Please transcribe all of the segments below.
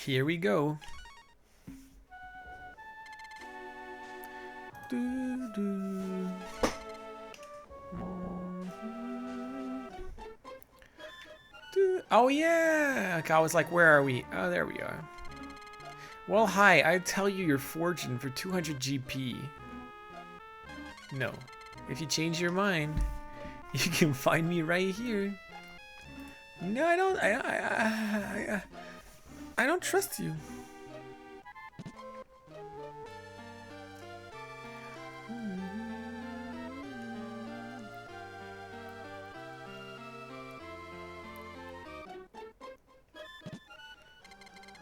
Here we go. Oh yeah! Okay, I was like, where are we? Oh, there we are. Well, hi. I tell you your fortune for 200 GP. No. If you change your mind, you can find me right here. No, I don't. I don't trust you.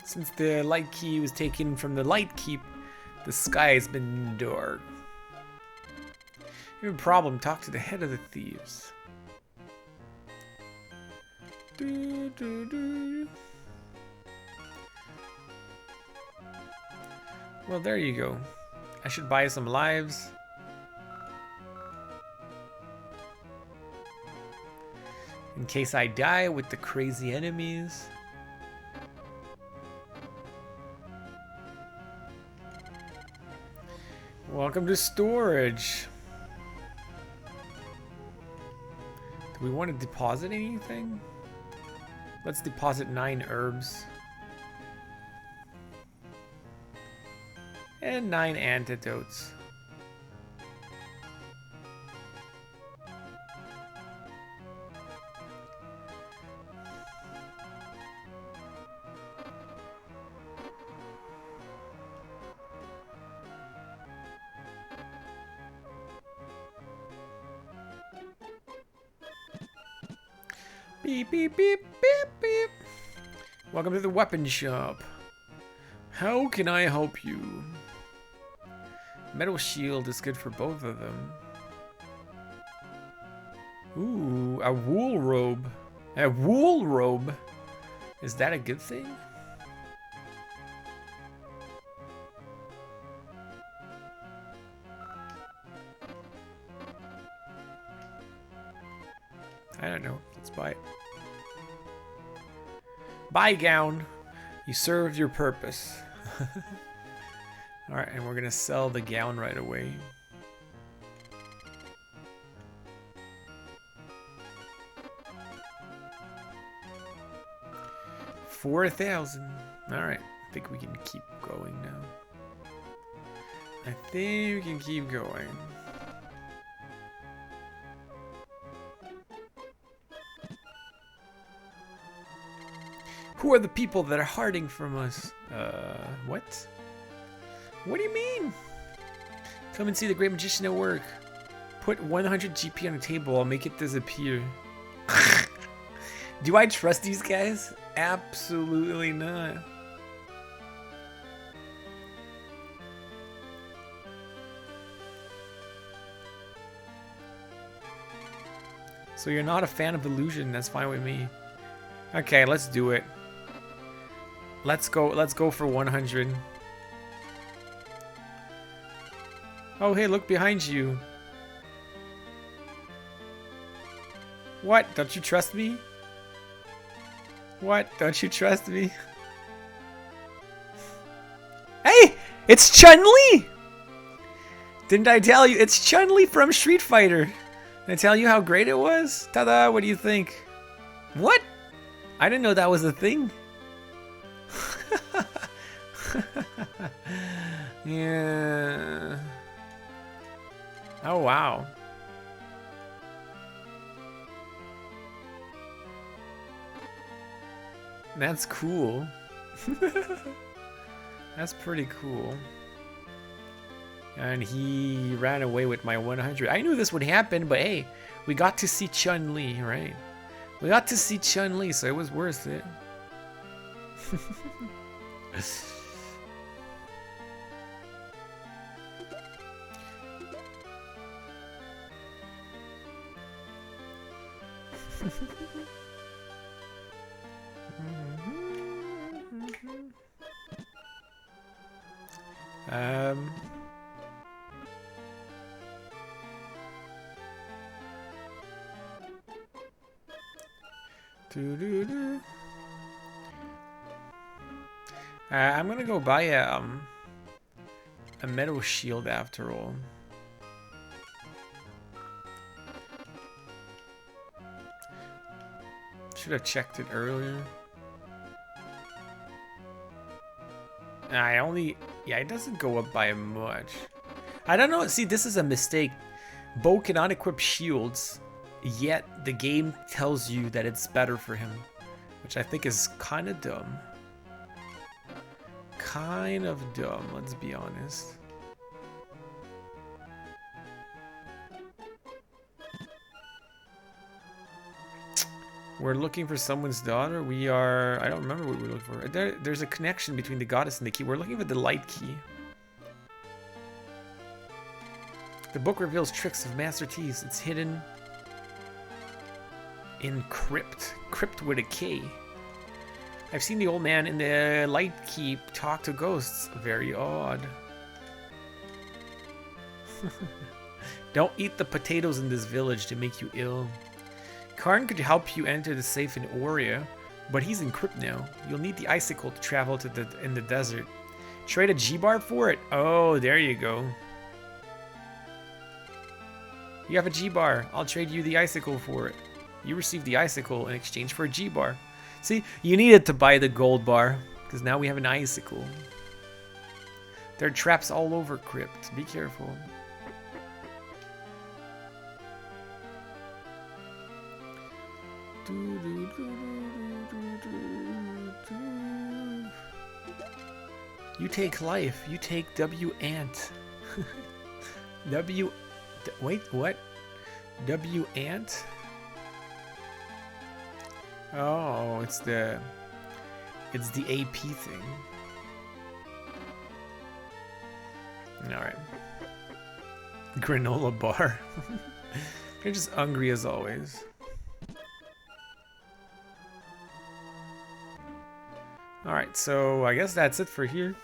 Since the light key was taken from the light keep, the sky has been dark. You have a problem, talk to the head of the thieves. Well, there you go. I should buy some lives. In case I die with the crazy enemies. Welcome to storage. Do we want to deposit anything? Let's deposit 9 herbs. And 9 antidotes. Beep, beep, beep, beep, beep. Welcome to the weapon shop. How can I help you? Metal shield is good for both of them. Ooh, a wool robe. A wool robe? Is that a good thing? I don't know. Let's buy it. Buy gown. You served your purpose. Alright, and we're gonna sell the gown right away. $4,000. Alright, I think we can keep going now. I think we can keep going. Who are the people that are hiding from us? What? What do you mean? Come and see the great magician at work. Put 100 GP on the table, I'll make it disappear. Do I trust these guys? Absolutely not. So you're not a fan of illusion, that's fine with me. Okay, let's do it. Let's go for 100. Oh, hey, look behind you. What? Don't you trust me? What? Don't you trust me? Hey! It's Chun-Li! Didn't I tell you? It's Chun-Li from Street Fighter. Did I tell you how great it was? Ta-da! What do you think? What? I didn't know that was a thing. Yeah. Oh, wow. That's cool. That's pretty cool. And he ran away with my 100. I knew this would happen, but hey, we got to see Chun-Li, right? We got to see Chun-Li, so it was worth it. I'm gonna go buy a metal shield after all. Should have checked it earlier. Yeah, it doesn't go up by much. I don't know. See, this is a mistake. Bo cannot equip shields, yet the game tells you that it's better for him, which I think is kind of dumb. Kind of dumb, let's be honest. We're looking for someone's daughter. We are... I don't remember what we're looking for. There's a connection between the goddess and the key. We're looking for the light key. The book reveals tricks of Master T's. It's hidden in crypt. Crypt with a K. I've seen the old man in the light key talk to ghosts. Very odd. Don't eat the potatoes in this village to make you ill. Karn could help you enter the safe in Aurea, but he's in crypt now. You'll need the icicle to travel to in the desert. Trade a G-bar for it? Oh, there you go. You have a G-bar. I'll trade you the icicle for it. You receive the icicle in exchange for a G-bar. See, you needed to buy the gold bar, because now we have an icicle. There are traps all over crypt. Be careful. You take life. You take W ant. Wait, what? W ant? Oh, it's the AP thing. Alright. Granola bar. You're just hungry as always. Alright, so I guess that's it for here.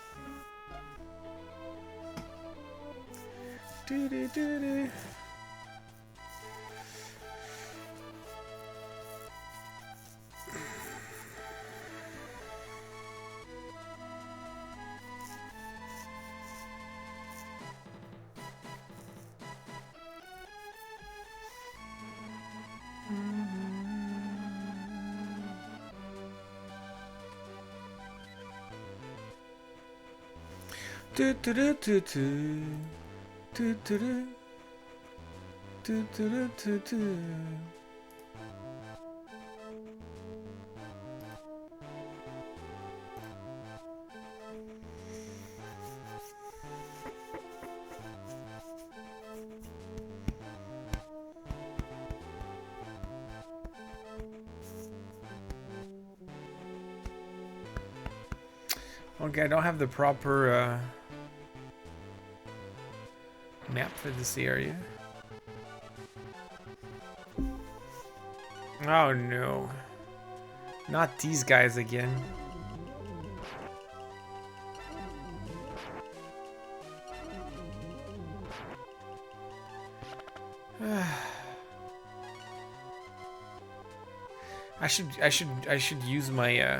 Okay, I don't have the proper map for this area. Oh no. Not these guys again. I should use my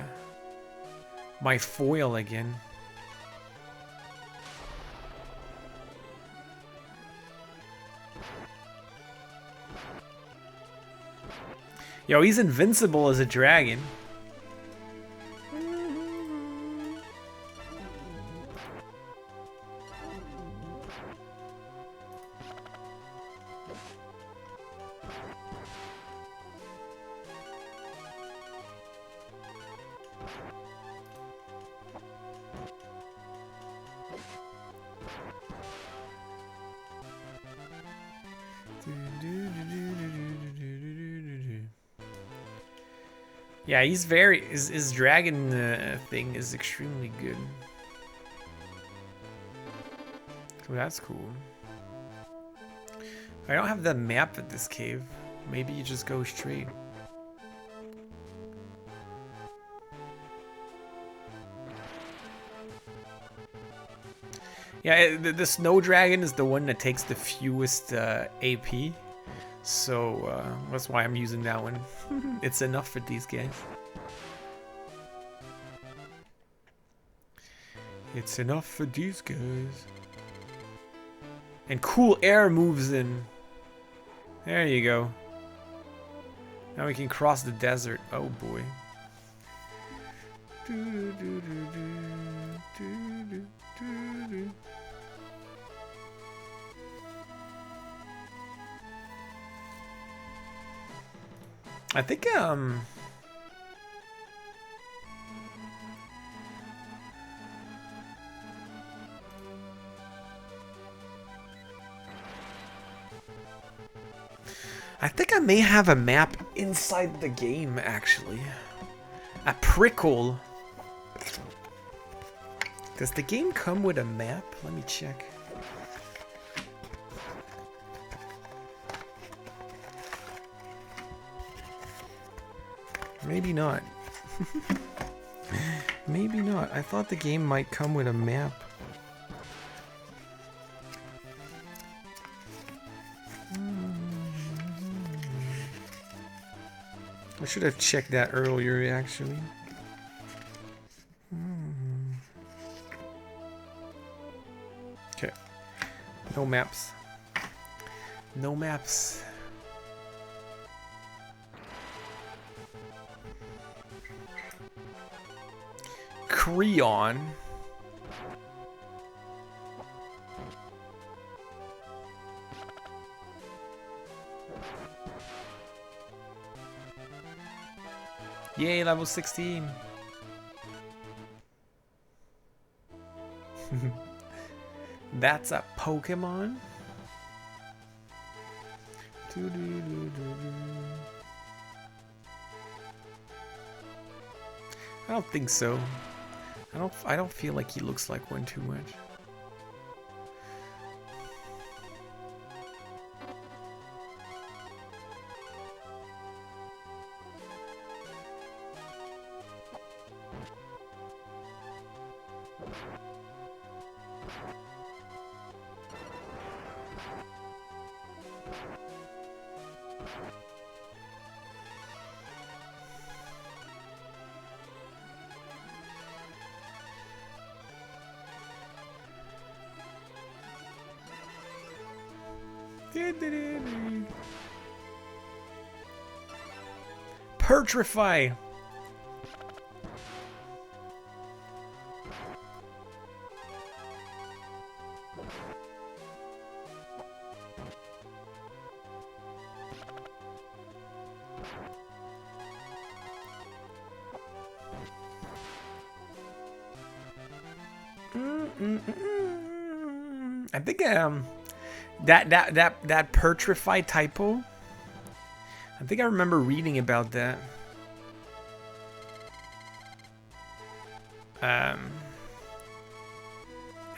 my foil again. Yo, he's invincible as a dragon. Yeah, he's very... His dragon thing is extremely good. So that's cool. I don't have the map at this cave. Maybe you just go straight. Yeah, the snow dragon is the one that takes the fewest AP. So that's why I'm using that one. It's enough for these guys. It's enough for these guys. And cool air moves in. There you go. Now we can cross the desert. Oh boy. I think I may have a map inside the game, actually. A prickle. Does the game come with a map? Let me check. Maybe not. Maybe not. I thought the game might come with a map. I should have checked that earlier, actually. Okay. No maps. No maps. Creon. Yay, level 16. That's a Pokemon? I don't think so. I don't feel like he looks like one too much. Petrify. I think that petrify typo. I think I remember reading about that. I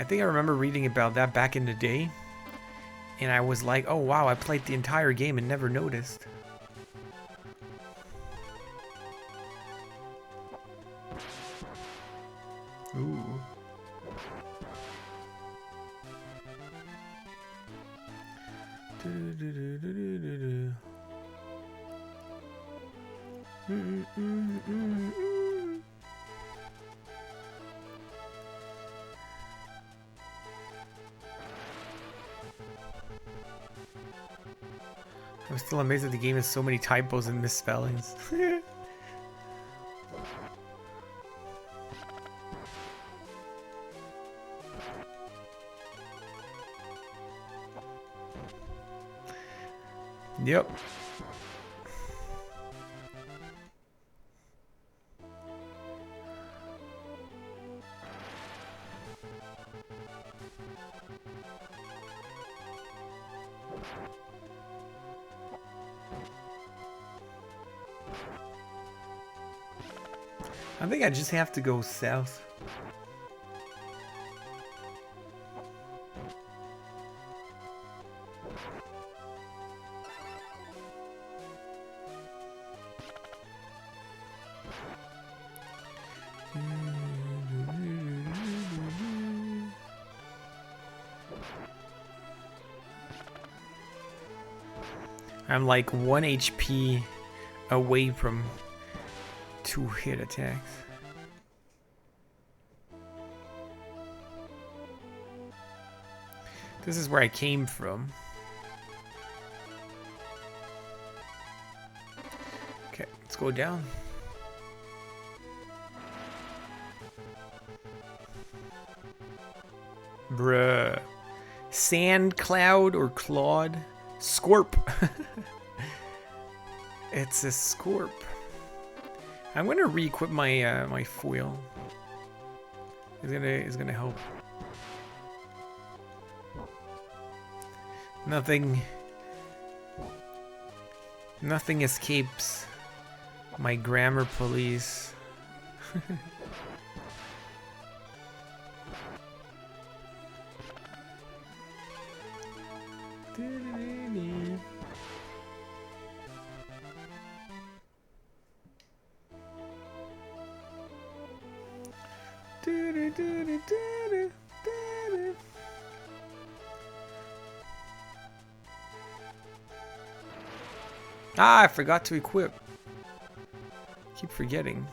think I remember reading about that back in the day, and I was like, "Oh wow, I played the entire game and never noticed." Ooh. I'm still amazed that the game has so many typos and misspellings. Yep. I think I just have to go south. I'm like 1 HP away from 2 hit attacks. This is where I came from. Okay, let's go down. Bruh. Sand cloud or Claude? Scorp. It's a Scorp. I'm gonna re-equip my my foil. It's gonna help. Nothing escapes my grammar police. Ah, I forgot to equip. Keep forgetting.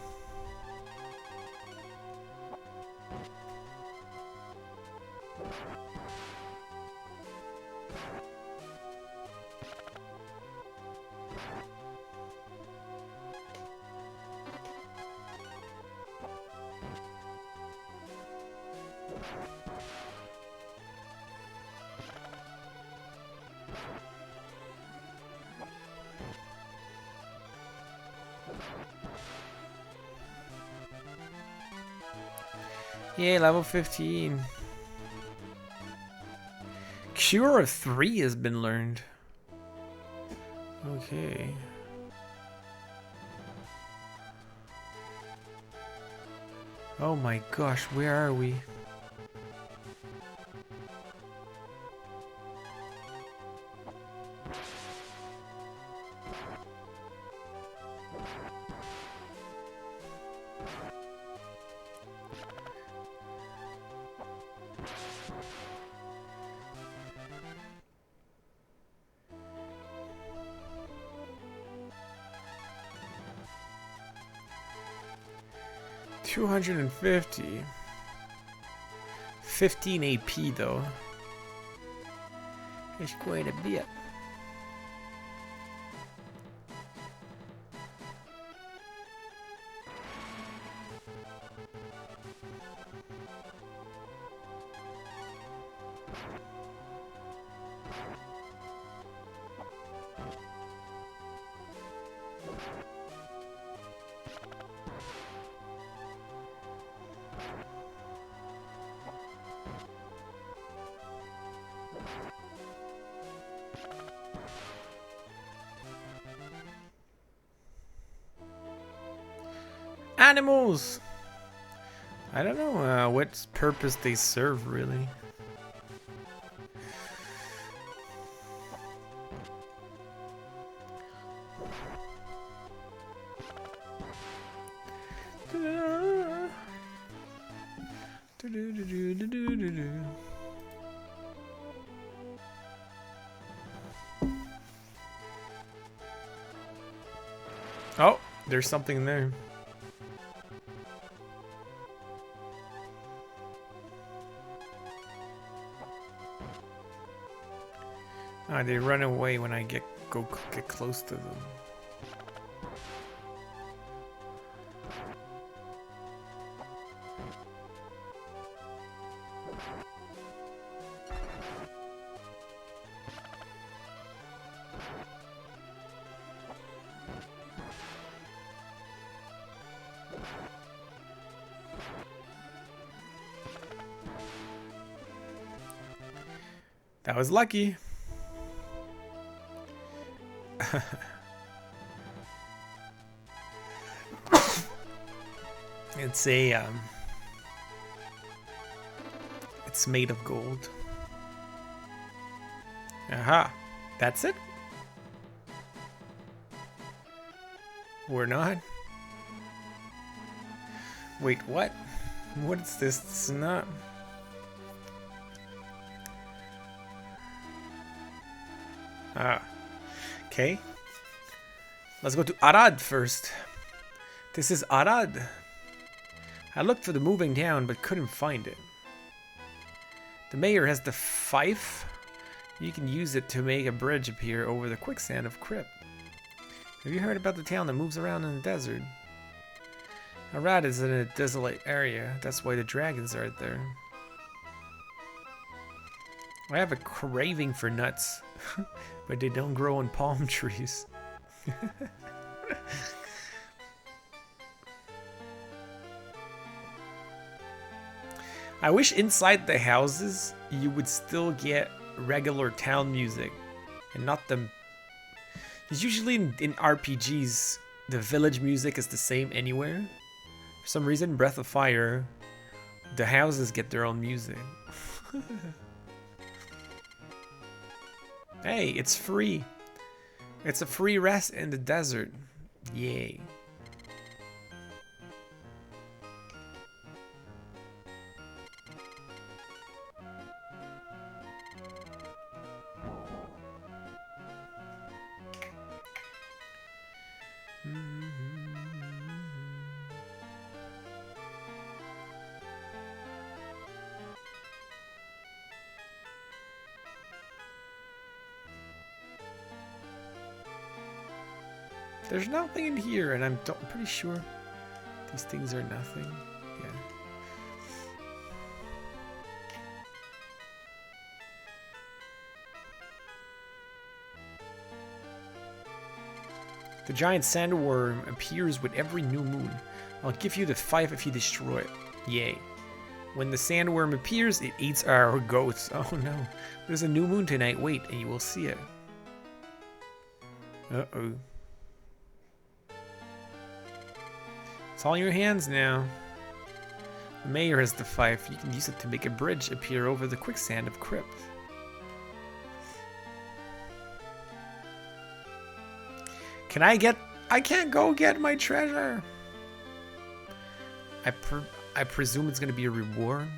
Yeah, level 15. Cure of 3 has been learned. Okay. Oh my gosh, where are we? $250. 15 AP though. It's quite a bit. Animals! I don't know what purpose they serve, really. Oh, there's something there. They run away when I get close to them. That was lucky. It's a it's made of gold. Aha, that's it? Or not? Wait, what? What's this? It's not. Ah. Okay. Let's go to Arad first. This is Arad. I looked for the moving town but couldn't find it. The mayor has the fife. You can use it to make a bridge appear over the quicksand of Crypt. Have you heard about the town that moves around in the desert? Arad is in a desolate area. That's why the dragons are there. I have a craving for nuts, but they don't grow on palm trees. I wish inside the houses you would still get regular town music and not the... Because usually in RPGs, the village music is the same anywhere. For some reason, Breath of Fire, the houses get their own music. Hey, it's free. It's a free rest in the desert. Yay. There's nothing in here, and I'm pretty sure these things are nothing. Yeah. The giant sandworm appears with every new moon. I'll give you the 5 if you destroy it. Yay. When the sandworm appears, it eats our goats. Oh no. There's a new moon tonight. Wait, and you will see it. Uh-oh. It's all in your hands now. The mayor has the 5. You can use it to make a bridge appear over the quicksand of Crypt. Can I get... I can't go get my treasure. I presume it's going to be a reward.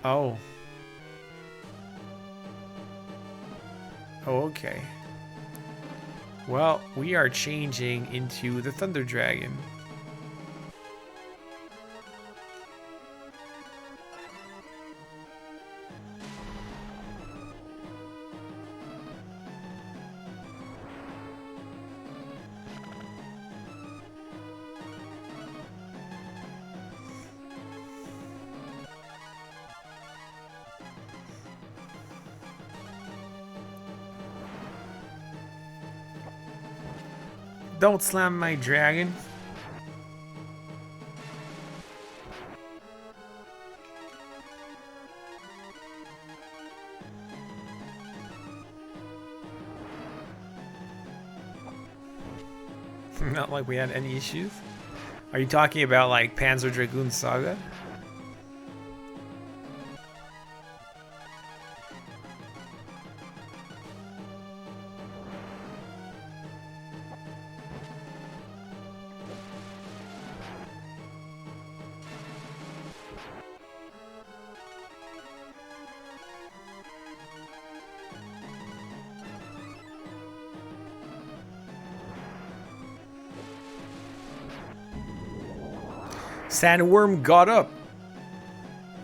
Oh. Oh, okay. Well, we are changing into the Thunder Dragon. Don't slam my dragon. Not like we had any issues. Are you talking about like Panzer Dragoon Saga? Sandworm got up.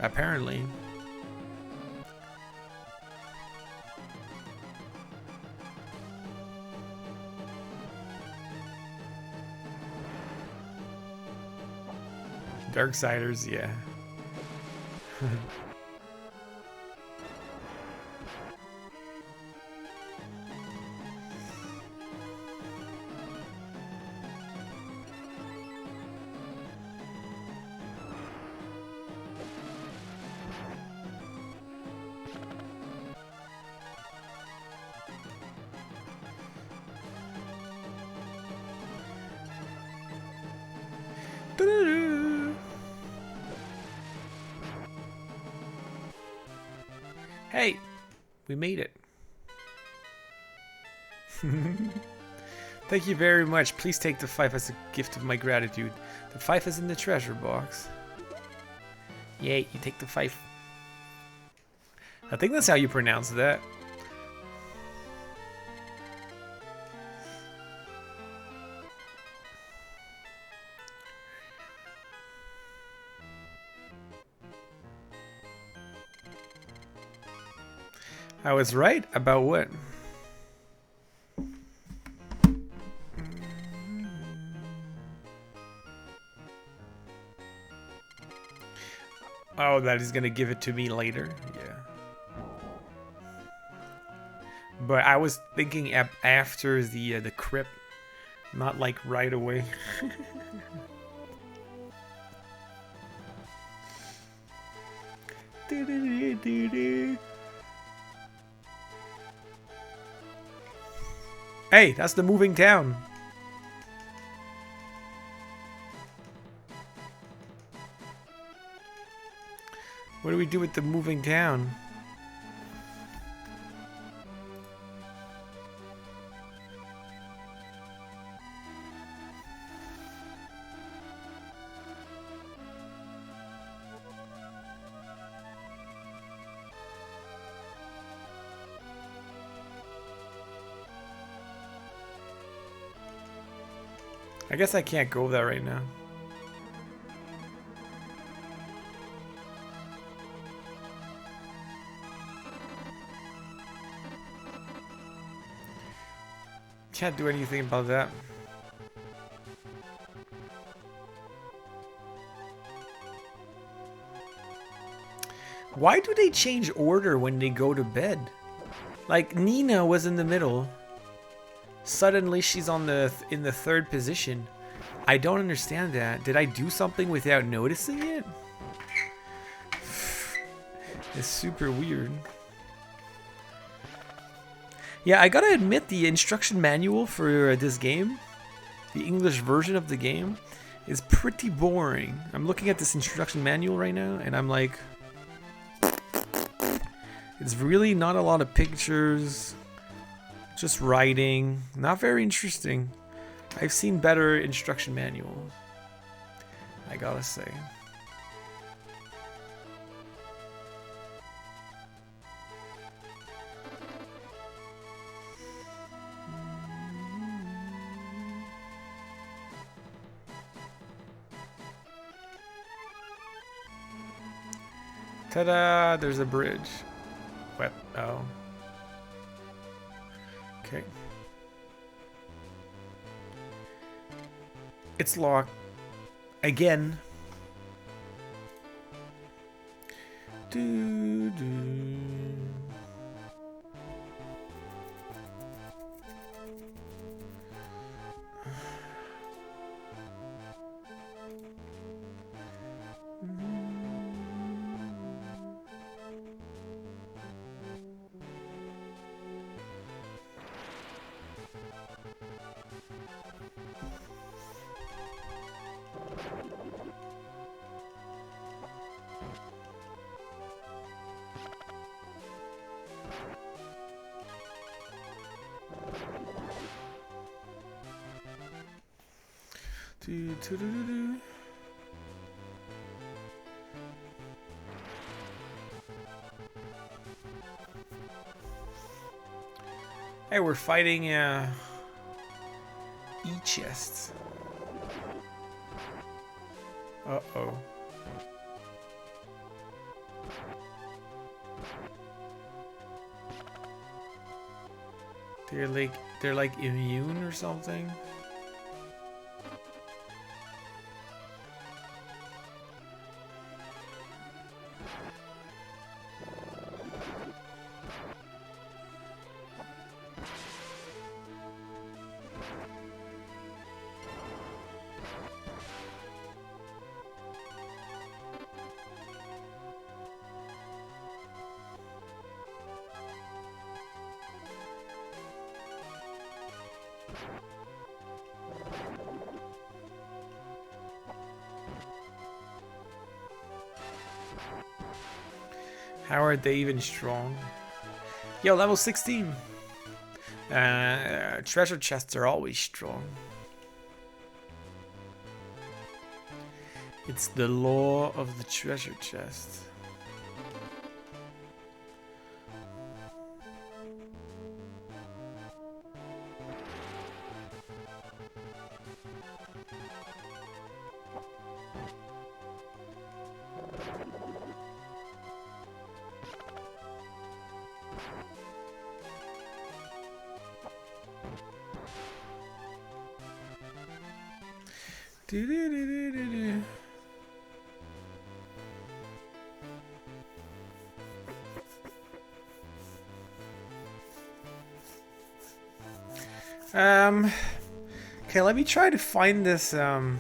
Apparently. Darksiders, yeah. Hey, we made it. Thank you very much. Please take the 5 as a gift of my gratitude. The 5 is in the treasure box. Yay, you take the 5. I think that's how you pronounce that. I was right about what? Oh, that he's gonna give it to me later? Yeah. But I was thinking after the crypt, not like right away. Hey, that's the moving town. What do we do with the moving town? I guess I can't go there right now. Can't do anything about that. Why do they change order when they go to bed? Like Nina was in the middle. Suddenly she's on in the third position. I don't understand that. Did I do something without noticing it? It's super weird. Yeah, I gotta admit the instruction manual for this game, the English version of the game, is pretty boring. I'm looking at this instruction manual right now and I'm like, it's really not a lot of pictures. Just writing, not very interesting. I've seen better instruction manuals, I gotta say. Ta-da! There's a bridge. What? Oh. Okay. It's locked. Again. Doo doo. Hey, we're fighting E-chests. Uh-oh. They're like immune or something. How are they even strong? Yo, level 16. Treasure chests are always strong. It's the law of the treasure chest. Do-do-do-do-do-do. Okay, let me try to find this, the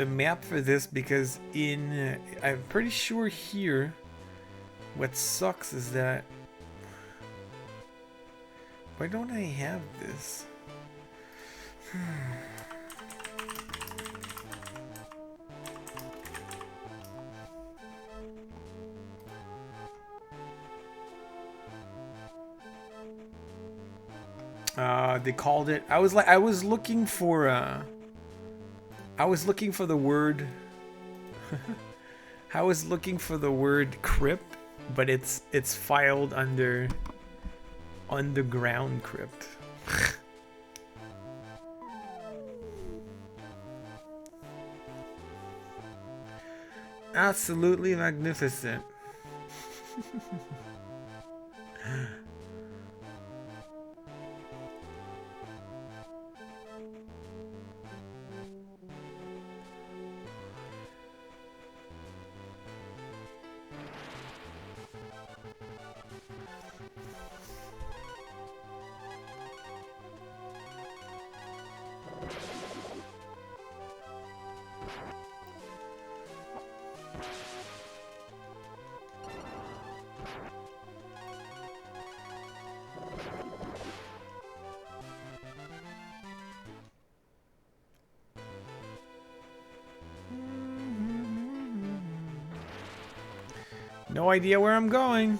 map for this, because I'm pretty sure here, what sucks is that, why don't I have this? They called it. I was looking for the word. I was looking for the word crypt, but it's filed under underground crypt. Absolutely magnificent. No idea where I'm going.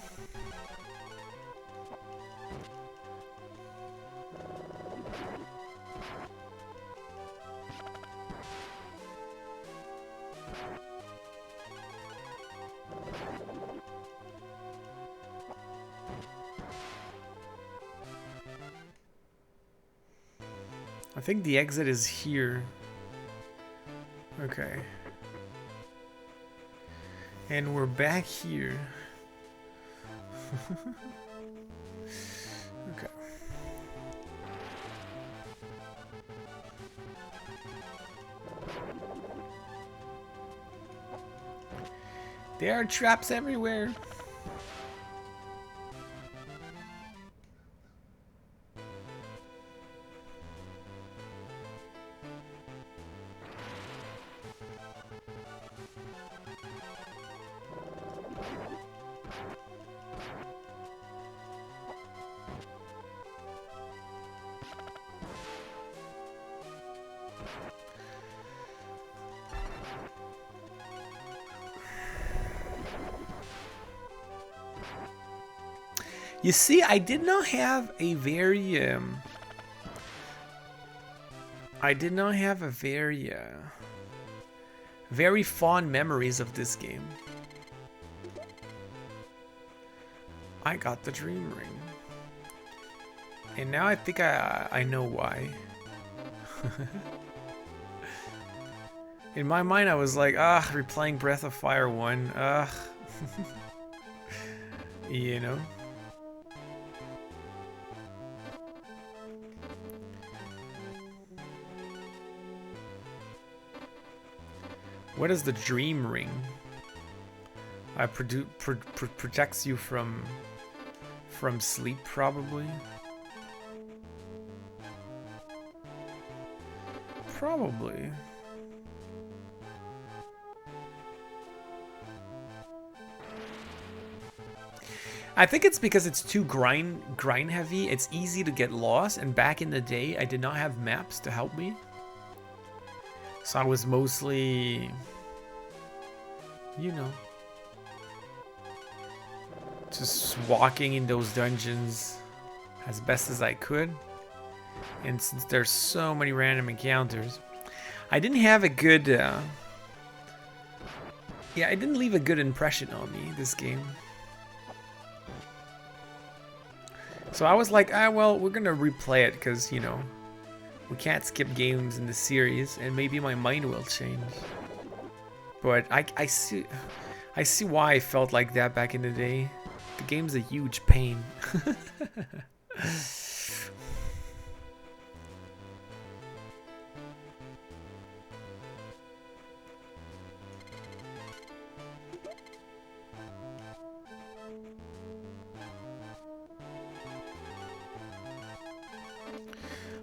I think the exit is here. Okay. And we're back here. Okay. There are traps everywhere. You see, I did not have a very, very fond memories of this game. I got the dream ring. And now I think I know why. In my mind, I was like, replaying Breath of Fire 1, you know? What is the dream ring? Protects you from sleep, probably. Probably. I think it's because it's too grind heavy. It's easy to get lost, and back in the day, I did not have maps to help me. So I was mostly, you know, just walking in those dungeons as best as I could. And since there's so many random encounters, I didn't have a good, yeah, it didn't leave a good impression on me, this game. So I was like, well, we're gonna replay it because, you know, we can't skip games in the series, and maybe my mind will change. but I see why I felt like that back in the day. The game's a huge pain.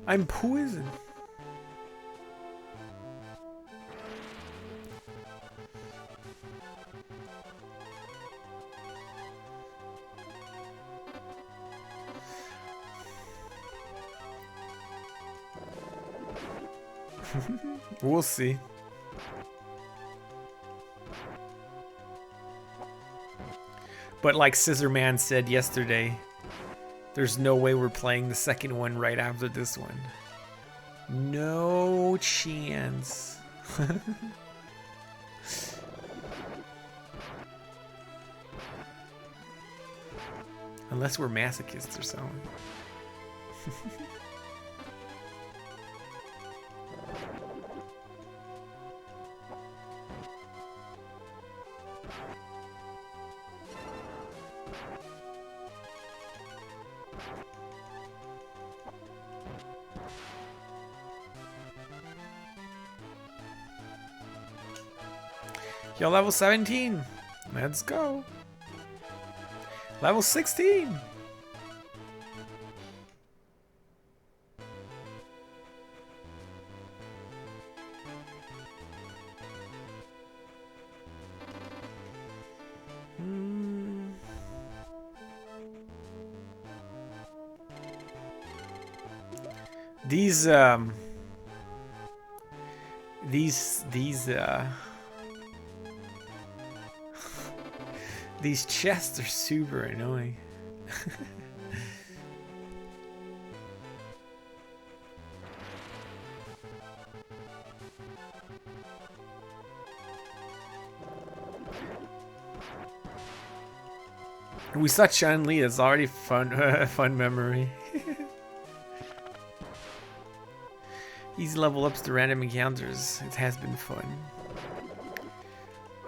I'm poison. We'll see. But like Scissor Man said yesterday, there's no way we're playing the second one right after this one. No chance. Unless we're masochists or something. Yo, level 17. Let's go. Level 16. These chests are super annoying. We saw Chun-Li. It's already fun, fun memory. Easy level ups to random encounters. It has been fun.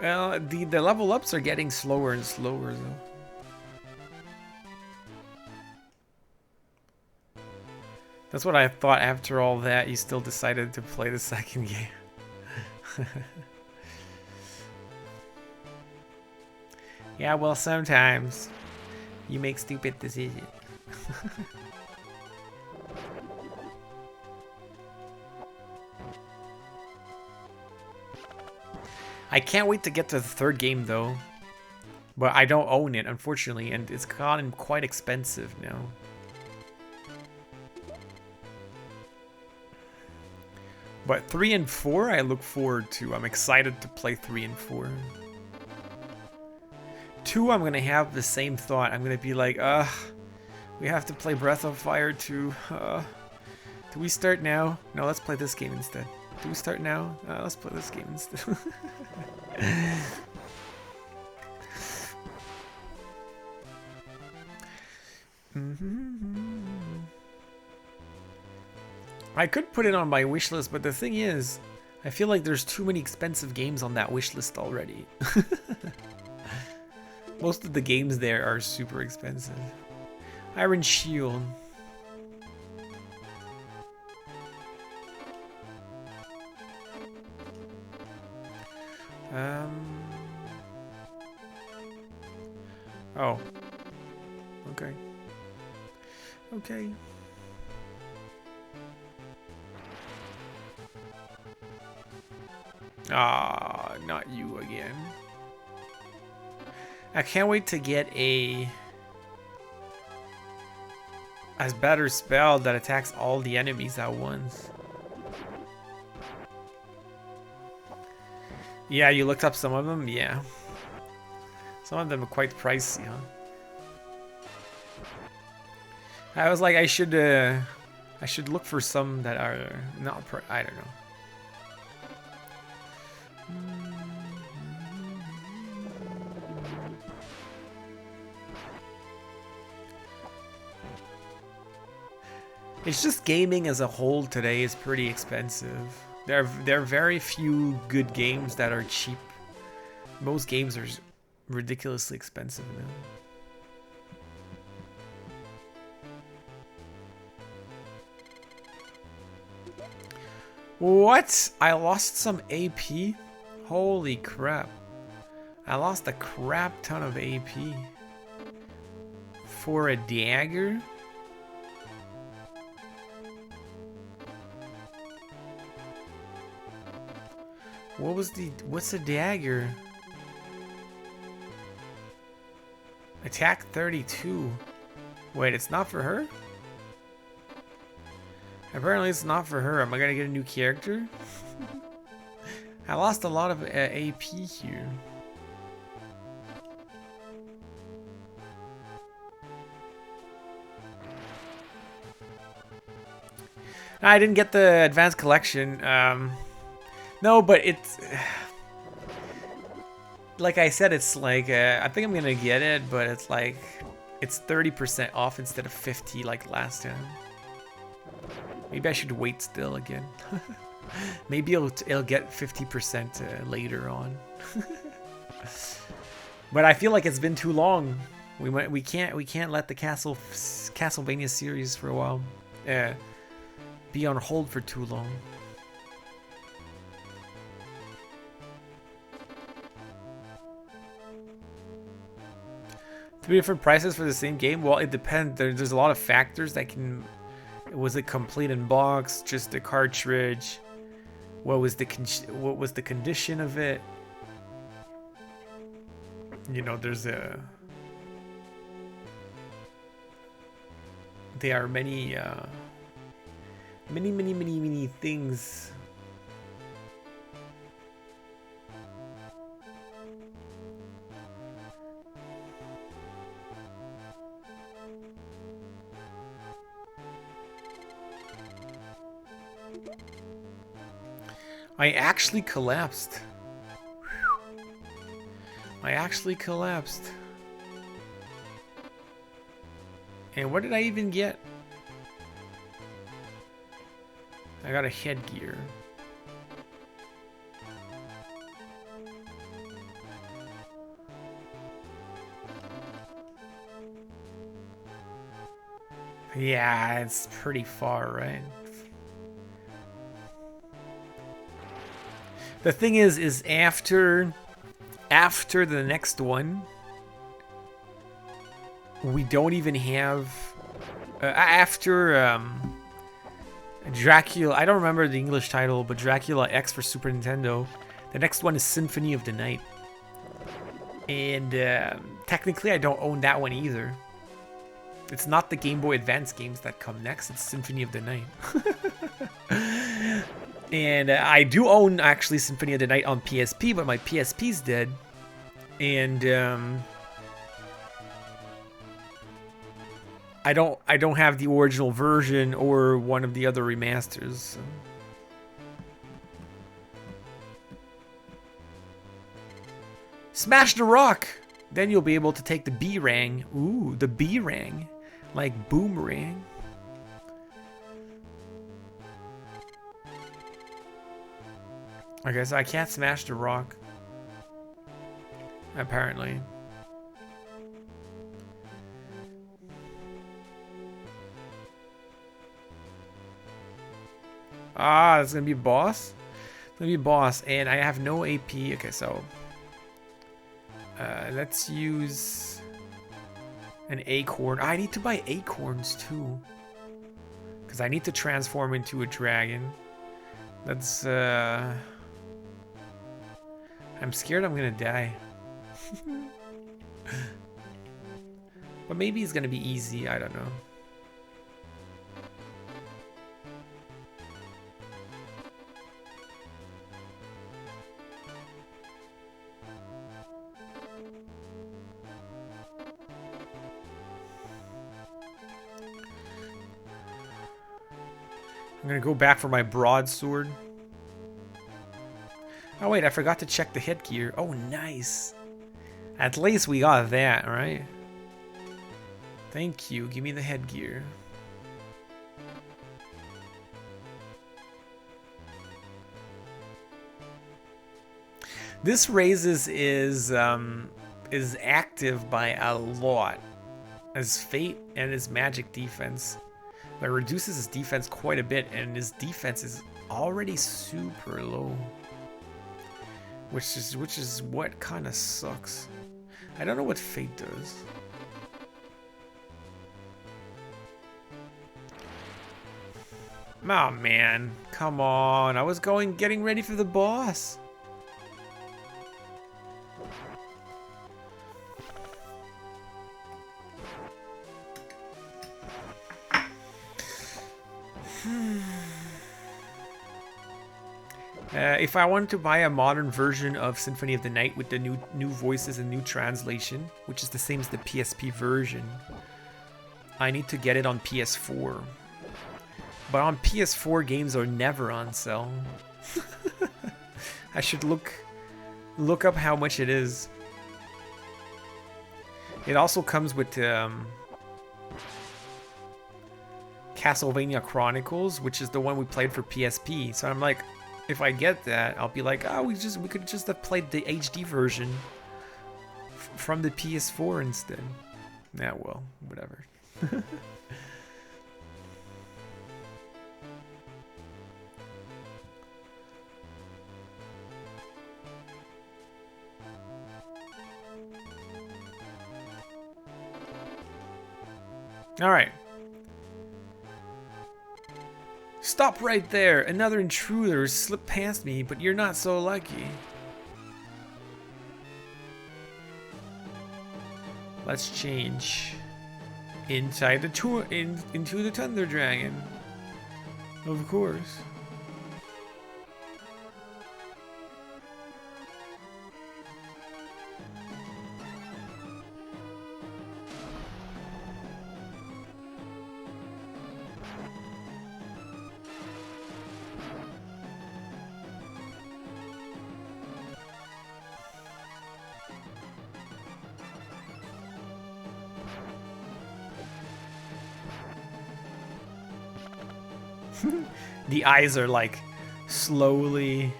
Well, the level ups are getting slower and slower though. That's what I thought after all that. You still decided to play the second game. Yeah, well, sometimes you make stupid decisions. I can't wait to get to the third game though, but I don't own it unfortunately, and it's gotten quite expensive now. But 3 and 4 I look forward to. I'm excited to play 3 and 4. 2 I'm gonna have the same thought. I'm gonna be like, we have to play Breath of Fire 2. Do we start now? No, let's play this game instead. Do we start now? Let's play this game instead. I could put it on my wish list, but the thing is, I feel like there's too many expensive games on that wish list already. Most of the games there are super expensive. Iron Shield. Oh. Okay. Okay. Ah, not you again. I can't wait to get a better spell that attacks all the enemies at once. Yeah, you looked up some of them? Yeah. Some of them are quite pricey, huh? I was like, I should look for some that are not I don't know. It's just gaming as a whole today is pretty expensive. There are very few good games that are cheap Most games are ridiculously expensive now. What? I lost some AP? Holy crap. I lost a crap ton of AP. For a dagger? What's a dagger? Attack 32. Wait, it's not for her? Apparently it's not for her. Am I gonna get a new character? I lost a lot of AP here. I didn't get the advanced collection. No, but it's... Like I said, it's like... I think I'm gonna get it, but it's like... It's 30% off instead of 50 like last time. Maybe I should wait still again. Maybe it'll get 50% later on. But I feel like it's been too long. We can't let the Castlevania series for a while be on hold for too long. Three different prices for the same game? Well, it depends. There's a lot of factors that can... Was it complete in box? Just the cartridge? What was the condition of it? You know, there's a... There are many things. I actually collapsed. I actually collapsed. And what did I even get? I got a headgear. Yeah, it's pretty far, right? The thing is after the next one, we don't even have after Dracula. I don't remember the English title, but Dracula X for Super Nintendo. The next one is Symphony of the Night, and technically I don't own that one either. It's not the Game Boy Advance games that come next. It's Symphony of the Night. And I do own actually Symphony of the Night on PSP, but my PSP's dead. And I don't have the original version or one of the other remasters. So. Smash the rock! Then you'll be able to take the B-Rang. Ooh, the B-Rang. Like boomerang. Okay, so I can't smash the rock. Apparently. Ah, it's gonna be boss? It's gonna be boss, and I have no AP. Okay, so... let's use... an acorn. I need to buy acorns, too. Because I need to transform into a dragon. That's, I'm scared I'm gonna die. But maybe it's gonna be easy, I don't know. I'm gonna go back for my broadsword. Oh wait, I forgot to check the headgear. Oh, nice. At least we got that, right? Thank you. Give me the headgear. This raises is active by a lot. His fate and his magic defense. But it reduces his defense quite a bit, and his defense is already super low. Which is what kind of sucks. I don't know what fate does. Oh man, come on. I was getting ready for the boss. If I wanted to buy a modern version of Symphony of the Night with the new voices and new translation, which is the same as the PSP version, I need to get it on PS4. But on PS4, games are never on sale. I should look up how much it is. It also comes with Castlevania Chronicles, which is the one we played for PSP. So I'm like, if I get that, I'll be like, oh, we could just have played the HD version from the PS4 instead. Yeah, well, whatever. All right. Stop right there! Another intruder slipped past me, but you're not so lucky. Let's change inside the into the Thunder Dragon. Of course. The eyes are like slowly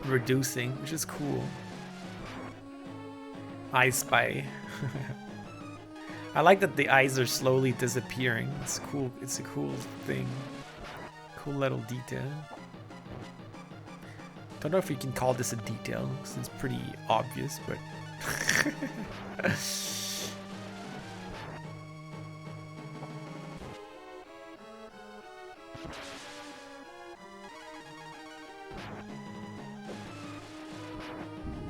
reducing, which is cool. I Spy. I like that the eyes are slowly disappearing. It's cool. It's a cool thing. Cool little detail. Don't know if you can call this a detail, because it's pretty obvious, but...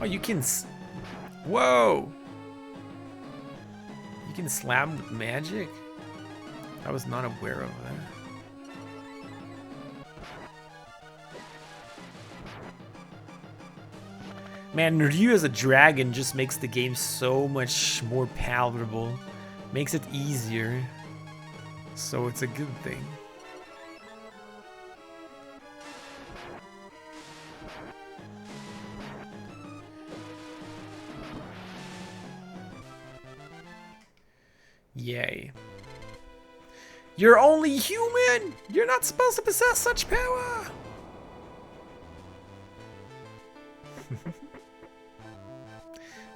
Oh, you can... Whoa! You can slam with magic? I was not aware of that. Man, Ryu as a dragon just makes the game so much more palatable. Makes it easier. So it's a good thing. Yay. You're only human! You're not supposed to possess such power!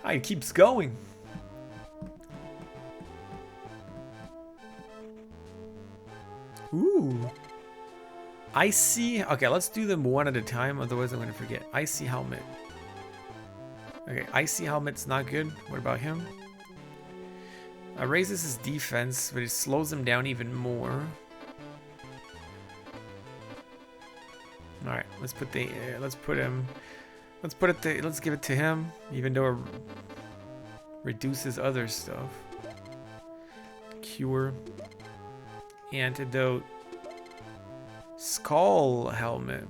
It keeps going. Ooh. Icy. Okay, let's do them one at a time, otherwise I'm going to forget. Icy helmet. Okay, icy helmet's not good. What about him? Raises his defense, but it slows him down even more. All right, let's put him. Let's give it to him, even though it reduces other stuff. Cure. Antidote. Skull helmet.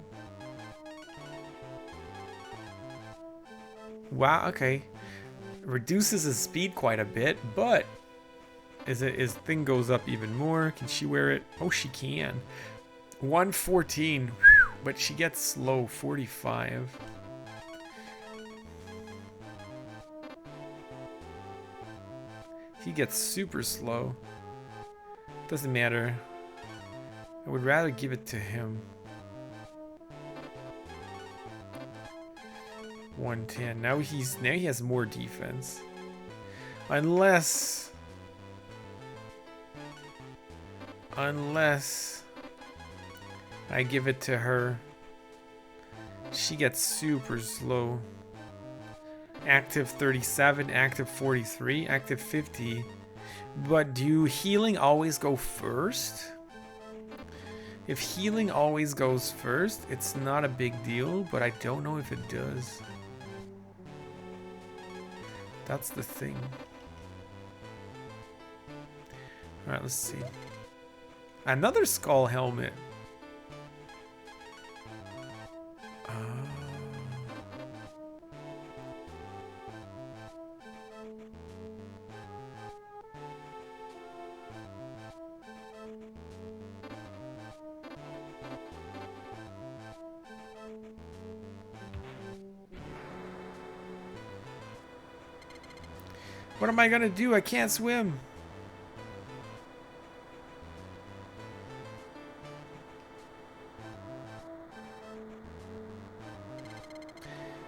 Wow, okay. Reduces his speed quite a bit, but his thing goes up even more. Can she wear it? Oh, she can. 114, but she gets slow, 45. He gets super slow. Doesn't matter. I would rather give it to him. 110. Now he has more defense. Unless I give it to her. She gets super slow. Active 37, active 43, active 50. But do healing always go first? If healing always goes first, it's not a big deal, but I don't know if it does. That's the thing. Alright, let's see. Another skull helmet. What am I gonna do? I can't swim.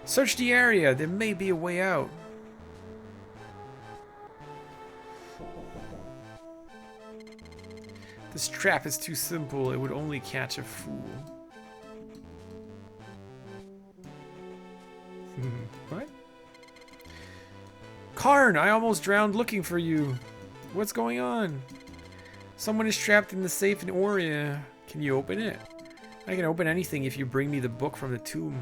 Search the area. There may be a way out. This trap is too simple. It would only catch a fool. What? Karn, I almost drowned looking for you. What's going on? Someone is trapped in the safe in Oria. Can you open it? I can open anything if you bring me the book from the tomb.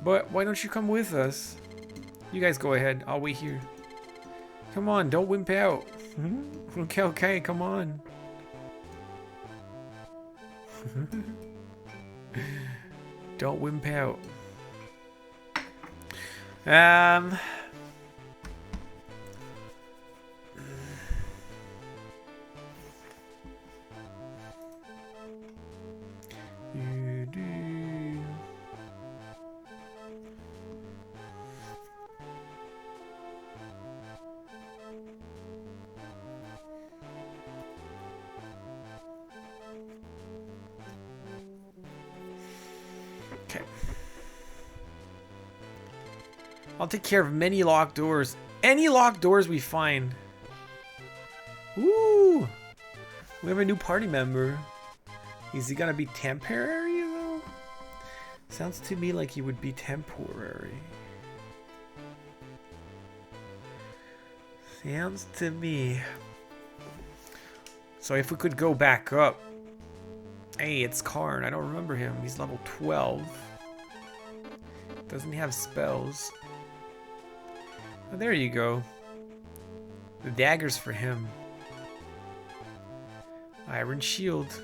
But why don't you come with us? You guys go ahead. I'll wait here. Come on, don't wimp out. Okay, come on. Don't wimp out. Okay. I'll take care of many locked doors. Any locked doors we find. Woo! We have a new party member. Is he gonna be temporary though? Sounds to me like he would be temporary. Sounds to me. So if we could go back up. Hey, it's Karn. I don't remember him. He's level 12. Doesn't have spells. Oh, there you go. The dagger's for him. Iron shield.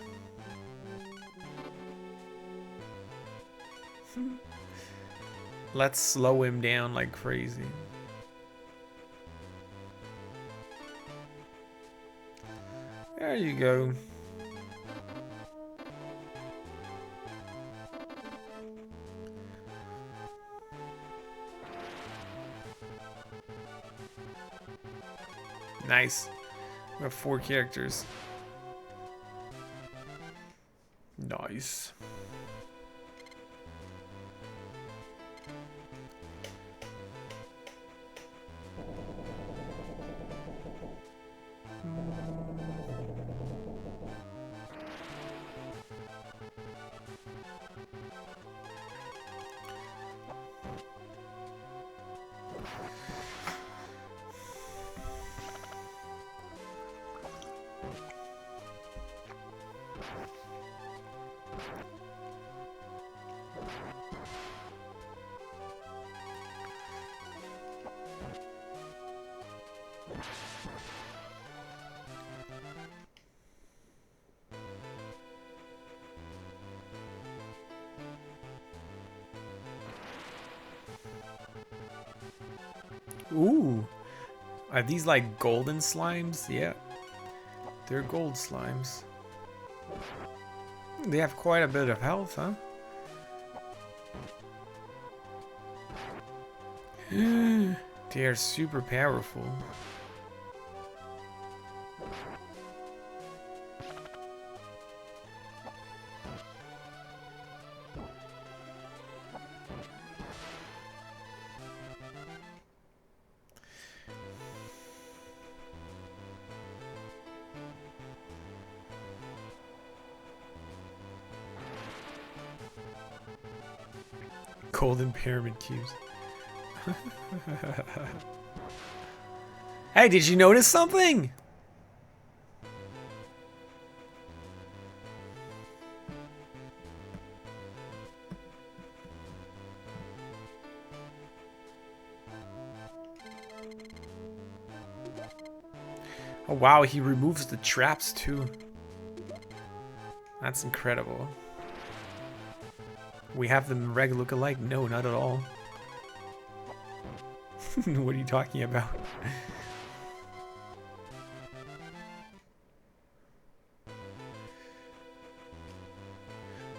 Let's slow him down like crazy. There you go. Nice. We have 4 characters. Nice. Ooh. Are these like golden slimes? Yeah. They're gold slimes. They have quite a bit of health, huh? They are super powerful. golden pyramid cubes. Hey, did you notice something? Oh wow, he removes the traps too. That's incredible. We have them reg look alike? No, not at all. What are you talking about?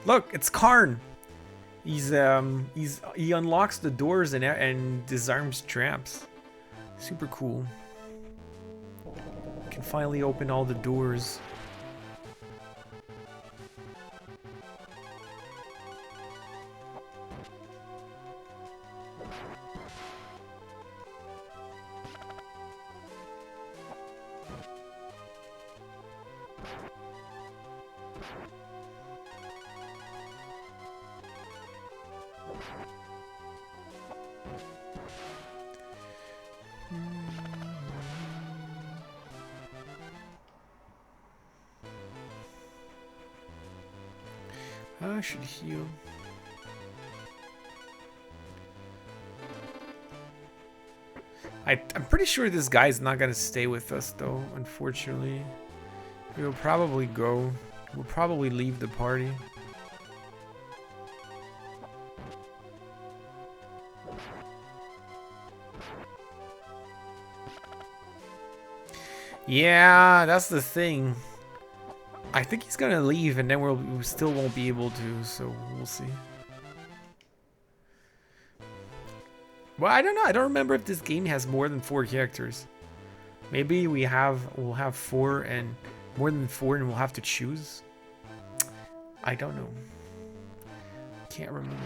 Look, it's Karn. He unlocks the doors and disarms traps. Super cool. Can finally open all the doors. I should heal. I'm pretty sure this guy's not gonna stay with us though, unfortunately. We'll probably go. We'll probably leave the party. Yeah, that's the thing. I think he's gonna leave, and then we still won't be able to. So we'll see. Well, I don't know. I don't remember if this game has more than 4 characters. Maybe we'll have 4 and more than 4, and we'll have to choose. I don't know. Can't remember.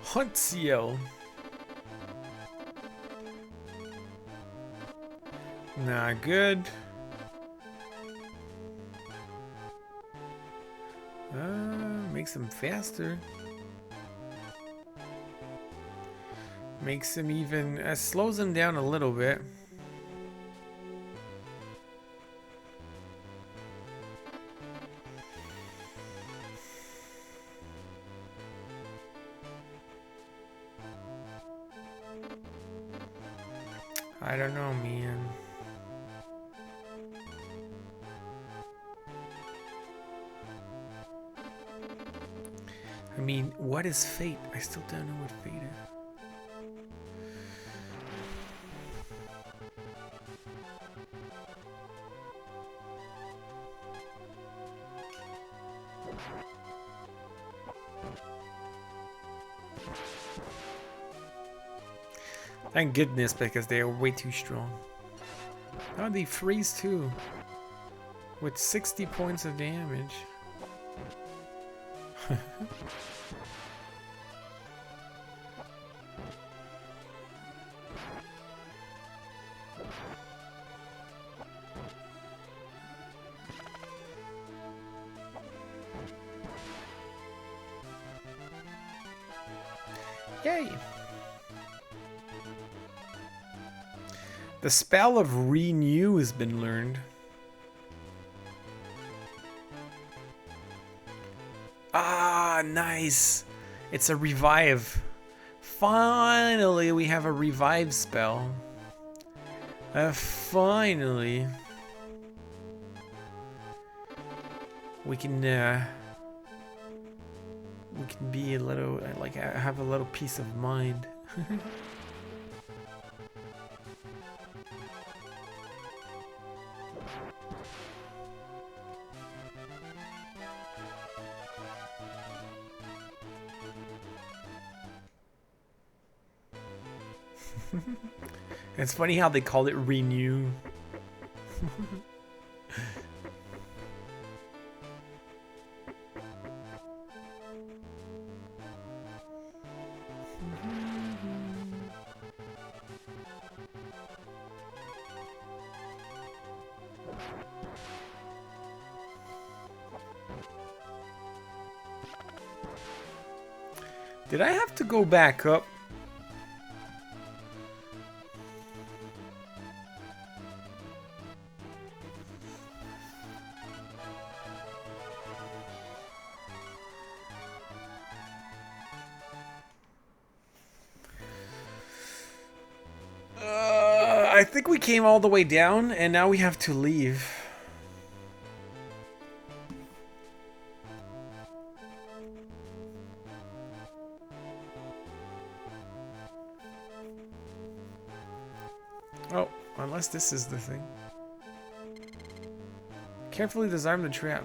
Hunt CL. Not good. Makes him faster. Makes him even... slows him down a little bit. I don't know, man. I mean, what is fate? I still don't know what fate is. Thank goodness, because they are way too strong. Oh, they freeze too. With 60 points of damage. Yay! The spell of Renew has been learned. Ah, nice. It's a revive. Finally, we have a revive spell. Finally. we can be a little like have a little peace of mind. It's funny how they call it renew. Did I have to go back up? I think we came all the way down and now we have to leave. Oh, unless this is the thing. Carefully disarm the trap.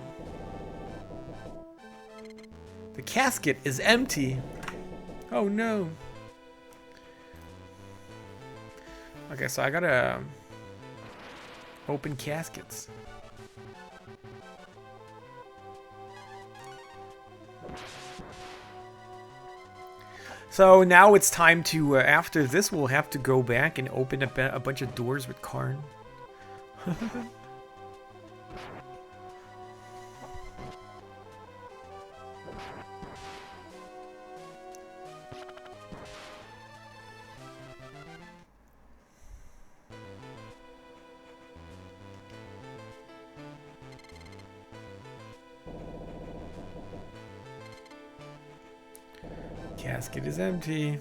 The casket is empty. Oh no. Okay, so I gotta open caskets. So now it's time to, after this, we'll have to go back and open a bunch of doors with Karn. Casket is empty.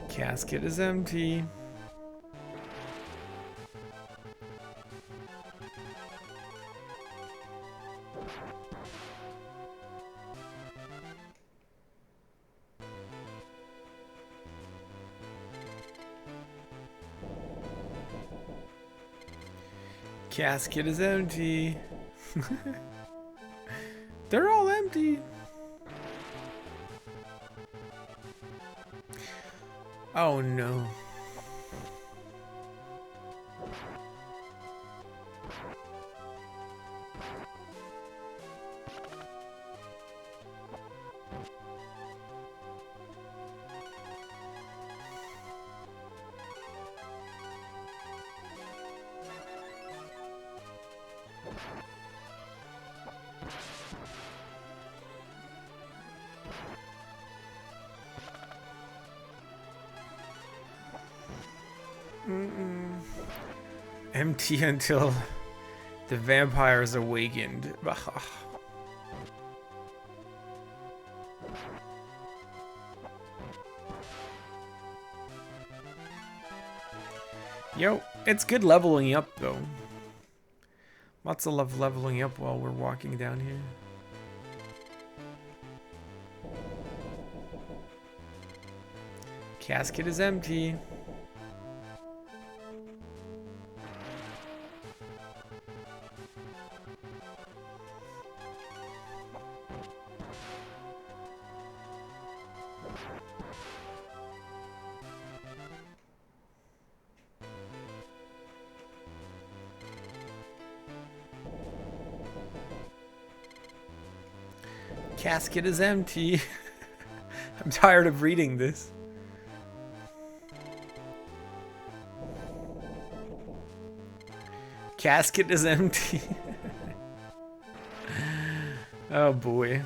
Casket is empty. Casket is empty. They're all empty. Oh no. Empty until the vampire is awakened. Yo, it's good leveling up though. Lots of love leveling up while we're walking down here. Casket is empty. Casket is empty. I'm tired of reading this. Casket is empty. Oh boy.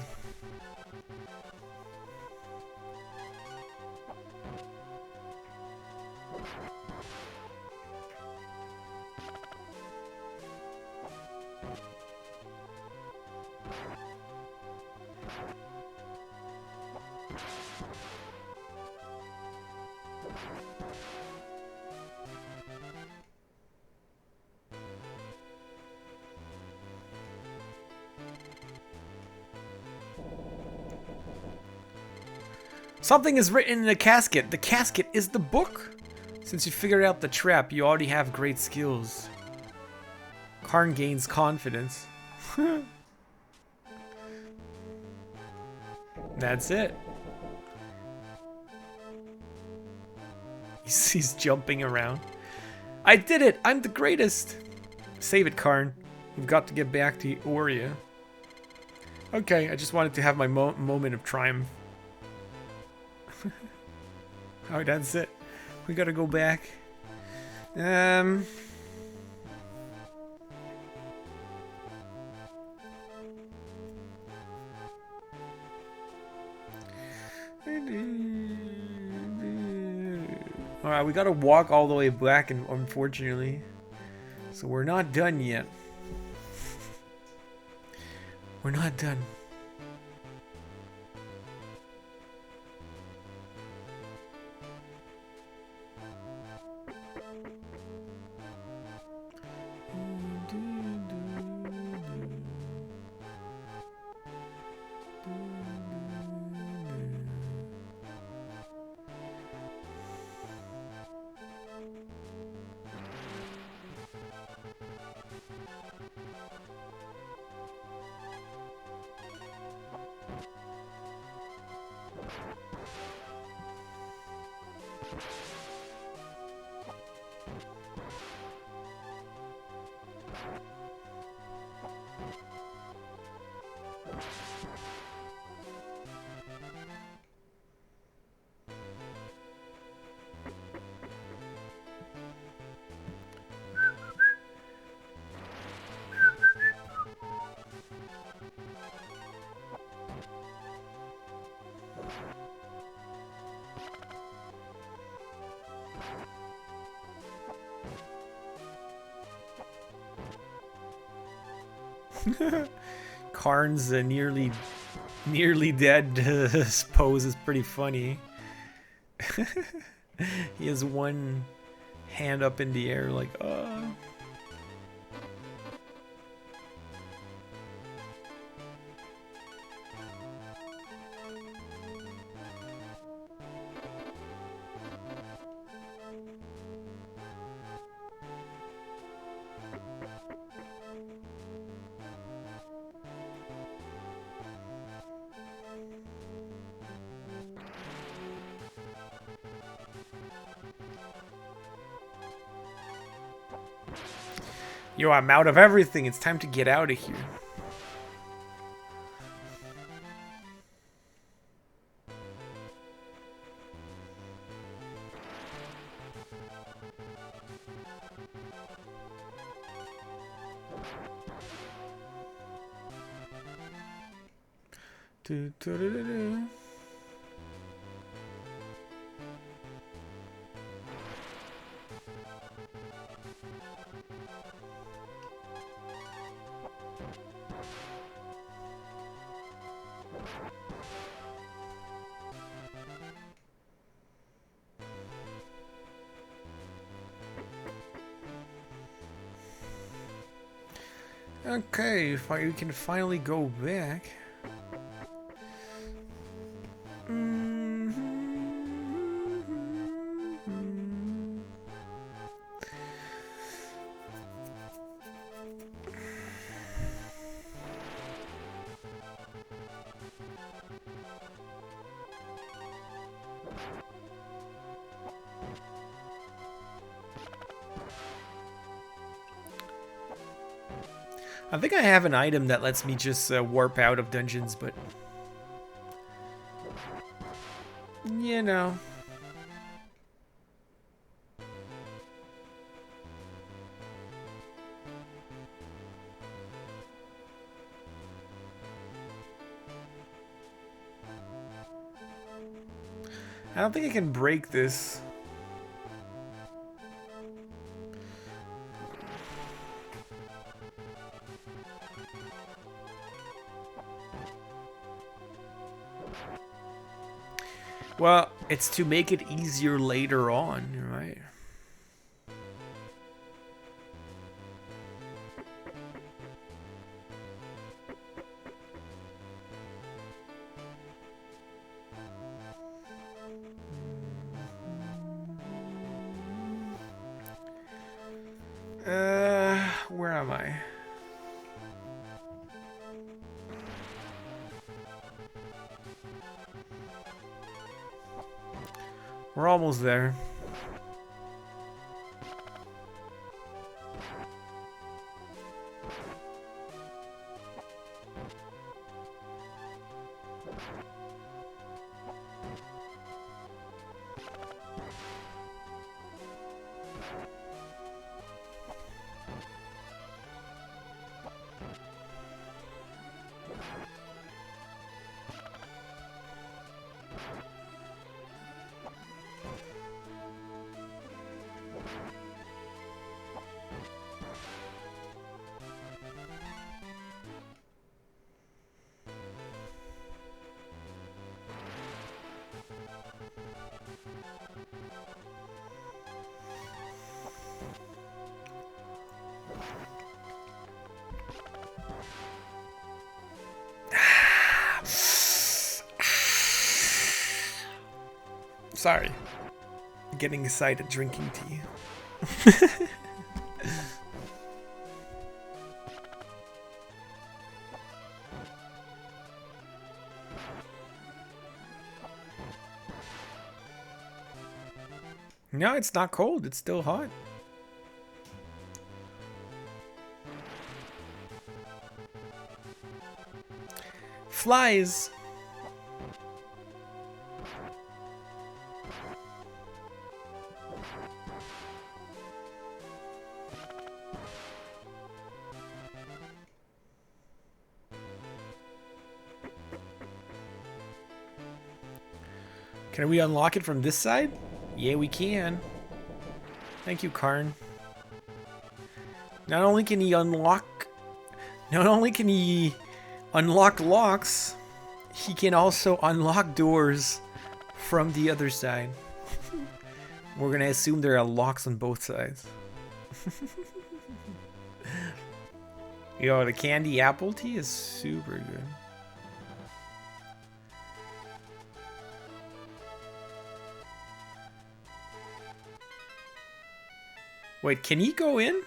Something is written in the casket. The casket is the book. Since you figured out the trap, you already have great skills. Karn gains confidence. That's it. He's jumping around. I did it! I'm the greatest! Save it, Karn. We've got to get back to Oria. Okay, I just wanted to have my moment of triumph. Oh, that's it. We gotta go back. Alright, we gotta walk all the way back, and unfortunately. So we're not done yet. We're not done. Karn's nearly dead pose is pretty funny. He has one hand up in the air like, Yo, I'm out of everything. It's time to get out of here. Okay, if we can finally go back. I think I have an item that lets me just warp out of dungeons, but you know. I don't think I can break this. Well, it's to make it easier later on, right? am I? We're almost there. Sorry. Getting excited drinking tea. No, it's not cold. It's still hot. Flies. Can we unlock it from this side? Yeah, we can. Thank you, Karn. Not only can he unlock locks, he can also unlock doors from the other side. We're gonna assume there are locks on both sides. Yo, the candy apple tea is super good. Wait, can he go in?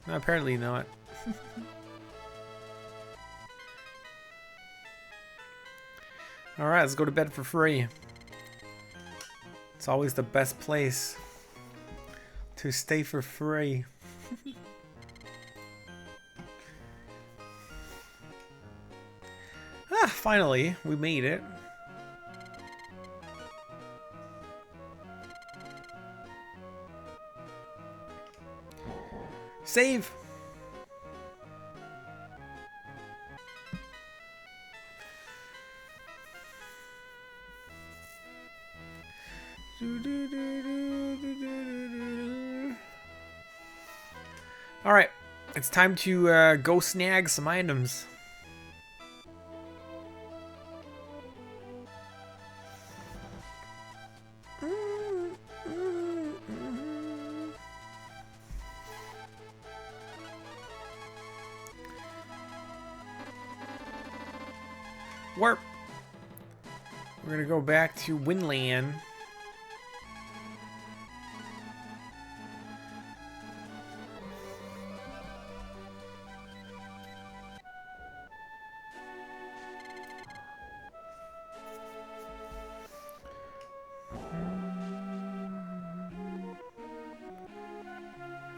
No, apparently not. Alright, let's go to bed for free. It's always the best place to stay for free. Finally, we made it. Save! Alright, it's time to go snag some items. Warp. We're gonna go back to Winland.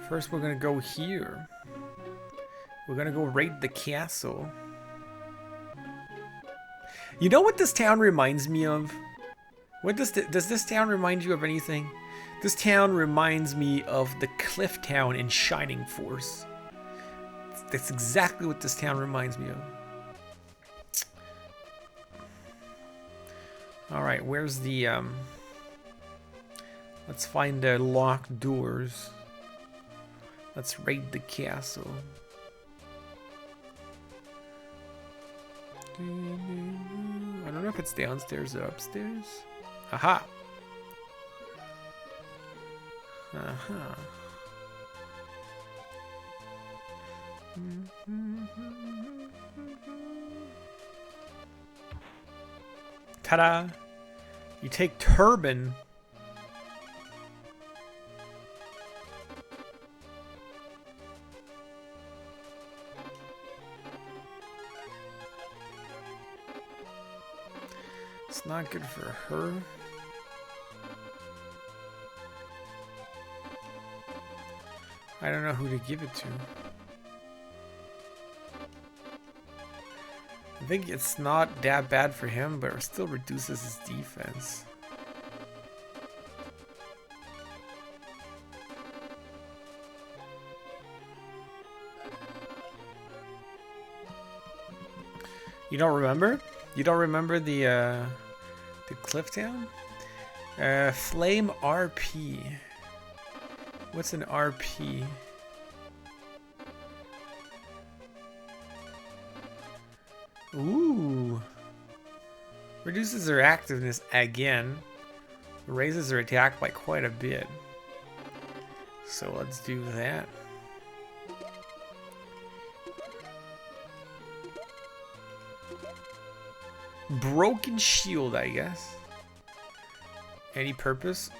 First, we're gonna go here. We're gonna go raid the castle. You know what this town reminds me of? What does this town remind you of anything? This town reminds me of the cliff town in Shining Force. That's exactly what this town reminds me of. All right, where's the let's find the locked doors. Let's raid the castle. I don't know if it's downstairs or upstairs. Aha! Aha. Ta-da! You take turban. It's not good for her. I don't know who to give it to. I think it's not that bad for him, but it still reduces his defense. You don't remember? You don't remember the cliff town? Flame RP. What's an RP? Ooh. Reduces her activeness again. Raises her attack by quite a bit. So let's do that. Broken shield, I guess. Any purpose?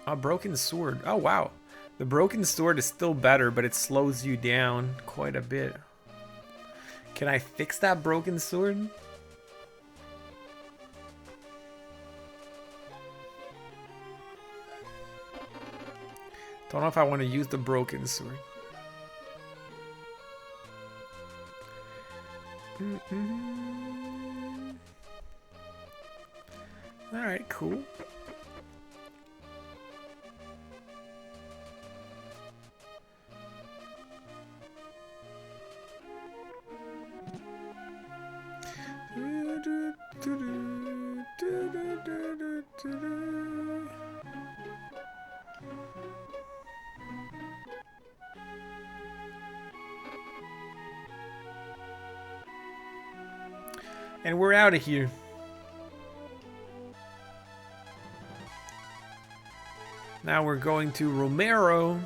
A broken sword. Oh, wow. The broken sword is still better, but it slows you down quite a bit. Can I fix that broken sword? Don't know if I want to use the broken sword. Alright, cool. And we're out of here. Now we're going to Romero.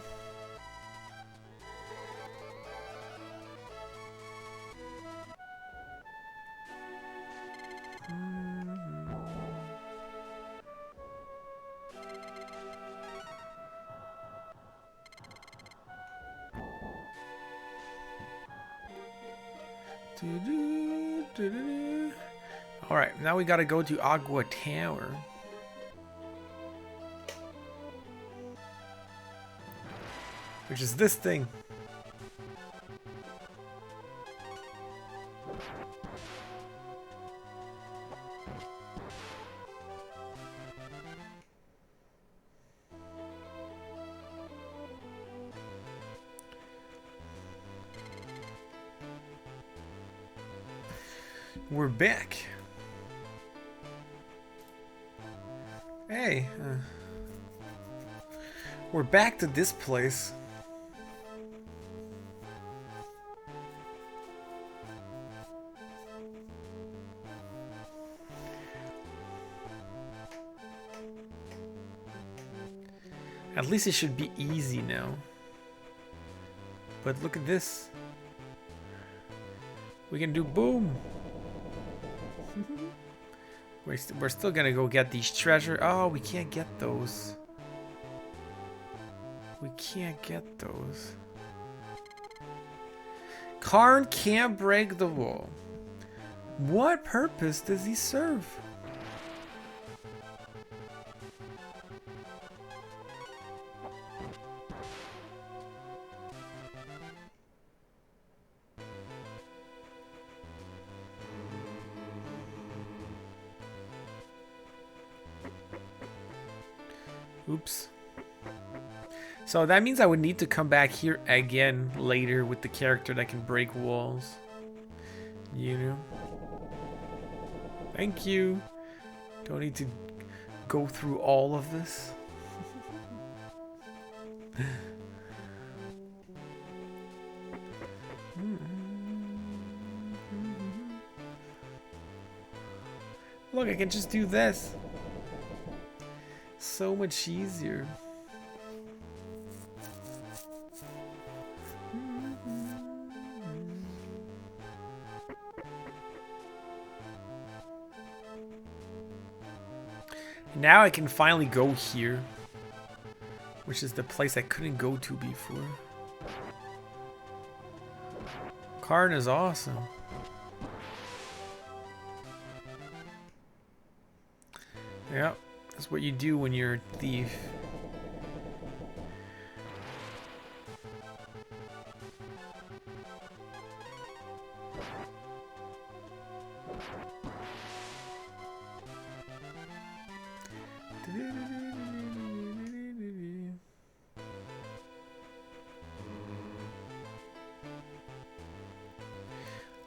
Alright, now we gotta go to Agua Tower. Which is this thing. We're back. Hey, we're back to this place. At least it should be easy now. But look at this. We can do boom. We're still gonna go get these treasure. Oh, we can't get those. We can't get those. Karn can't break the wall. What purpose does he serve? Oops. So that means I would need to come back here again later with the character that can break walls. You know? Thank you. Don't need to go through all of this. Look, I can just do this. So much easier. Now I can finally go here, which is the place I couldn't go to before. Karn is awesome. Yep, that's what you do when you're a thief.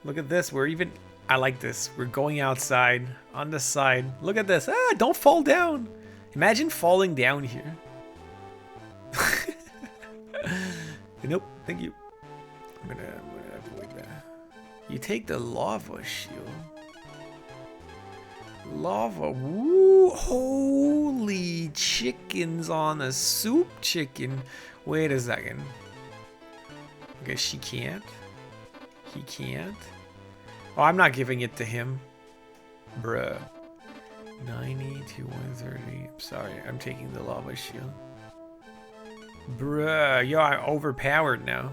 Look at this. We're even... I like this. We're going outside on the side. Look at this. Ah, don't fall down. Imagine falling down here. Nope. Thank you. I'm gonna avoid that. You take the lava shield. Lava. Woo. Holy chickens on a soup chicken. Wait a second. I guess she can't. He can't. Oh, I'm not giving it to him. Bruh. 90 to 130. I'm sorry, I'm taking the lava shield. Bruh, yo, I'm overpowered now.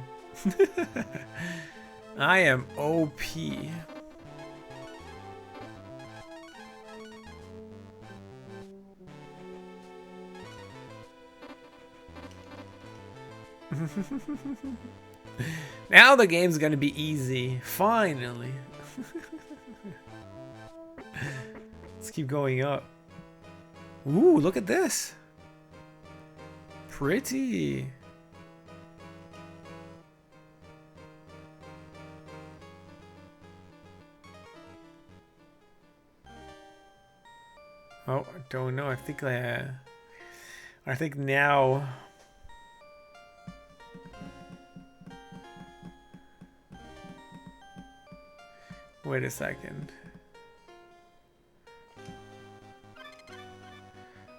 I am OP. Now the game's gonna be easy. Finally. Let's keep going up. Ooh, look at this. Pretty. Oh, I don't know. I think now. Wait a second.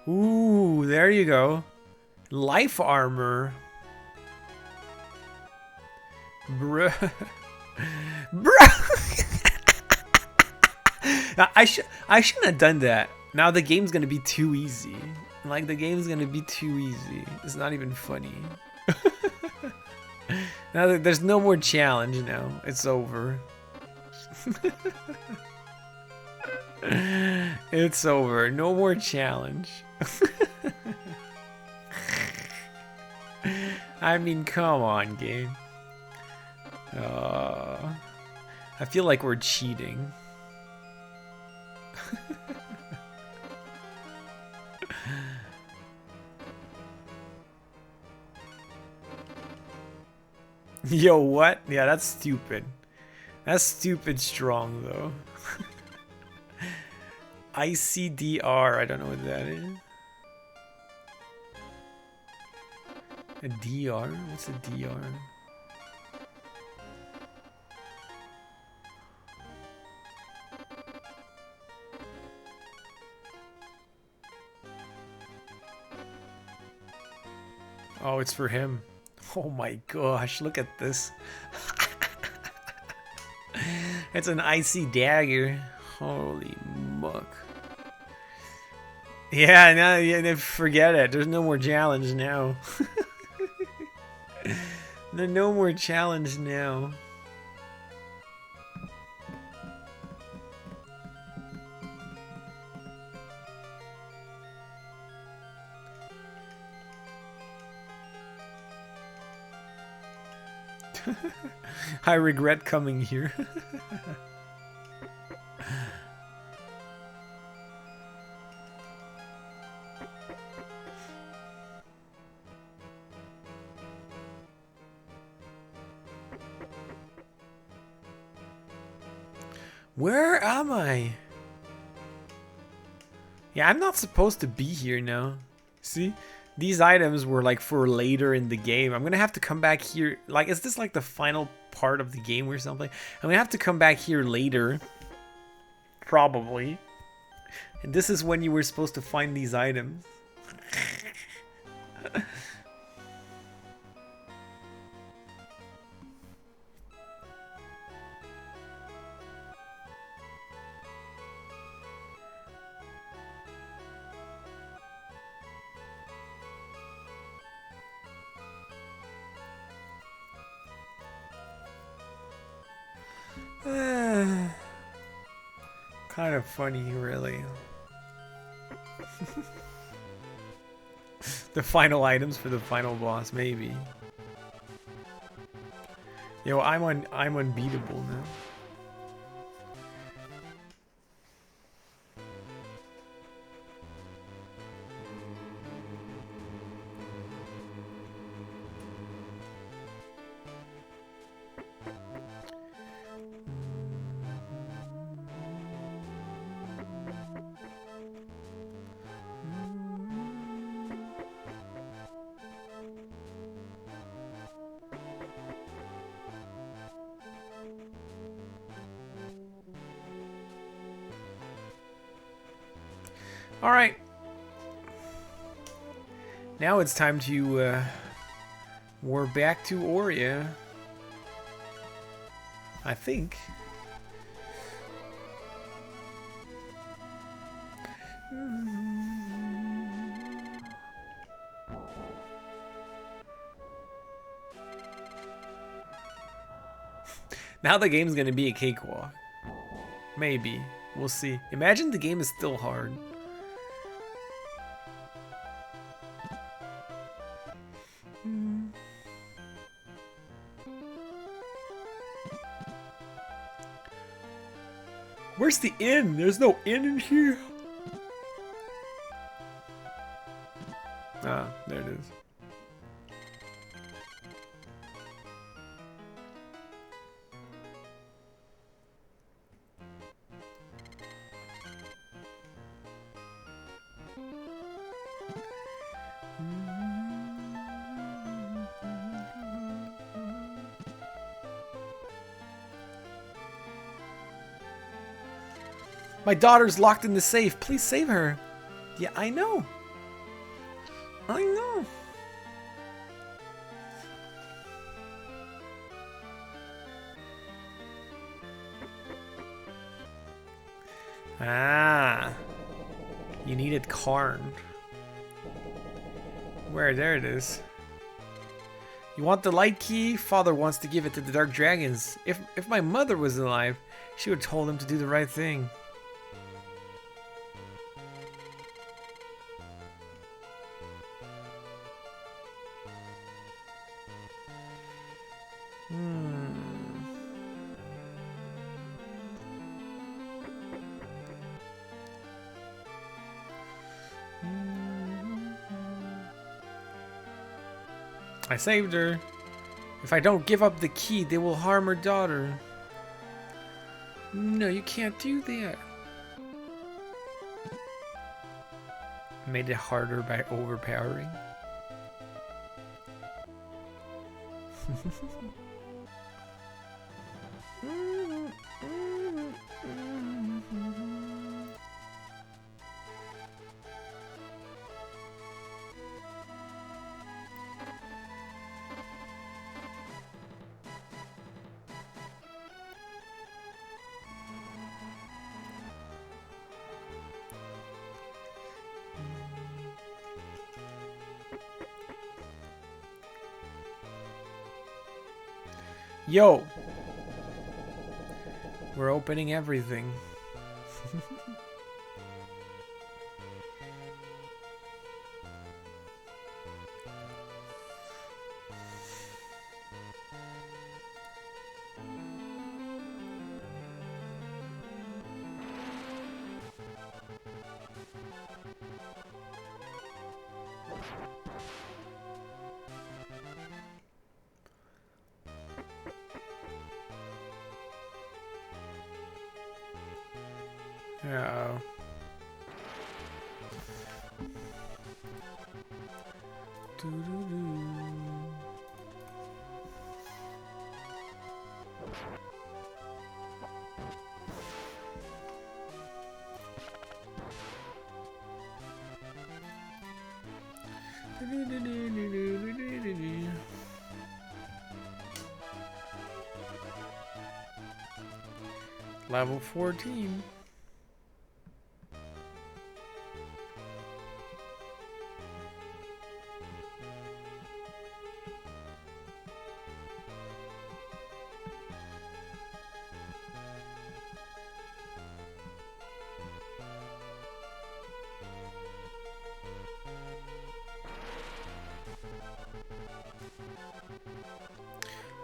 Ooh, there you go. Life armor. Bruh. Bruh. I shouldn't have done that. Now the game's gonna be too easy. Like, the game's gonna be too easy. It's not even funny. Now there's no more challenge now. It's over. It's over. No more challenge. I mean, come on, game. I feel like we're cheating. Yo, what? Yeah, that's stupid. That's stupid strong, though. ICDR, I don't know what that is. A DR? What's a DR? Oh, it's for him. Oh my gosh, look at this. It's an icy dagger. Holy muck. Yeah, no, yeah, forget it. There's no more challenge now. There's no more challenge now. I regret coming here. Where am I? Yeah, I'm not supposed to be here now. See? These items were like for later in the game. I'm gonna have to come back here. Like, is this like the final part of the game or something? I'm gonna have to come back here later. Probably. And this is when you were supposed to find these items. Kind of funny, really. The final items for the final boss, maybe. Yo, I'm unbeatable now. All right. Now it's time to, we're back to Oria. I think. Now the game's gonna be a cakewalk. Maybe. We'll see. Imagine the game is still hard. Where's the inn? There's no inn in here. Ah, there it is. My daughter's locked in the safe. Please save her. Yeah, I know. I know. Ah. You needed Karn. Where? There it is. You want the light key? Father wants to give it to the dark dragons. If my mother was alive, she would have told him to do the right thing. I saved her. If I don't give up the key, they will harm her daughter. No, you can't do that. Made it harder by overpowering. Yo! We're opening everything. Uh-oh. Level 14.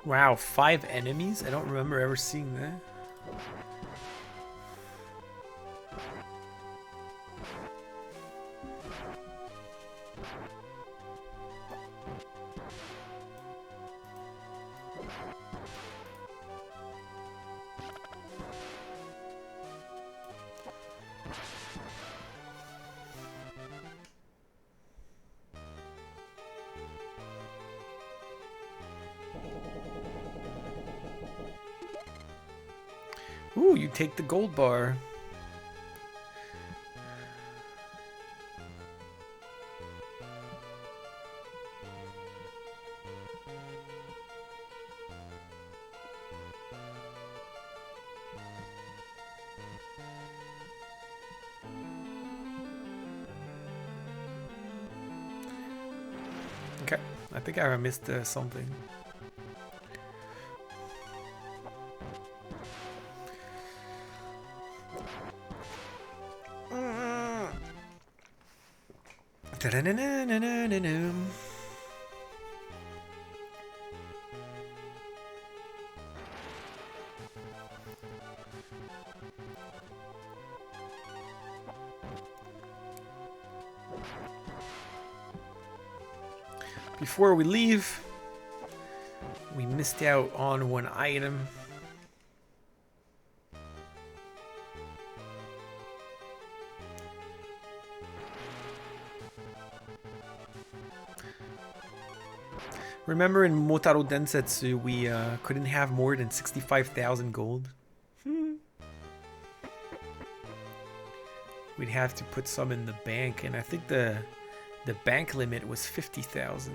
Wow, 5 enemies? I don't remember ever seeing that. Ooh, you take the gold bar. Okay, I think I missed something. Before we leave, we missed out on one item. Remember in Motaro Densetsu, we couldn't have more than 65,000 gold? We'd have to put some in the bank, and I think the bank limit was 50,000.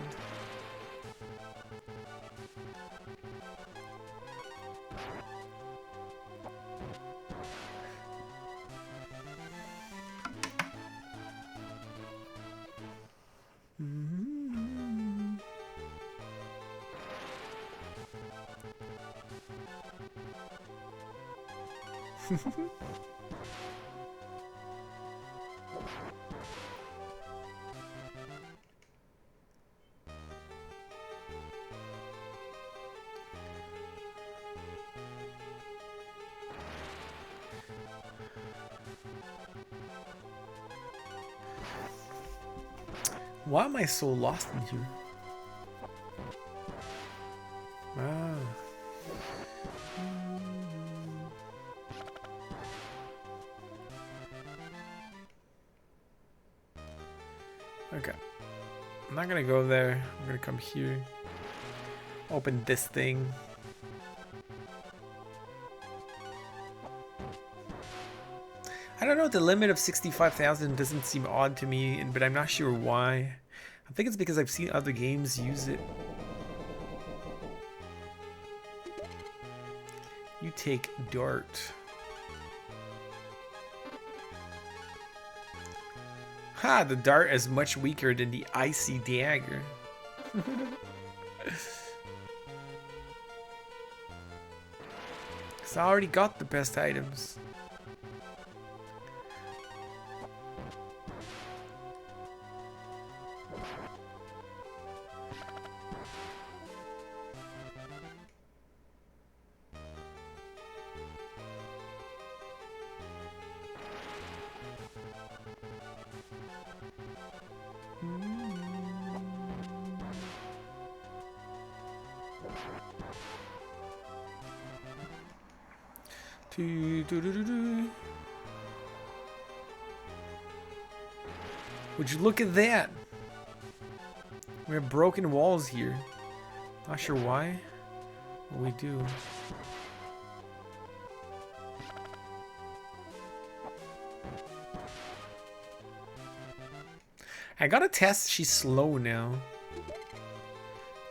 Why am I so lost in here? Ah. Okay. I'm not gonna go there. I'm gonna come here. Open this thing. I don't know, the limit of 65,000 doesn't seem odd to me, but I'm not sure why. I think it's because I've seen other games use it. You take dart. Ha! The dart is much weaker than the icy dagger. Cause I already got the best items. Would you look at that? We have broken walls here. Not sure why, but we do. I gotta test she's slow now.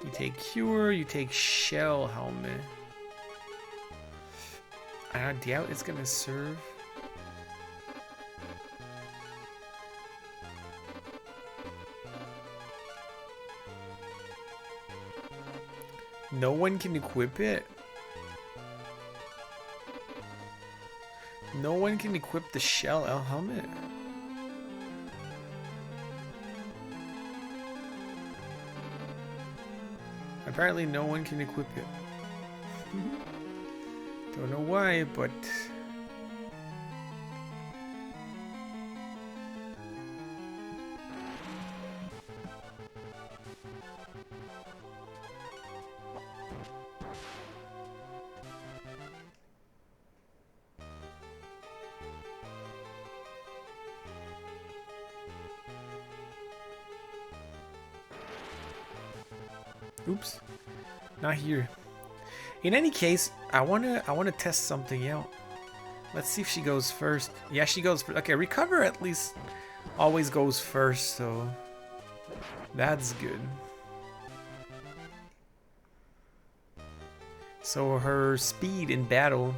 You take cure, you take shell helmet. I doubt it's gonna serve. No one can equip it. No one can equip the shell helmet. Apparently no one can equip it. Don't know why, but... Oops, not here. In any case, I wanna test something out. Let's see if she goes first. Yeah, she goes first. Okay, recover at least always goes first, so that's good. So her speed in battle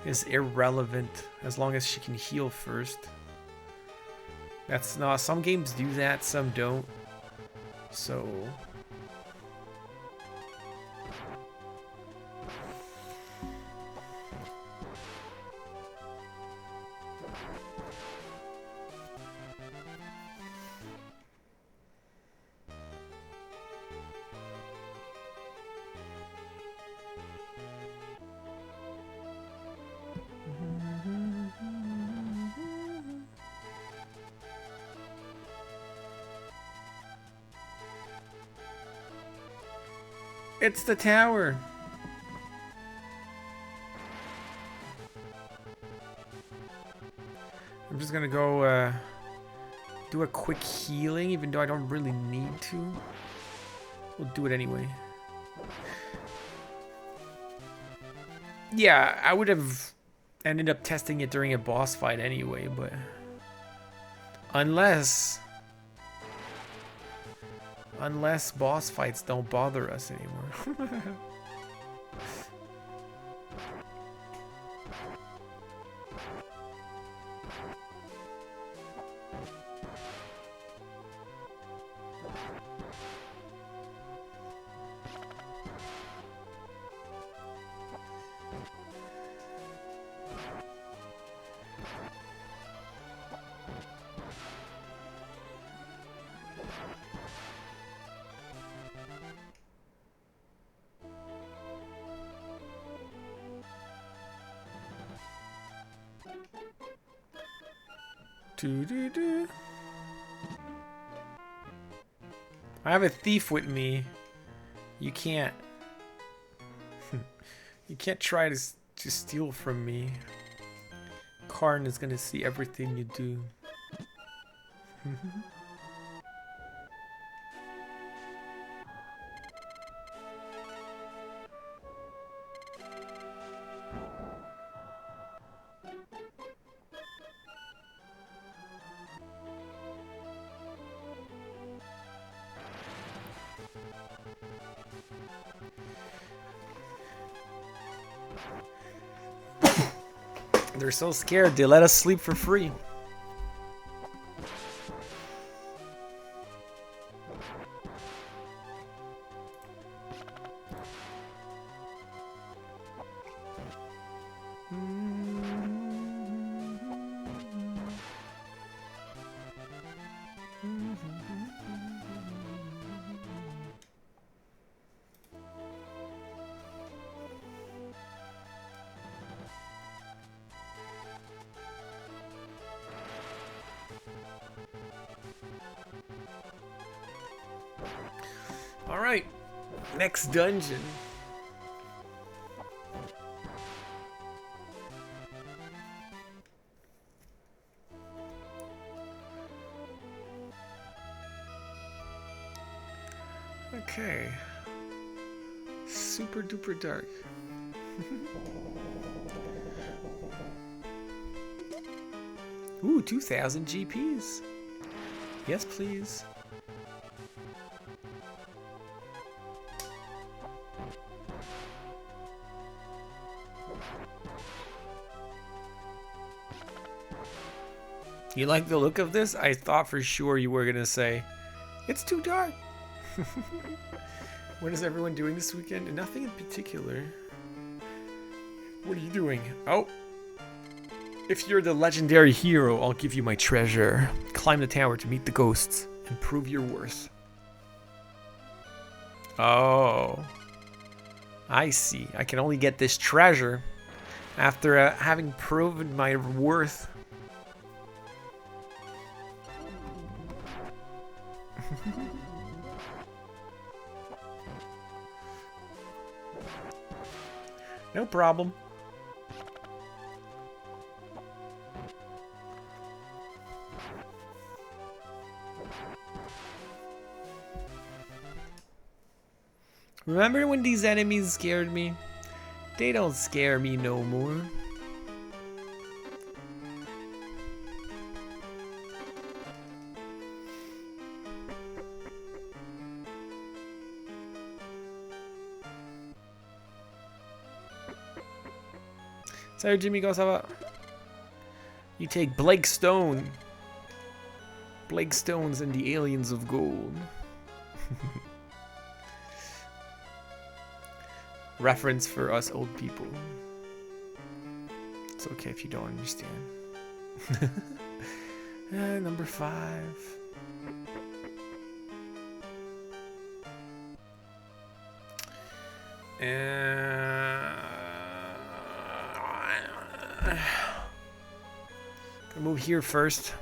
is irrelevant as long as she can heal first. That's not, some games do that, some don't. So it's the tower. I'm just gonna go do a quick healing, even though I don't really need to. We'll do it anyway. Yeah, I would have ended up testing it during a boss fight anyway, but unless boss fights don't bother us anymore. I have a thief with me. You can't. You can't try to steal from me. Karn is gonna see everything you do. They're so scared, they let us sleep for free. Alright, next dungeon. Okay. Super duper dark. Ooh, 2,000 GPs. Yes, please. You like the look of this? I thought for sure you were gonna say, it's too dark. What is everyone doing this weekend? Nothing in particular. What are you doing? Oh. If you're the legendary hero, I'll give you my treasure. Climb the tower to meet the ghosts and prove your worth. Oh. I see. I can only get this treasure after having proven my worth. No problem. Remember when these enemies scared me? They don't scare me no more. Sorry, Jimmy Gosawa. You take Blake Stone. Blake Stones and the Aliens of Gold. Reference for us old people. It's okay if you don't understand. Number 5. Gonna move here first.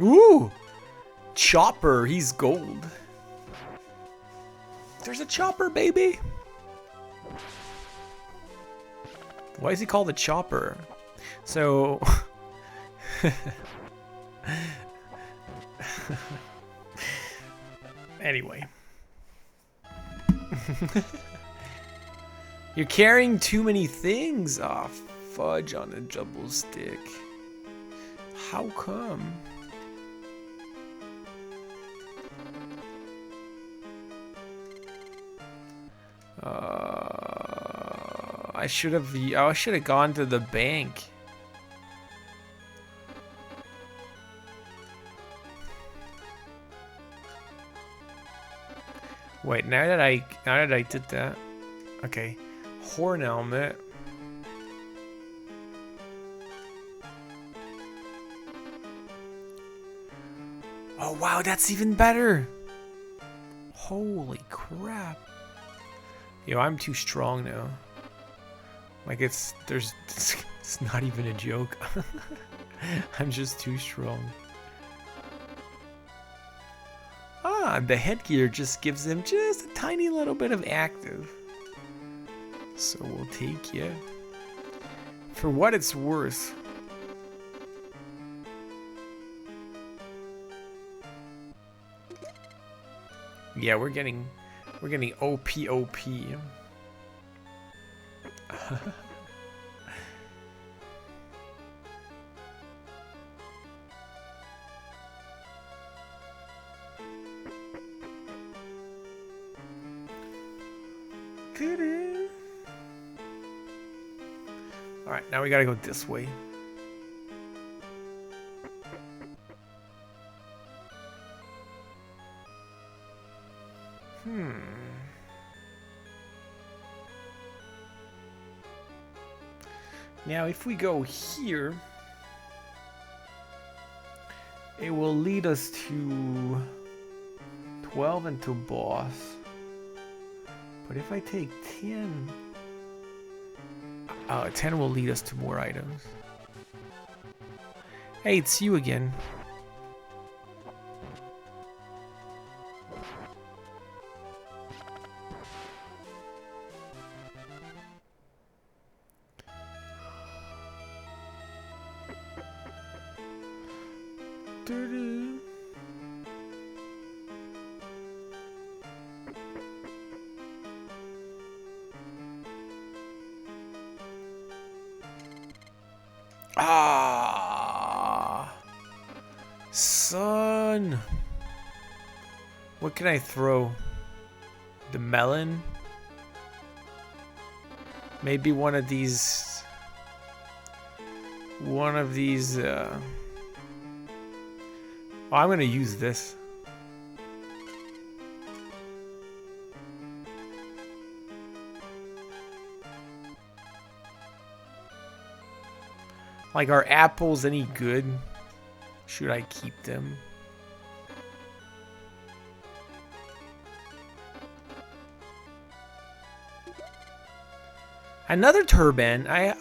Ooh! Chopper, he's gold. There's a chopper, baby! Why is he called a chopper? So... Anyway. You're carrying too many things. Ah, fudge on a double stick. How come? I should have gone to the bank. Wait, now that I did that. Okay. Horn helmet. Oh wow, that's even better. Holy crap. Yo, I'm too strong now. Like it's not even a joke. I'm just too strong. Ah, the headgear just gives him just a tiny little bit of active. So we'll take it. For what it's worth. Yeah, we're getting OP. Alright, now we gotta go this way. Now, if we go here, it will lead us to 12 and to boss. But if I take 10, 10 will lead us to more items. Hey, it's you again. Ah, son. What can I throw? The melon? Maybe one of these. Oh, I'm gonna use this. Like, are apples any good? Should I keep them? Another turban. I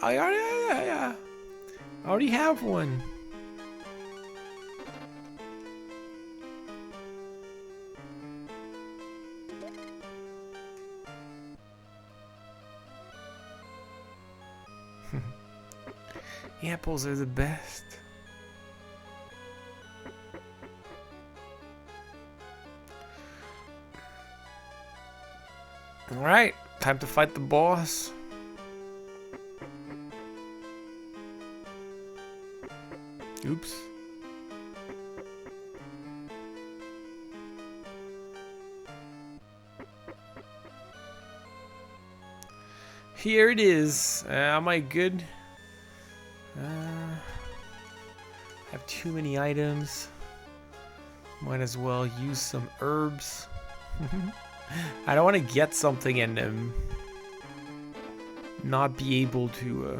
already have one. Apples are the best. Alright, time to fight the boss. Oops. Here it is. Am I good? I have too many items. Might as well use some herbs. I don't want to get something and not be able to.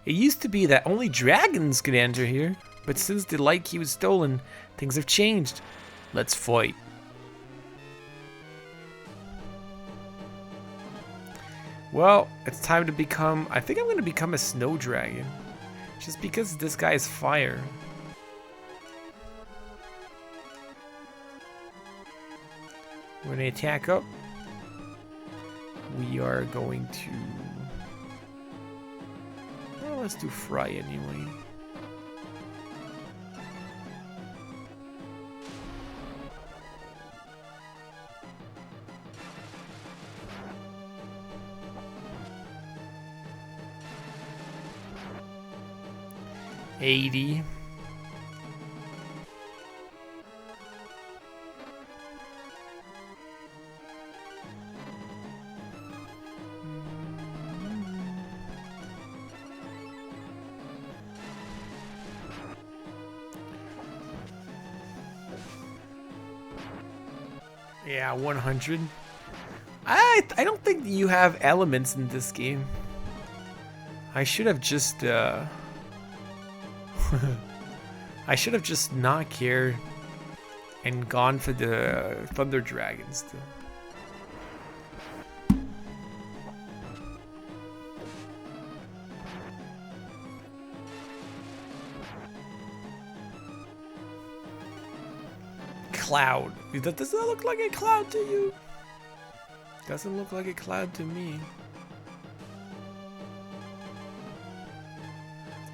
It used to be that only dragons could enter here, but since the light key was stolen, things have changed. Let's fight. Well, it's time to become... I think I'm going to become a snow dragon. Just because this guy is fire. When they attack up, we are going to... Well, let's do fry anyway. $80. Yeah, 100. I don't think you have elements in this game. I should have just I should have just not cared and gone for the Thunder Dragon still. Cloud. Does that look like a cloud to you? Doesn't look like a cloud to me.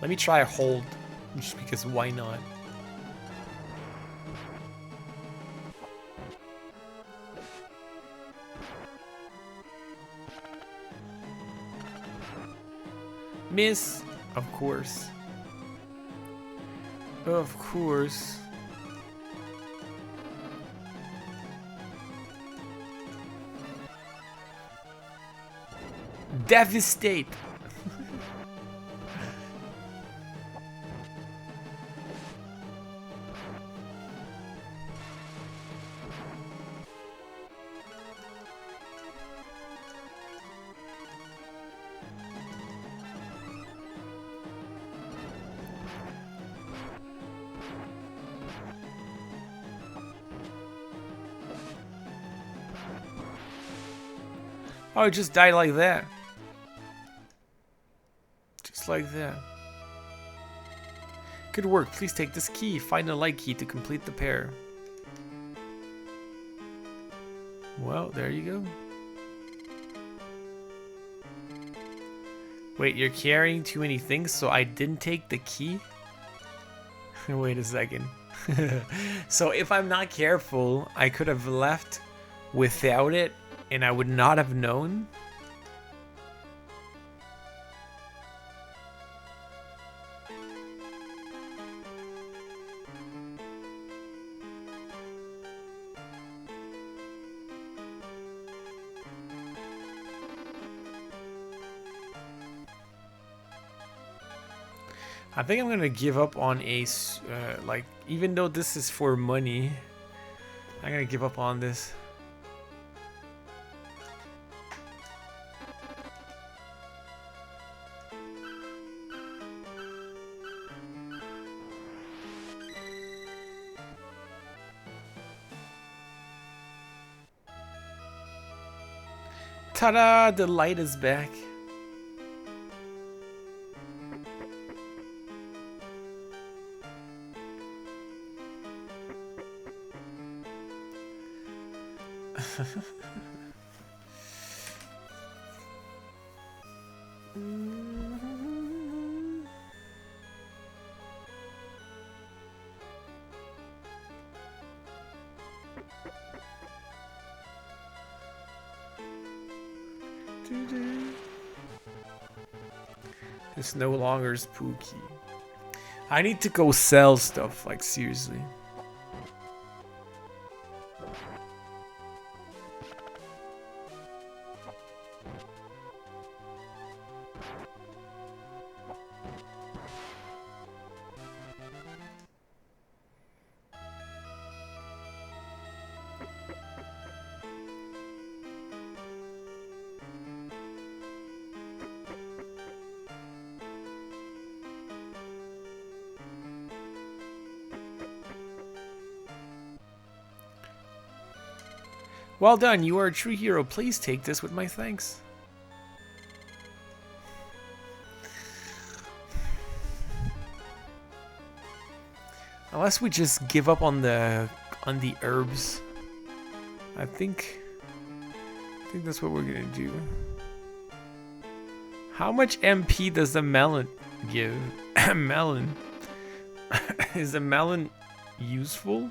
Let me try a hold. Just because why not? Miss, of course. Of course. Devastate. Oh, it just died like that. Just like that. Good work. Please take this key. Find the light key to complete the pair. Well, there you go. Wait, you're carrying too many things, so I didn't take the key? Wait a second. So if I'm not careful, I could have left without it and I would not have known? I think I'm gonna give up on Ace, like, even though this is for money, I'm gonna give up on this. Ta-da! The light is back. It's no longer spooky. I need to go sell stuff, like seriously. Well done, you are a true hero. Please take this with my thanks. Unless we just give up on the herbs. I think that's what we're gonna do. How much MP does the melon give? Melon. Is the melon useful?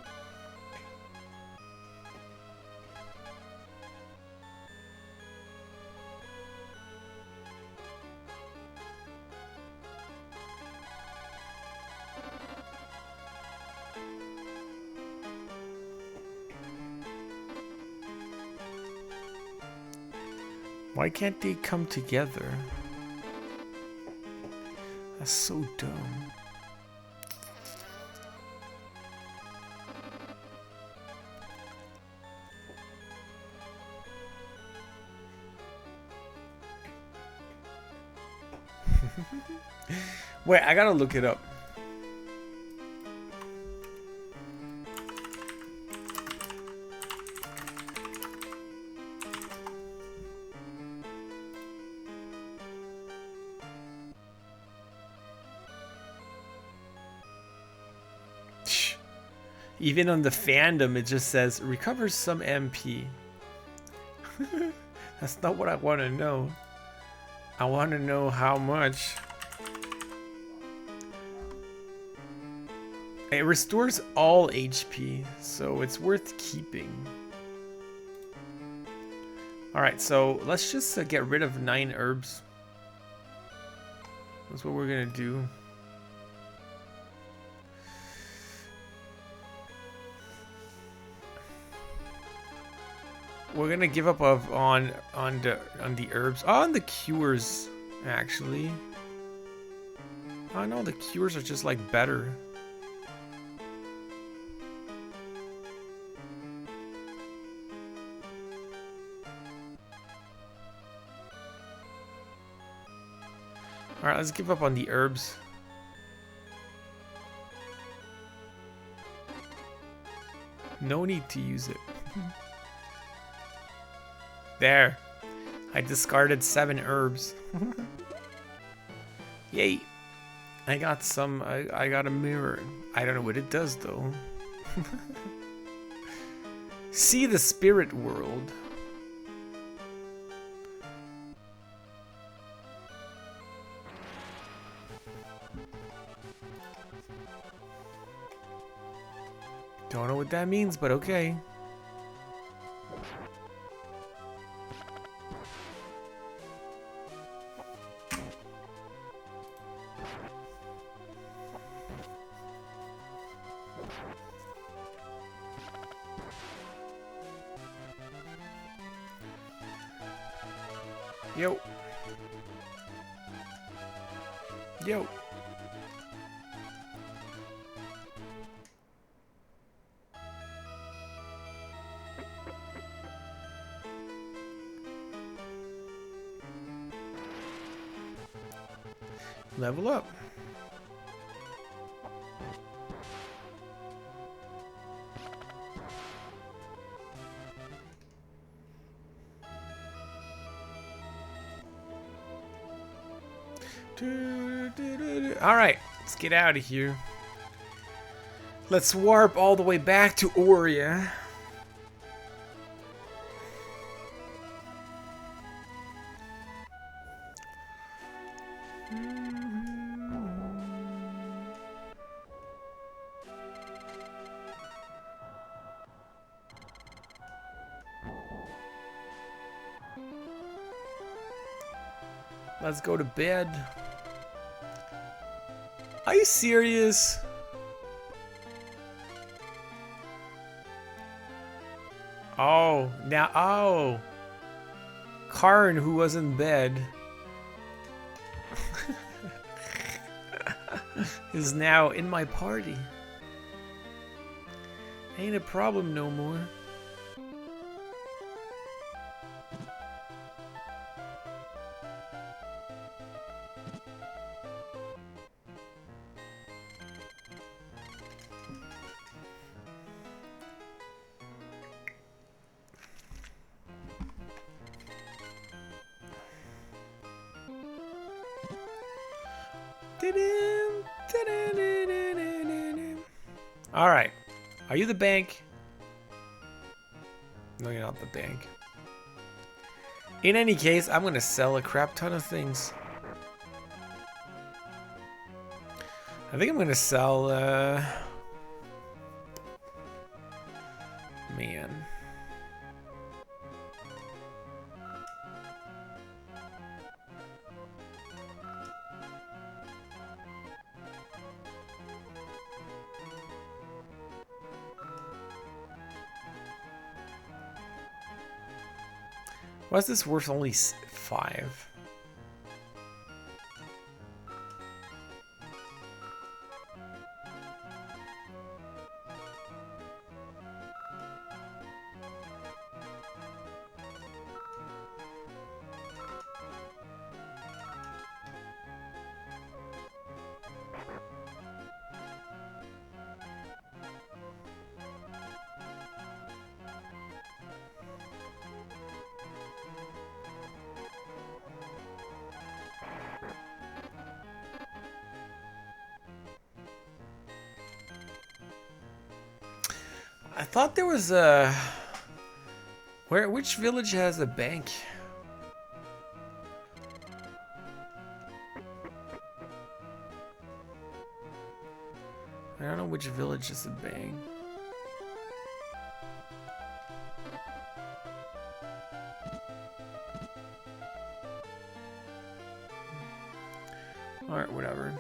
Why can't they come together? That's so dumb. Wait, I gotta look it up. Even on the fandom, it just says, recovers some MP. That's not what I want to know. I want to know how much. It restores all HP, so it's worth keeping. Alright, so let's just get rid of 9 herbs. That's what we're going to do. We're gonna give up on the herbs, on the cures, actually. Oh no, the cures are just like better. All right, let's give up on the herbs. No need to use it. There. I discarded 7 herbs. Yay. I got some, I got a mirror. I don't know what it does though. See the spirit world. Don't know what that means, but okay. Yo. Yo. Level up. Alright, let's get out of here. Let's warp all the way back to Oria. Let's go to bed. Are you serious? Oh, now, oh. Karn, who was in bed, is now in my party. Ain't a problem no more. All right. Are you the bank? No, you're not the bank. In any case, I'm gonna sell a crap ton of things. I think I'm gonna sell, man. Why is this worth only 5? I thought there was a... Which village has a bank? I don't know which village is a bank. Alright, whatever.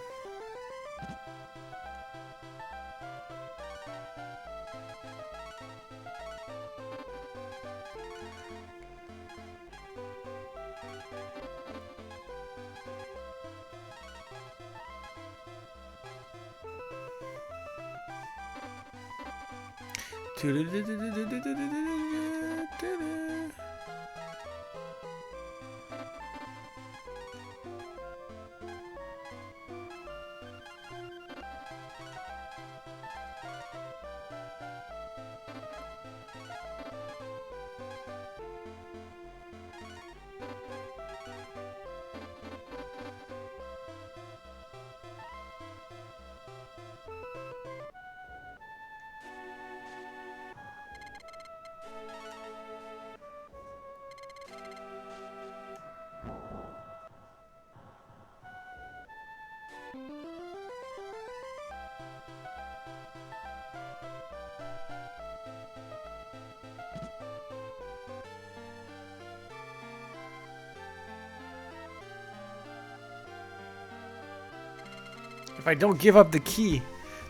If I don't give up the key,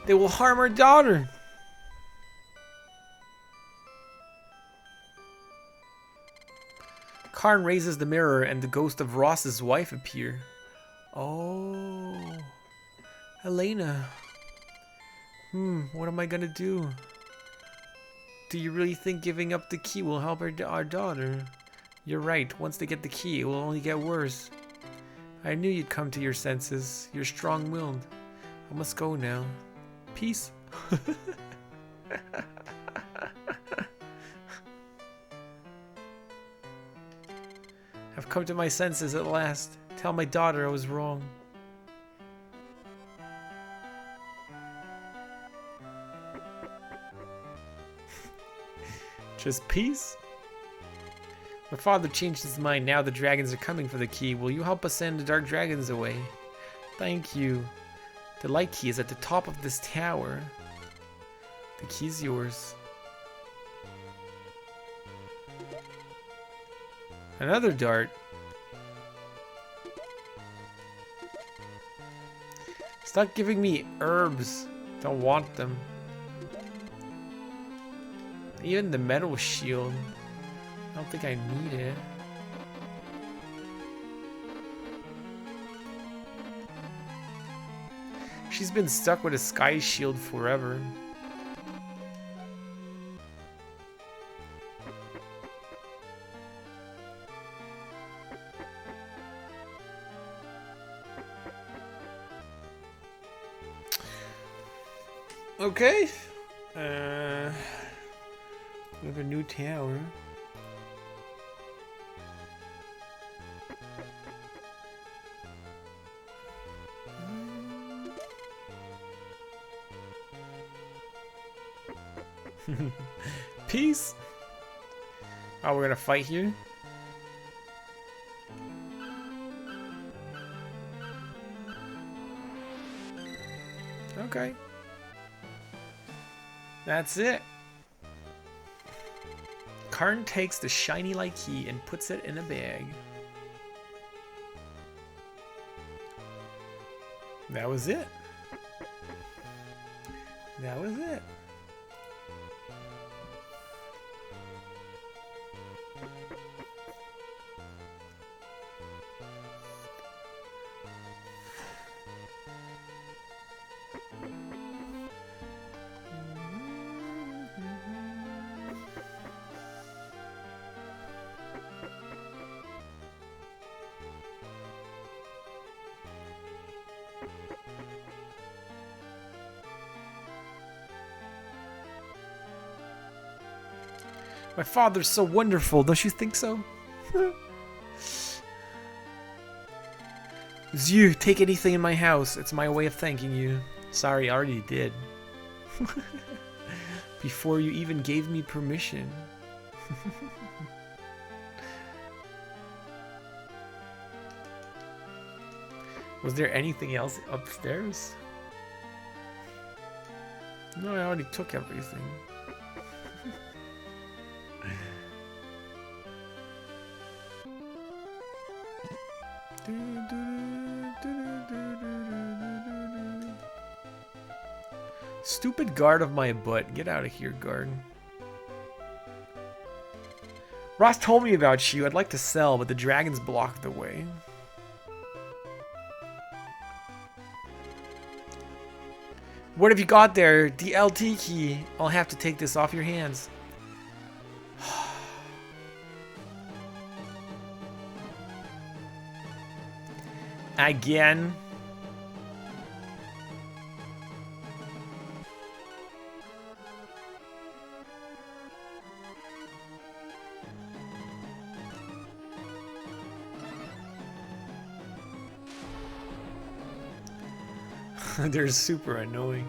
they will harm our daughter. Karn raises the mirror and the ghost of Ross's wife appear. Oh, Elena. What am I gonna do? Do you really think giving up the key will help our daughter? You're right. Once they get the key, it will only get worse. I knew you'd come to your senses. You're strong-willed. I must go now. Peace. I've come to my senses at last. Tell my daughter I was wrong. Just peace? My father changed his mind. Now the dragons are coming for the key. Will you help us send the dark dragons away? Thank you. The light key is at the top of this tower. The key's yours. Another dart. Stop giving me herbs. Don't want them. Even the metal shield. I don't think I need it. She's been stuck with a sky shield forever. Okay. We have a new tower. Peace. Oh, we're gonna fight here? Okay. That's it. Karn takes the shiny light key and puts it in a bag. That was it. That was it. My father's so wonderful, don't you think so? You take anything in my house. It's my way of thanking you. Sorry, I already did. Before you even gave me permission. Was there anything else upstairs? No, I already took everything. Stupid guard of my butt. Get out of here, guard. Ross told me about you. I'd like to sell, but the dragons blocked the way. What have you got there? The LT key. I'll have to take this off your hands. Again. They're super annoying.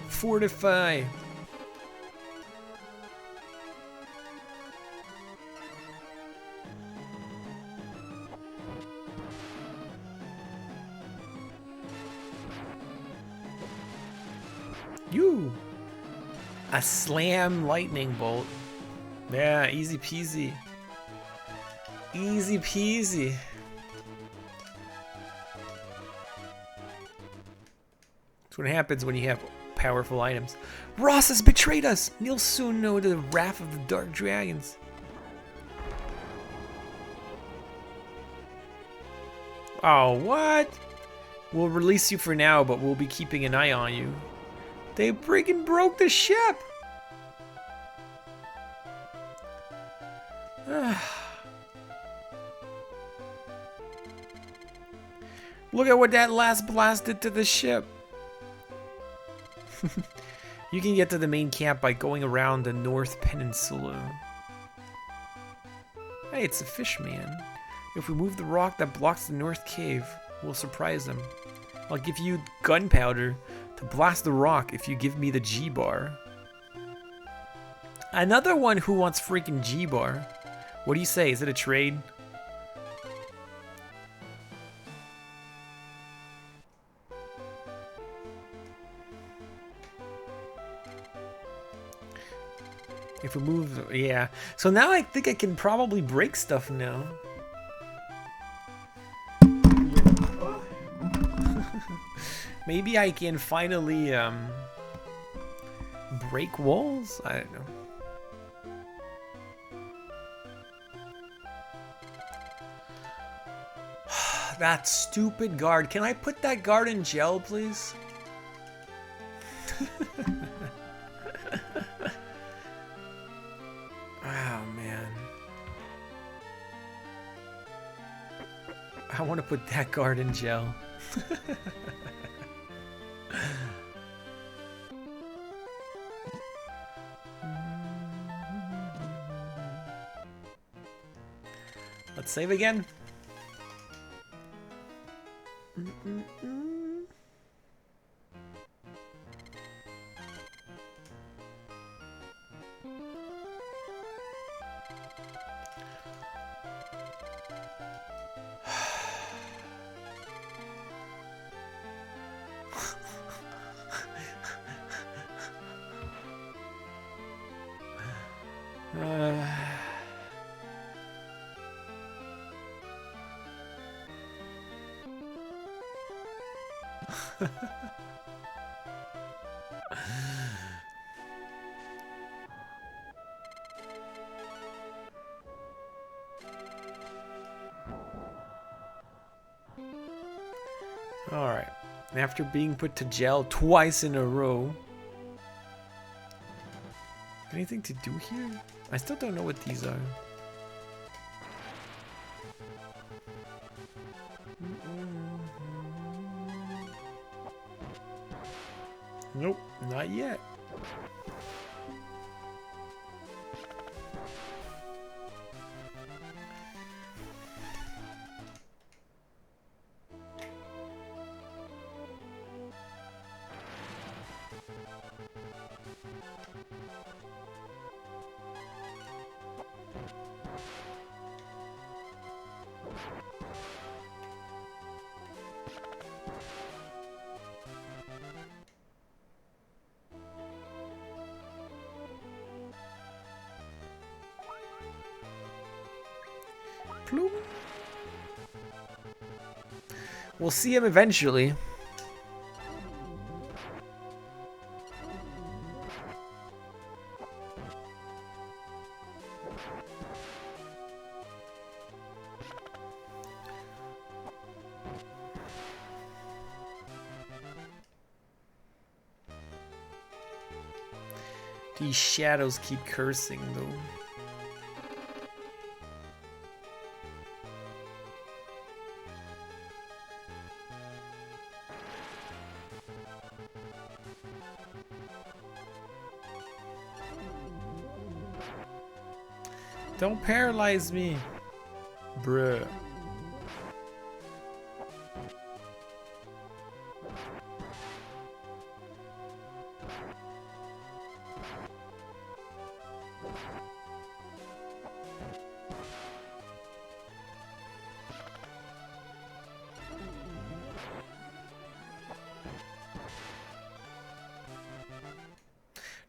Fortify. You. A slam lightning bolt. Yeah, easy peasy. Easy peasy. That's what happens when you have powerful items. Ross has betrayed us. You'll soon know the wrath of the dark dragons. Oh, what? We'll release you for now, but we'll be keeping an eye on you. They freaking broke the ship. Look at what that last blast did to the ship. You can get to the main camp by going around the North Peninsula. Hey, it's the fish man. If we move the rock that blocks the north cave, we'll surprise him. I'll give you gunpowder to blast the rock if you give me the G-bar. Another one who wants freaking G-bar. What do you say? Is it a trade? If we move, yeah. So now I think I can probably break stuff now. Maybe I can finally break walls? I don't know. That stupid guard. Can I put that guard in jail, please? Oh, man. I want to put that guard in jail. Let's save again. Alright. After being put to jail twice in a row. Anything to do here? I still don't know what these are. Nope, not yet. We'll see him eventually. These shadows keep cursing, though. Don't paralyze me, bruh.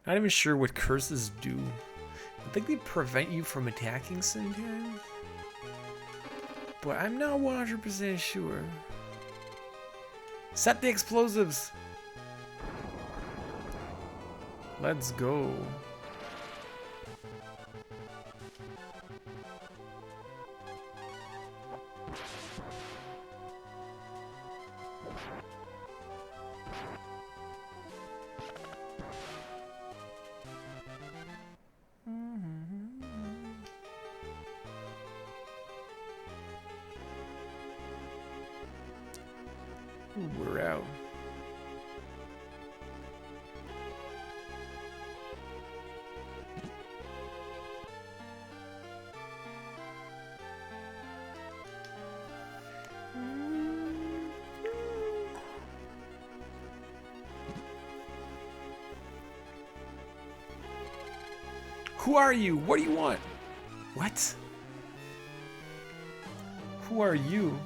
Not even sure what curses do. I think they prevent you from attacking sometimes, but I'm not 100% sure. Set the explosives. Let's go. We're out. Who are you? What do you want? What? Who are you?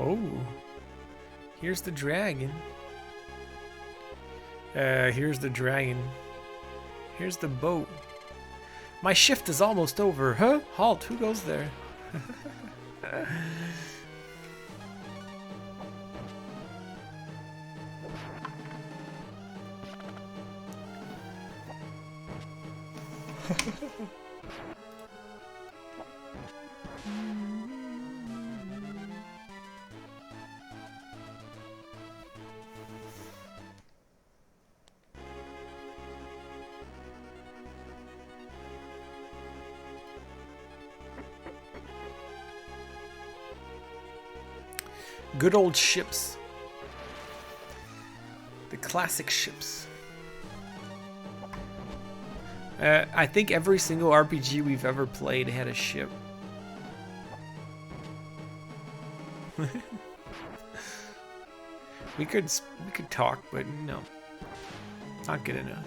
Oh, here's the dragon. Here's the dragon. Here's the boat. My shift is almost over. Huh? Halt, who goes there? Good old ships. The classic ships. I think every single RPG we've ever played had a ship. we could talk, but no. Not good enough.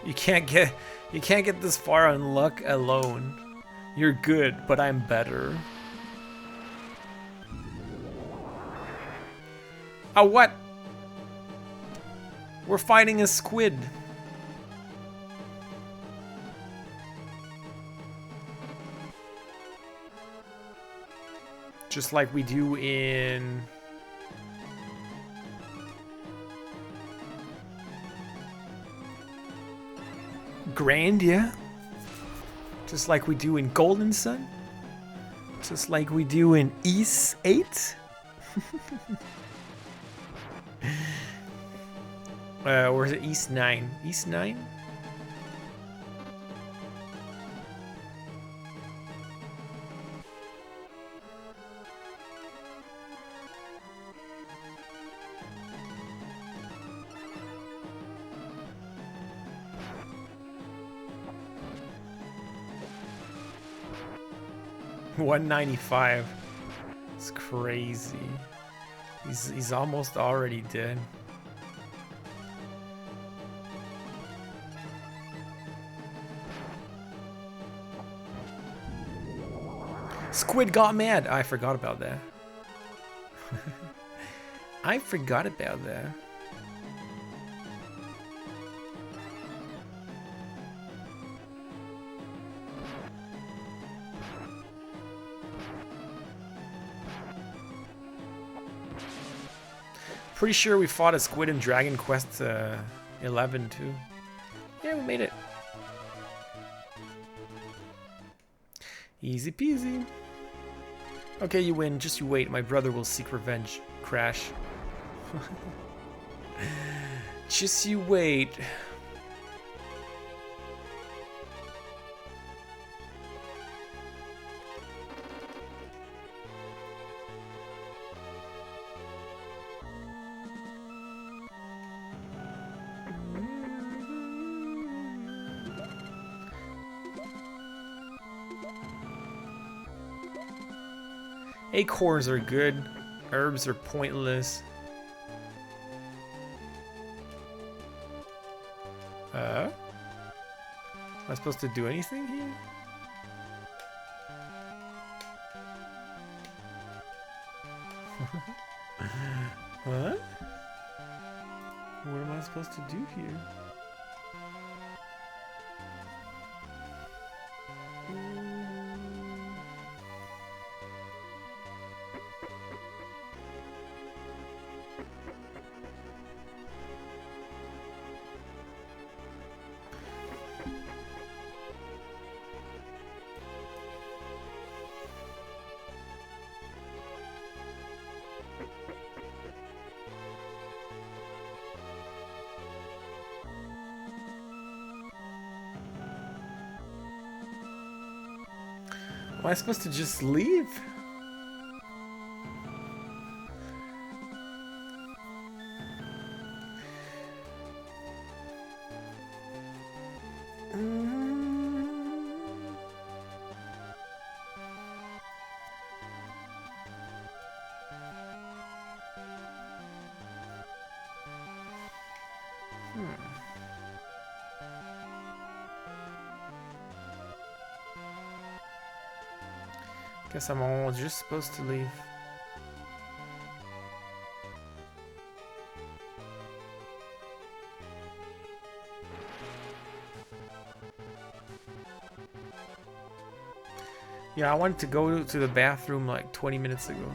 You can't get this far on luck alone. You're good, but I'm better. Oh, what? We're fighting a squid. Just like we do in... Grandia, just like we do in Golden Sun, just like we do in East 8. Or is it East 9? East 9? $195. It's crazy. He's almost already dead. Squid got mad. I forgot about that. I forgot about that. Pretty sure we fought a squid in Dragon Quest 11 too. Yeah, we made it. Easy peasy. Okay, you win. Just you wait. My brother will seek revenge. Crash. Just you wait. Acorns are good. Herbs are pointless. Am I supposed to do anything here? What? What am I supposed to do here? Am I supposed to just leave? Guess I'm all just supposed to leave. Yeah, I wanted to go to the bathroom like 20 minutes ago.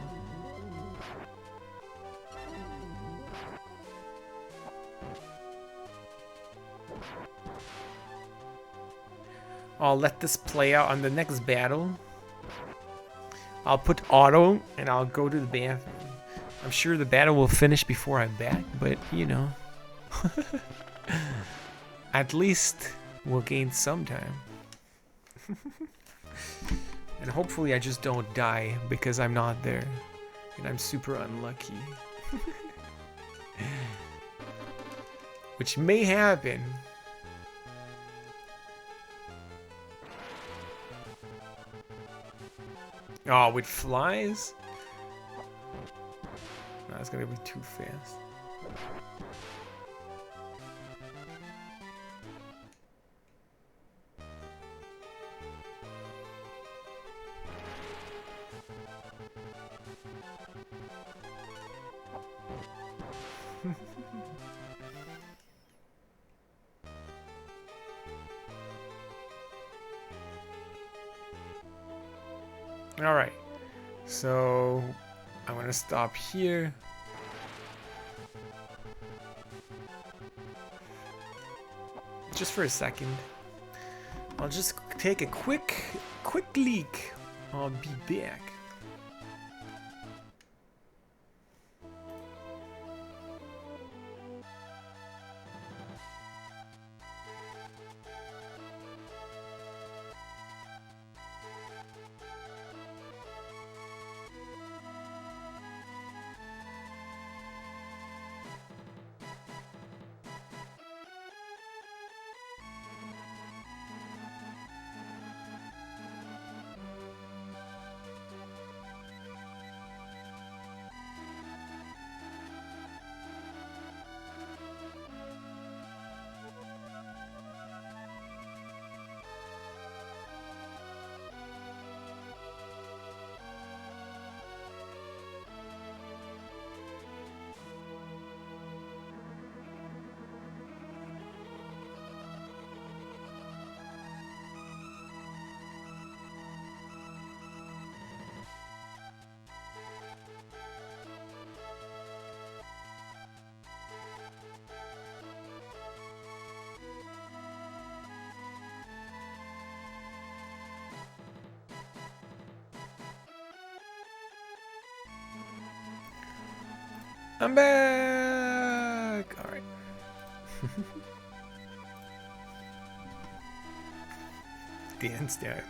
I'll let this play out on the next battle. I'll put auto and I'll go to the bathroom. I'm sure the battle will finish before I'm back, but you know. At least we'll gain some time. And hopefully I just don't die because I'm not there. And I'm super unlucky. Which may happen. Oh, with flies? No, that's gonna be too fast. Alright, so I'm gonna stop here. Just for a second. I'll just take a quick leak. I'll be back. I'm back! Alright. Dance time.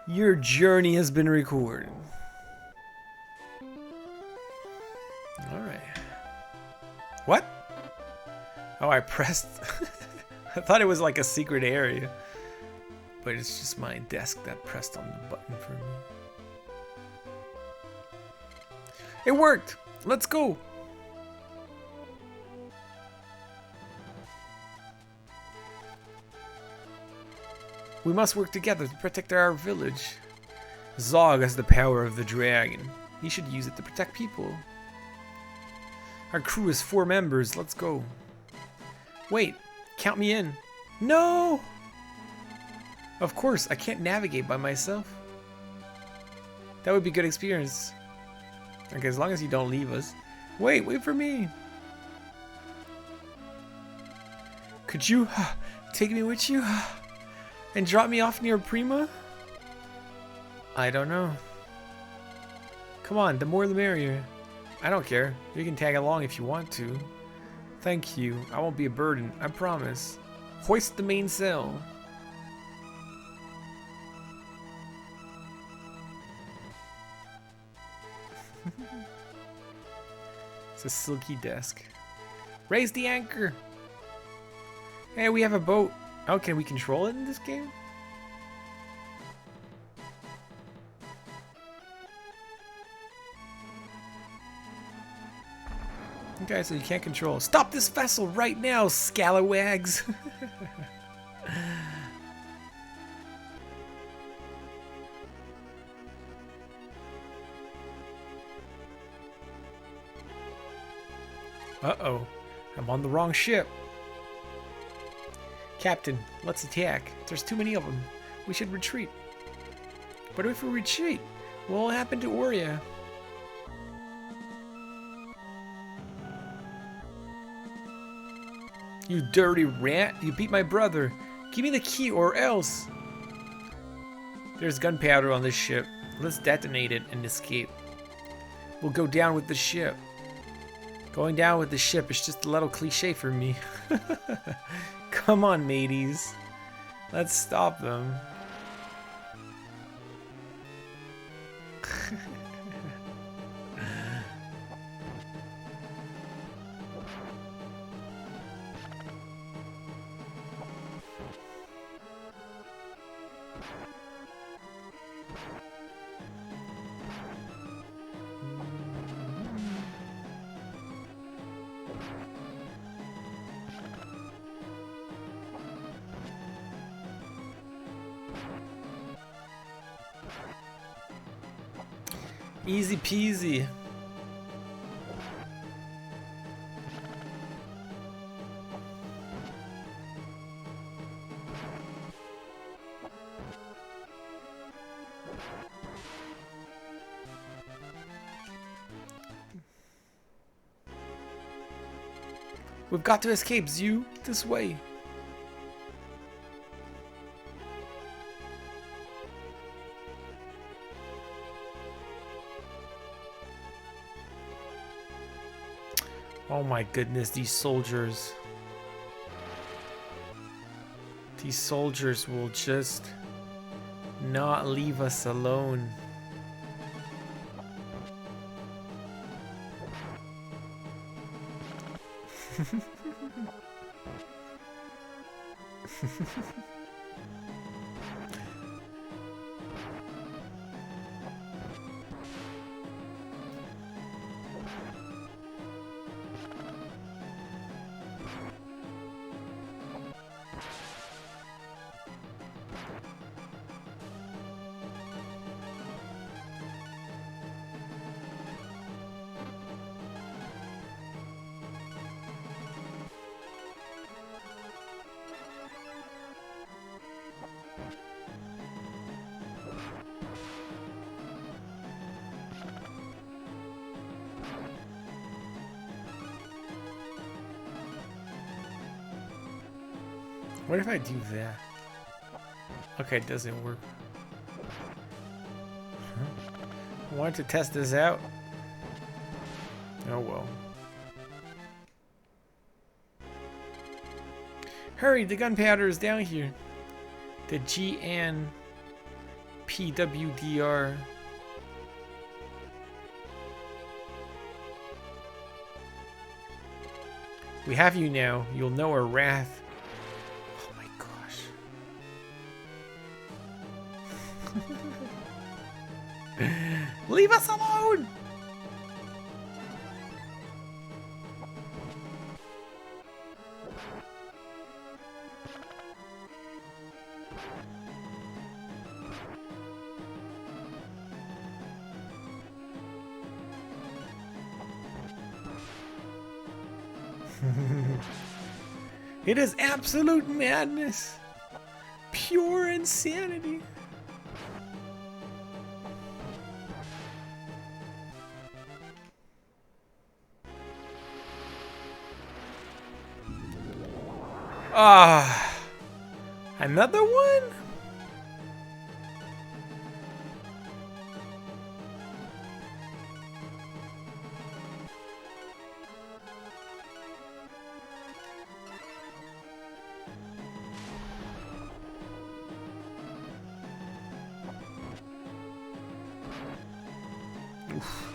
Your journey has been recorded. Alright. What? Oh, I pressed... I thought it was like a secret area. But it's just my desk that pressed on the button for me. It worked! Let's go! We must work together to protect our village. Zog has the power of the dragon. He should use it to protect people. Our crew is 4 members. Let's go. Wait, count me in. No! Of course, I can't navigate by myself. That would be a good experience. Okay, as long as you don't leave us. Wait for me. Could you take me with you and drop me off near Prima? I don't know. Come on, the more the merrier. I don't care. You can tag along if you want to. Thank you. I won't be a burden. I promise. Hoist the mainsail. It's a silky desk. Raise the anchor. Hey, we have a boat. Oh, can we control it in this game? Okay, so you can't control. Stop this vessel right now, scalawags! Uh-oh, I'm on the wrong ship. Captain, let's attack. There's too many of them. We should retreat. But if we retreat, what will happen to Oria? You dirty rat! You beat my brother! Give me the key or else! There's gunpowder on this ship. Let's detonate it and escape. We'll go down with the ship. Going down with the ship is just a little cliche for me. Come on, mateys. Let's stop them. Easy peasy. We've got to escape, Zhu. This way. Oh my goodness, these soldiers. These soldiers will just not leave us alone. What if I do that? Okay, it doesn't work. I wanted to test this out. Oh well. Hurry, the gunpowder is down here. The GN PWDR. We have you now. You'll know our wrath. Oh my gosh. Leave us alone! It is absolute madness. Pure insanity. Ah, another one? Oof.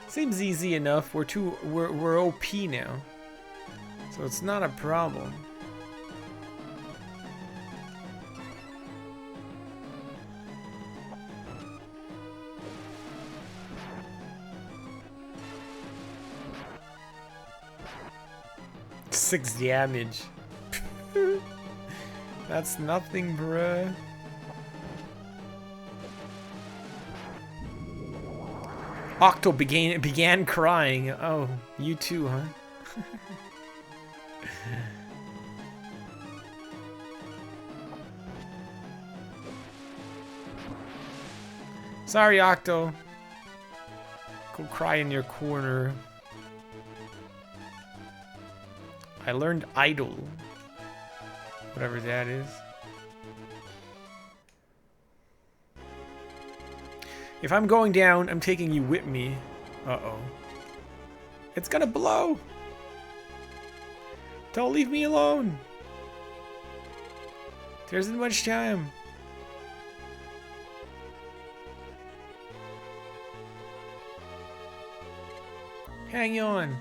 Seems easy enough. We're OP now, so it's not a problem. Six damage. That's nothing, bruh. Octo began crying. Oh, you too, huh? Sorry, Octo. Go cry in your corner. I learned idle. Whatever that is. If I'm going down, I'm taking you with me. Uh-oh. It's gonna blow! Don't leave me alone! There isn't much time. Hang on.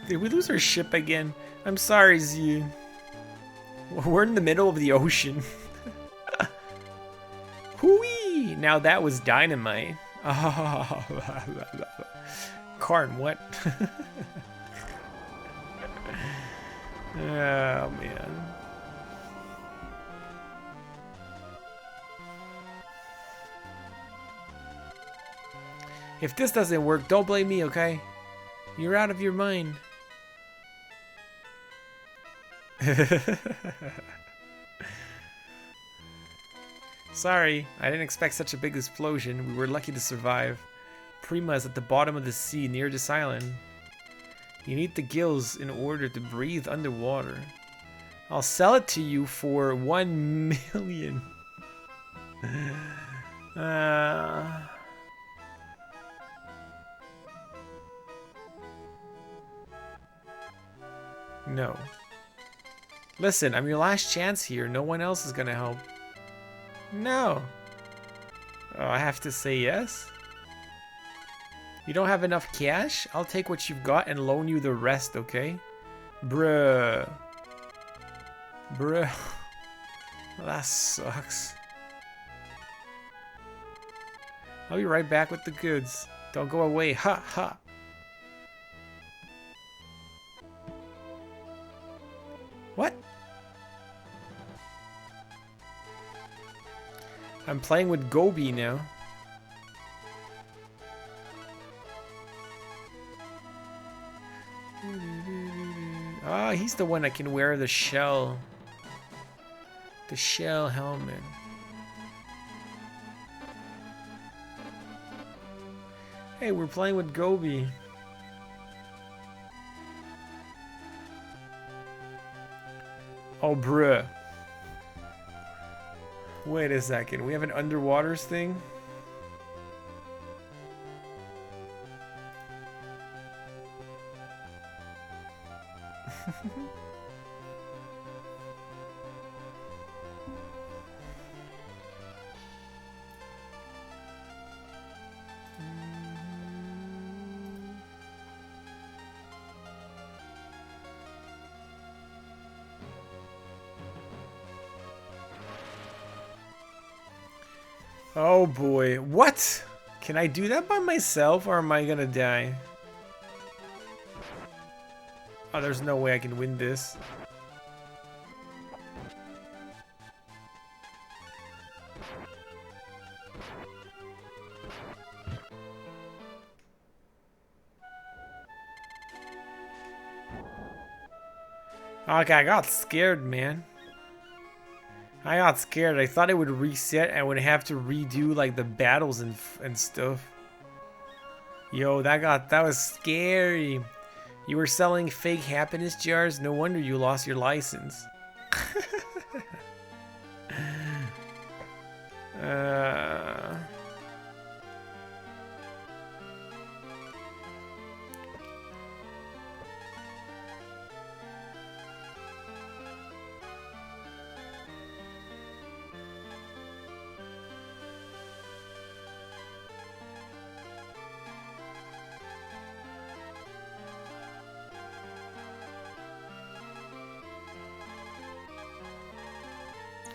Did we lose our ship again? I'm sorry, Z. We're in the middle of the ocean. Hooey! Now that was dynamite. Karn, what? Oh, man. If this doesn't work, don't blame me, okay? You're out of your mind. Sorry, I didn't expect such a big explosion. We were lucky to survive. Prima is at the bottom of the sea near this island. You need the gills in order to breathe underwater. I'll sell it to you for 1 million. No. Listen, I'm your last chance here. No one else is gonna help. No. Oh, I have to say yes? You don't have enough cash? I'll take what you've got and loan you the rest, okay? Bruh. Bruh. That sucks. I'll be right back with the goods. Don't go away. Ha ha. What? I'm playing with Gobi now. Ah, he's the one that can wear the shell. The shell helmet. Hey, we're playing with Gobi. Oh, bruh. Wait a second. We have an underwaters thing? Oh boy. What? Can I do that by myself or am I gonna die? Oh, there's no way I can win this. Okay, I got scared, man. I got scared. I thought it would reset and I would have to redo like the battles and stuff. Yo, that was scary. You were selling fake happiness jars? No wonder you lost your license.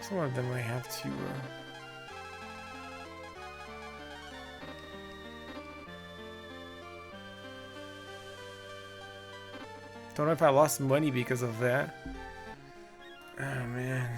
Some of them I have to... Don't know if I lost money because of that. Oh, man.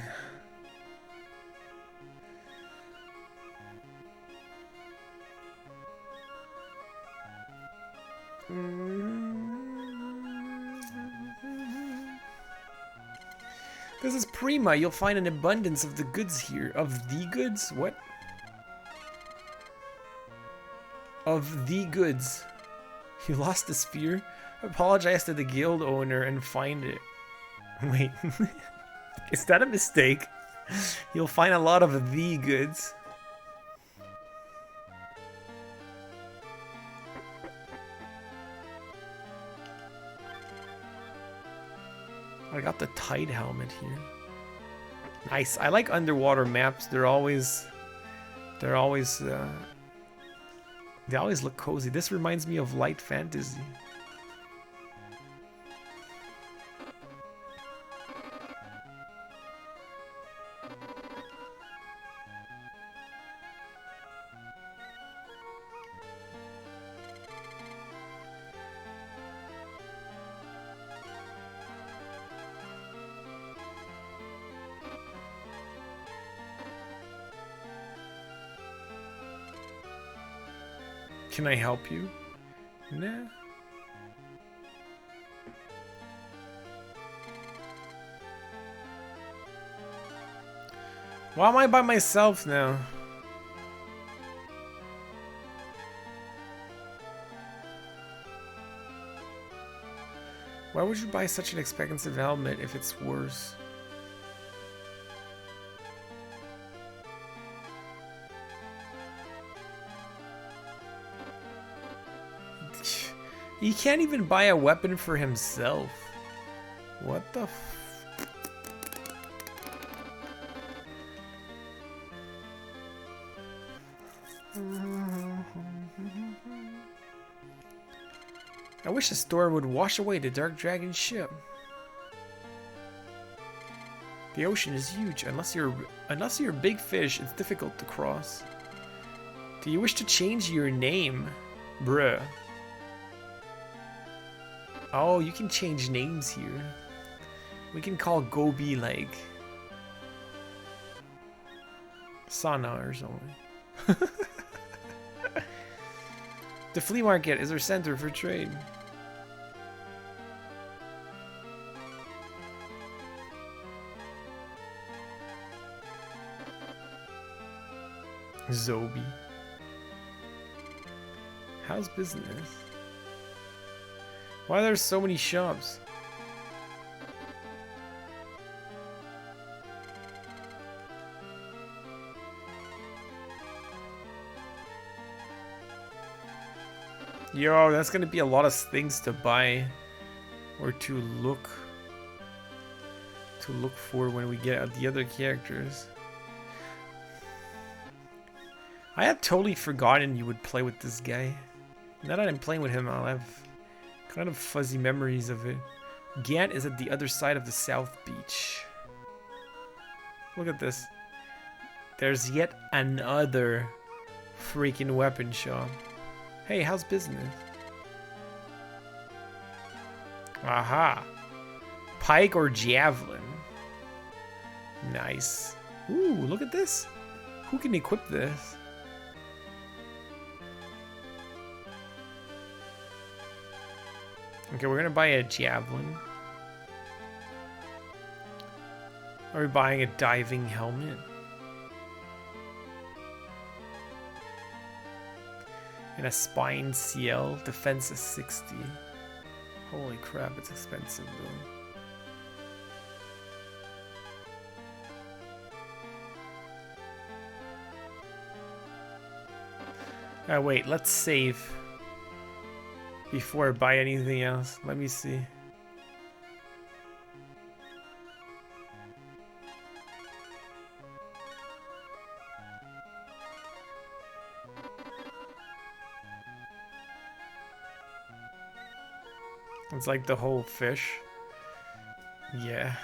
This is Prima. You'll find an abundance of the goods here. Of the goods? What? Of the goods. You lost the sphere? Apologize to the guild owner and find it. Wait. Is that a mistake? You'll find a lot of the goods. I got the Tide helmet here. Nice. I like underwater maps. They always look cozy. This reminds me of light fantasy. Can I help you? Nah. Why am I by myself now? Why would you buy such an expensive helmet if it's worse? He can't even buy a weapon for himself. What the f... I wish the storm would wash away the Dark Dragon's ship. The ocean is huge. Unless you're a big fish, it's difficult to cross. Do you wish to change your name? Bruh. Oh, you can change names here. We can call Gobi like Sana or something. The flea market is our center for trade. Zobi. How's business? Why are there so many shops? Yo, that's gonna be a lot of things to buy or to look for when we get the other characters. I had totally forgotten you would play with this guy. Now that I'm playing with him, I'll have kind of fuzzy memories of it. Gant is at the other side of the South Beach. Look at this. There's yet another freaking weapon shop. Hey, how's business? Aha. Pike or javelin? Nice. Ooh, look at this. Who can equip this? Okay, we're gonna buy a javelin. Are we buying a diving helmet? And a spine CL, defense is 60. Holy crap, it's expensive though. Wait, let's save before I buy anything else. Let me see. It's like the whole fish. Yeah.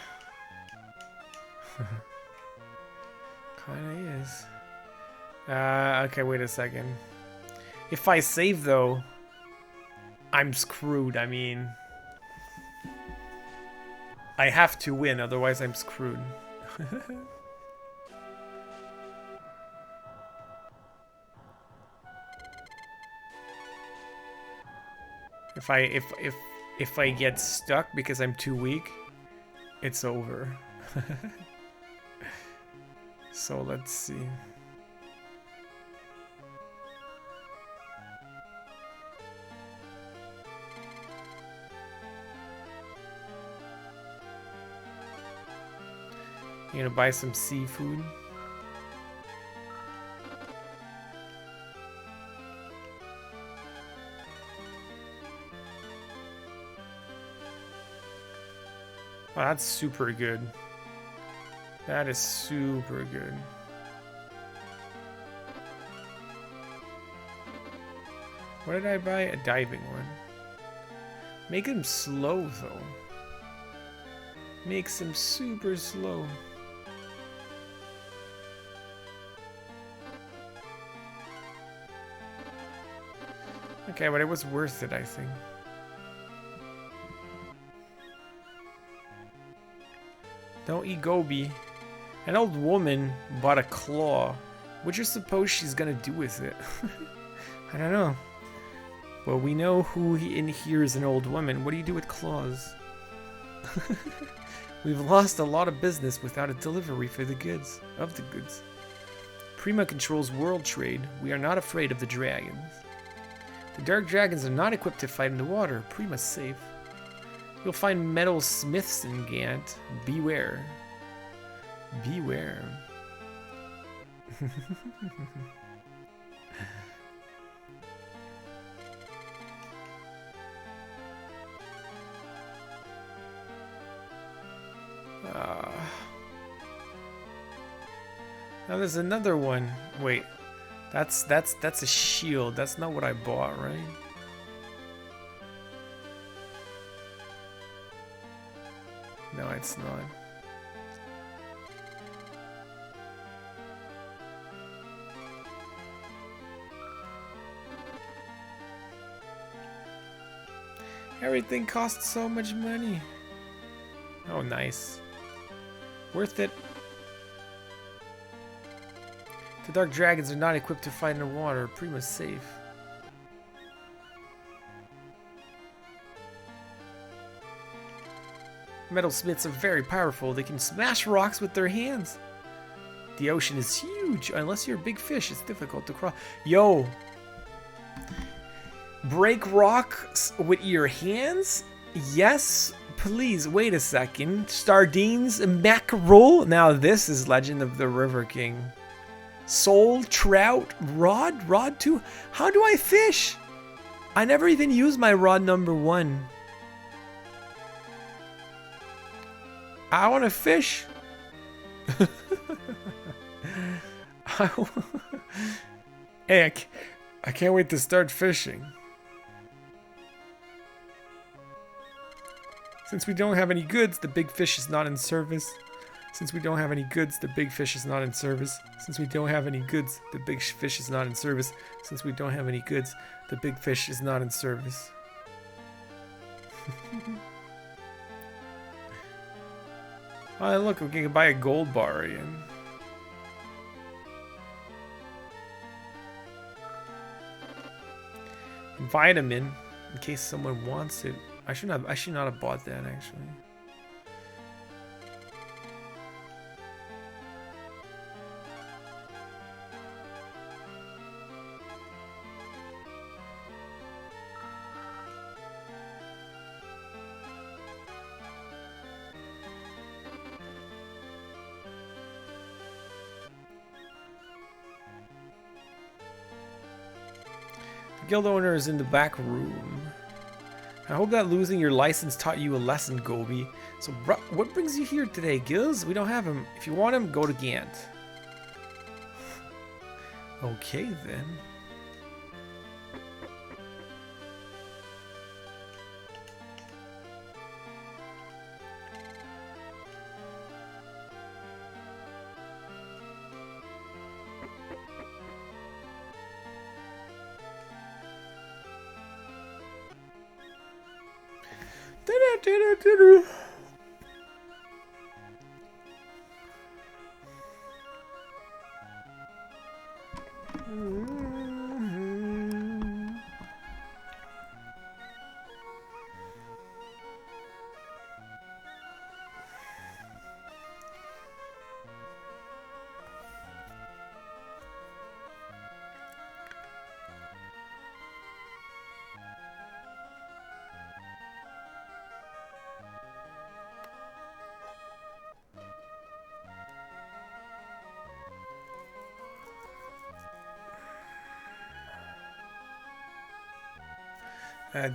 Kinda is. Okay, wait a second. If I save though, I'm screwed. I mean, I have to win, otherwise I'm screwed. If I get stuck because I'm too weak, it's over. So let's see. You gonna buy some seafood? Oh, that's super good. That is super good. What did I buy? A diving one. Make him slow though. Makes him super slow. Okay, but it was worth it, I think. Don't eat Gobi. An old woman bought a claw. What do you suppose she's gonna do with it? I don't know. Well, we know who in here is an old woman. What do you do with claws? We've lost a lot of business without a delivery for the goods. Prima controls world trade. We are not afraid of the dragons. The dark dragons are not equipped to fight in the water. Prima's safe. You'll find metal smiths in Gant. Beware. Beware. Now there's another one. Wait. That's a shield. That's not what I bought, right? No, it's not. Everything costs so much money. Oh, nice. Worth it. The dark dragons are not equipped to fight in the water. Prima's safe. Metalsmiths are very powerful. They can smash rocks with their hands. The ocean is huge. Unless you're a big fish, it's difficult to cross. Yo. Break rocks with your hands? Yes, please. Wait a second. Sardines, mackerel. Now this is Legend of the River King. Sole, trout, rod 2. How do I fish? I never even use my rod number 1. I want to fish. Hey, I can't wait to start fishing. Since we don't have any goods, the big fish is not in service. Since we don't have any goods, the big fish is not in service. Since we don't have any goods, the big fish is not in service. Since we don't have any goods, the big fish is not in service. Oh, look, we can buy a gold bar again. Vitamin, in case someone wants it. I should not have bought that actually. Guild owner is in the back room. I hope that losing your license taught you a lesson, Gobi. So, what brings you here today, Gills? We don't have him. If you want him, go to Gant. Okay, then.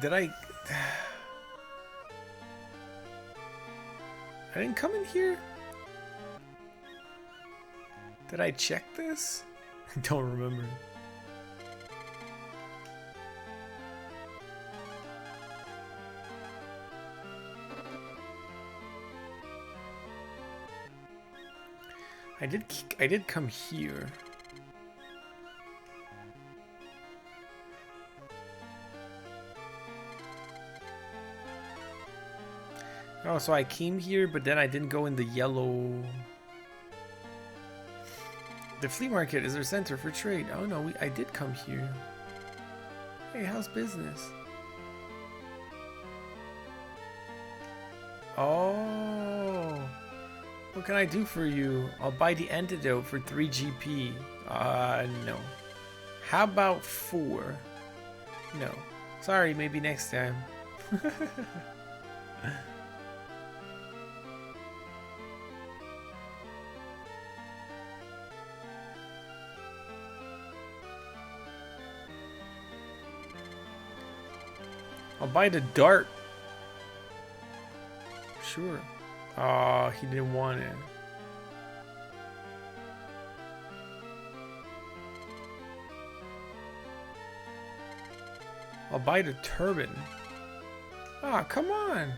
Did I didn't come in here? Did I check this? I don't remember. I did come here. Oh, so I came here, but then I didn't go in the yellow. The flea market is our center for trade. Oh no, I did come here. Hey, how's business? Oh, what can I do for you? I'll buy the antidote for 3 GP. No. How about 4? No. Sorry, maybe next time. I'll buy the dart. Sure. Oh, he didn't want it. I'll buy the turban. Ah, come on.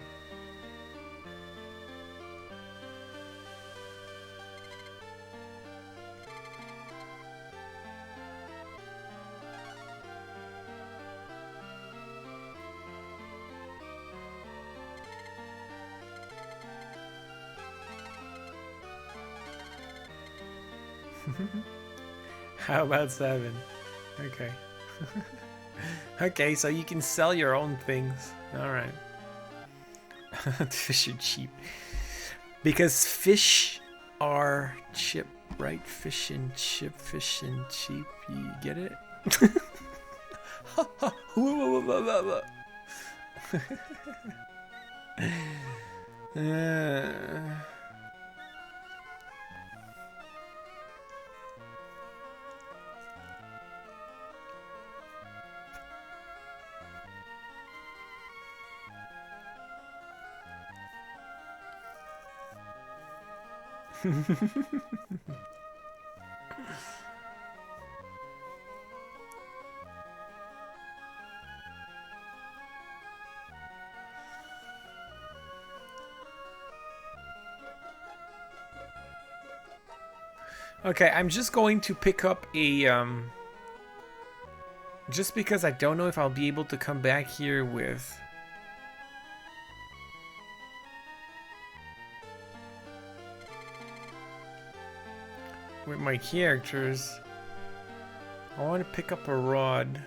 How about 7? Okay. Okay, so you can sell your own things. Alright. Fish are cheap. Because fish are cheap, right? Fish and cheap. You get it? Okay, I'm just going to pick up a, just because I don't know if I'll be able to come back here with... with my characters. I want to pick up a rod.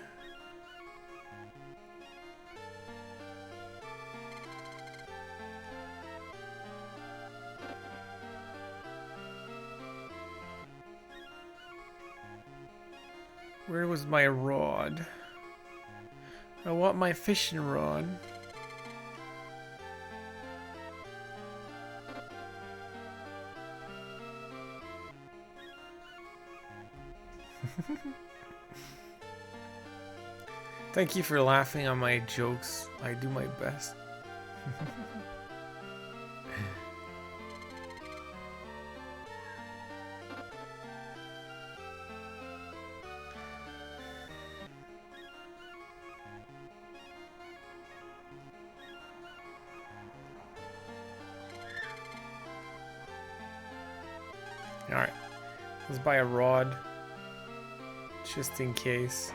Where was my rod? I want my fishing rod. Thank you for laughing on my jokes. I do my best. Alright, let's buy a rod, just in case.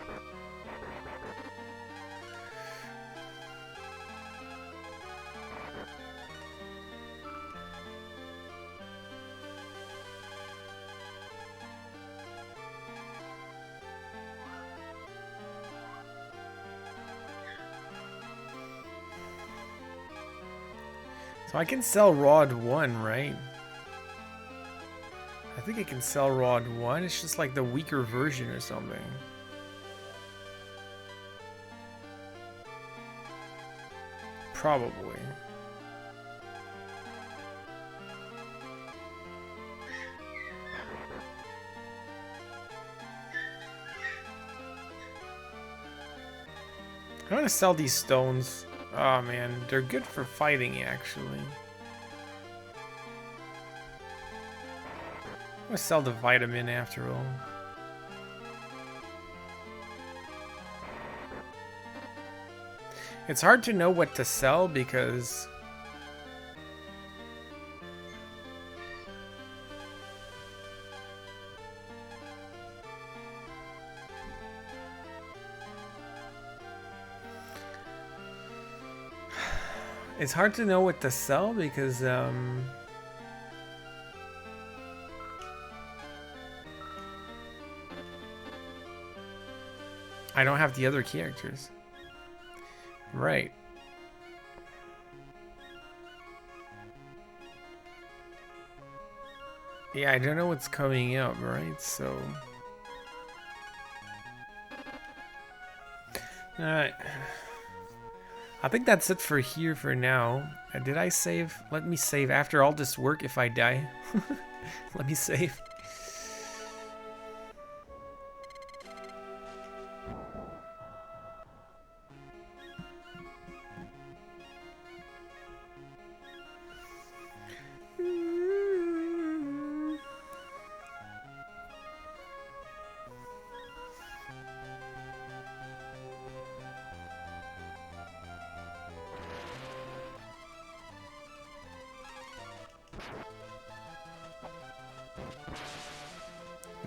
So I can sell rod 1, right? I think I can sell rod 1. It's just like the weaker version or something. Probably. I want to sell these stones. Oh man, they're good for fighting actually. I'm gonna sell the vitamin after all. It's hard to know what to sell because it's hard to know what to sell because I don't have the other characters. Right. Yeah, I don't know what's coming up, right? So... Alright. I think that's it for here for now. Did I save? Let me save after all this work if I die. Let me save.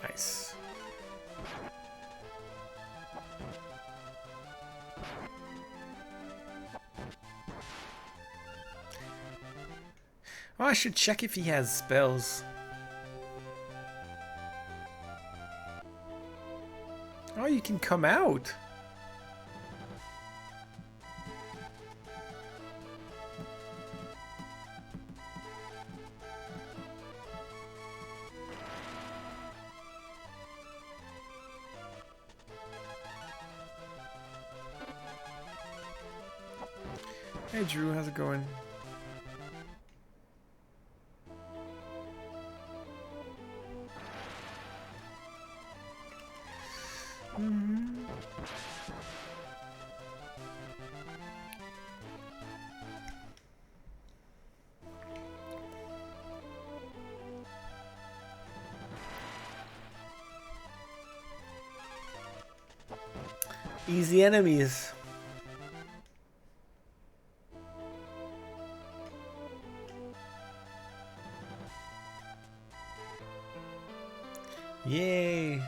Nice. Oh, I should check if he has spells. Oh, you can come out. Hey Drew, how's it going? Easy enemies. Yay!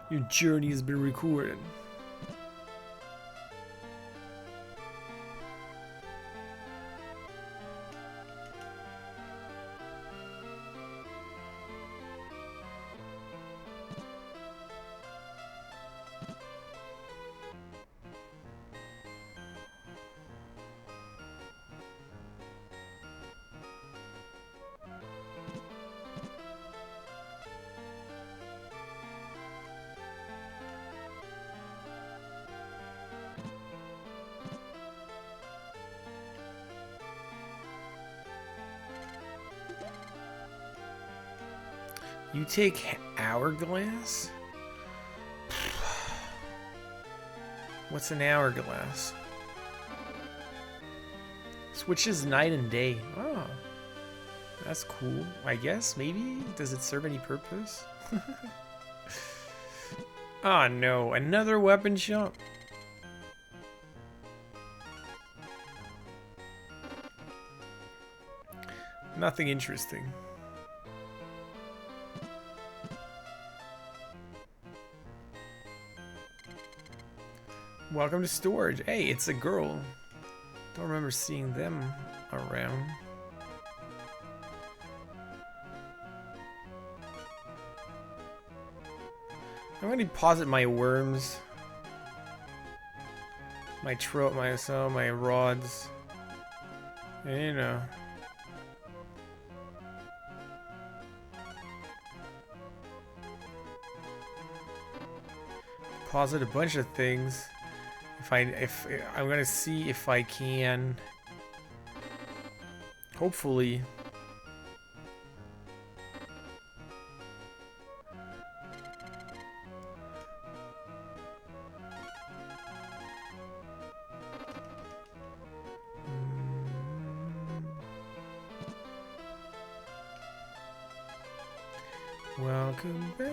Your journey has been recorded. You take hourglass? What's an hourglass? Switches night and day. Oh, that's cool. I guess, maybe? Does it serve any purpose? Oh no, another weapon shop. Nothing interesting. Welcome to storage. Hey, it's a girl. Don't remember seeing them around. I'm gonna deposit my worms, my my rods, and you know. Deposit a bunch of things. If I'm gonna see if I can, hopefully, welcome back.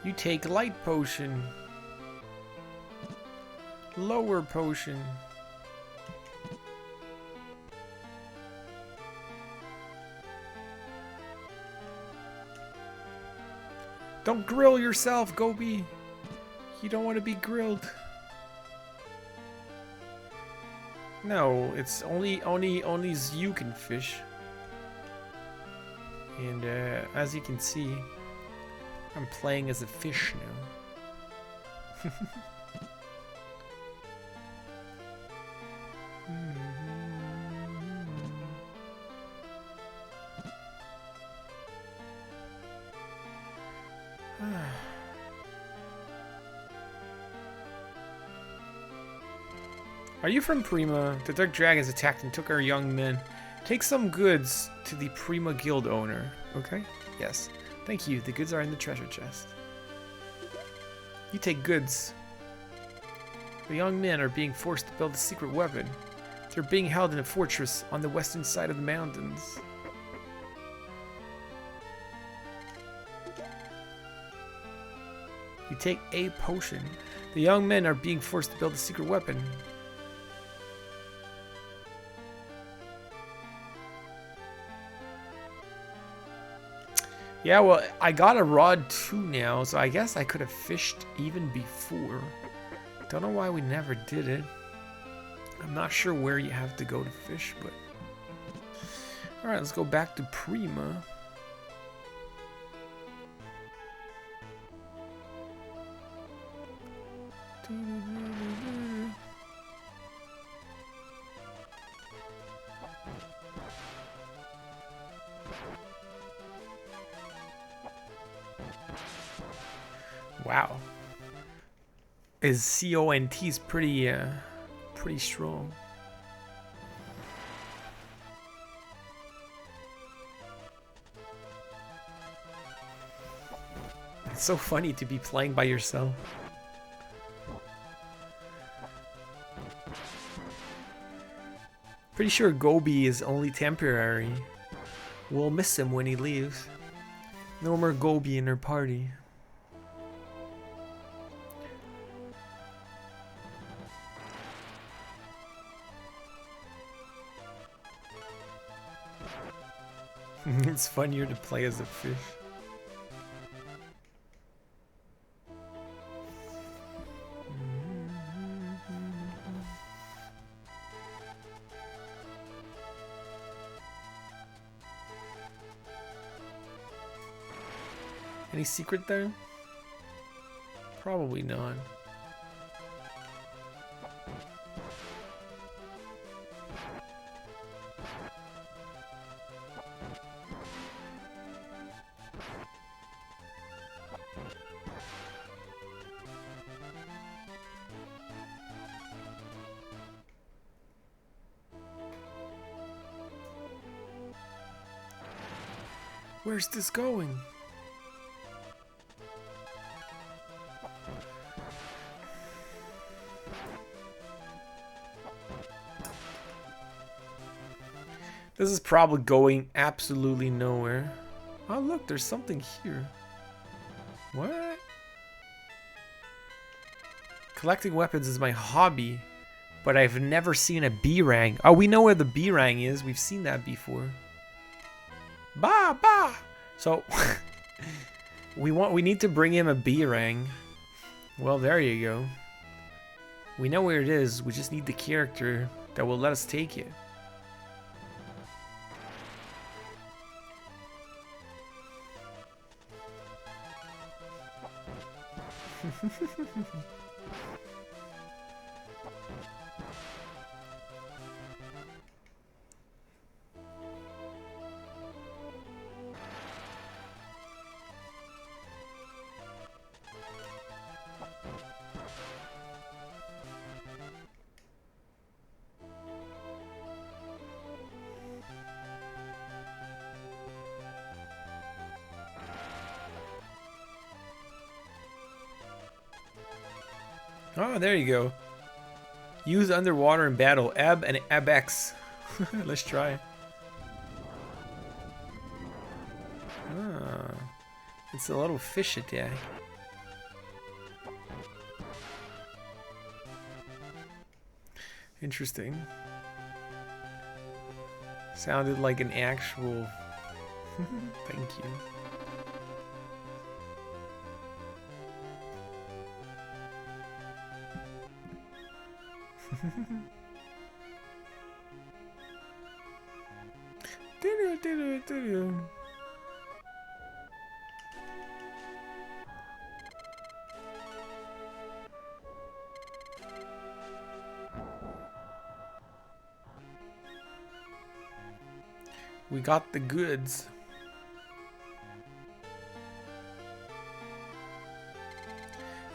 You take light potion. Lower potion. Don't grill yourself, Gobi. You don't want to be grilled. No, it's only you can fish. And as you can see, I'm playing as a fish now. Are you from Prima? The Dark Dragons attacked and took our young men. Take some goods to the Prima Guild owner. Okay? Yes. Thank you. The goods are in the treasure chest. You take goods. The young men are being forced to build a secret weapon. They're being held in a fortress on the western side of the mountains. You take a potion. The young men are being forced to build a secret weapon. Yeah, well, I got a rod too now, so I guess I could have fished even before. Don't know why we never did it. I'm not sure where you have to go to fish, but... Alright, let's go back to Prima. Wow. His CONT is pretty strong. It's so funny to be playing by yourself. Pretty sure Gobi is only temporary. We'll miss him when he leaves. No more Gobi in our party. It's funnier to play as a fish. Any secret there? Probably not. Where's this going? This is probably going absolutely nowhere. Oh look, there's something here. What? Collecting weapons is my hobby, but I've never seen a B-Rang. Oh, we know where the B-Rang is. We've seen that before. Bah, bah! So, we need to bring him a B-Rang. Well, there you go. We know where it is. We just need the character that will let us take it. Oh, there you go. Use underwater in battle. Ebb and Abx. Let's try. Ah, it's a little fish attack. Interesting. Sounded like an actual... Thank you. We got the goods.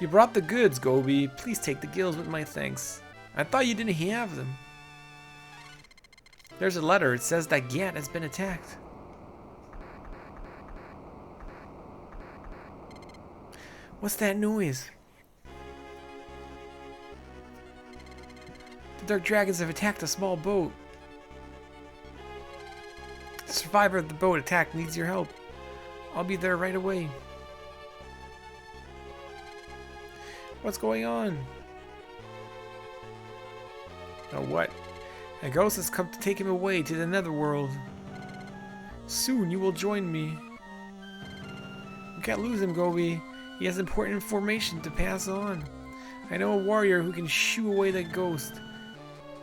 You brought the goods, Gobi. Please take the gills with my thanks. I thought you didn't have them. There's a letter. It says that Gat has been attacked. What's that noise? The dark dragons have attacked a small boat. The survivor of the boat attack needs your help. I'll be there right away. What's going on? Oh, what? A ghost has come to take him away to the netherworld. Soon you will join me. We can't lose him, Gobi. He has important information to pass on. I know a warrior who can shoo away that ghost.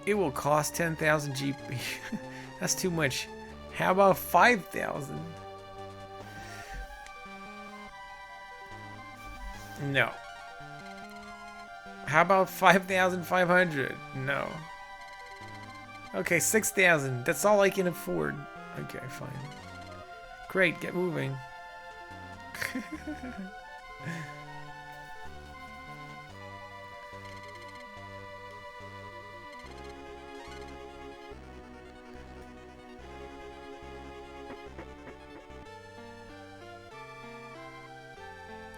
It will cost 10,000 GP. That's too much. How about 5,000? No. How about 5,500? No. Okay, 6,000. That's all I can afford. Okay, fine. Great, get moving.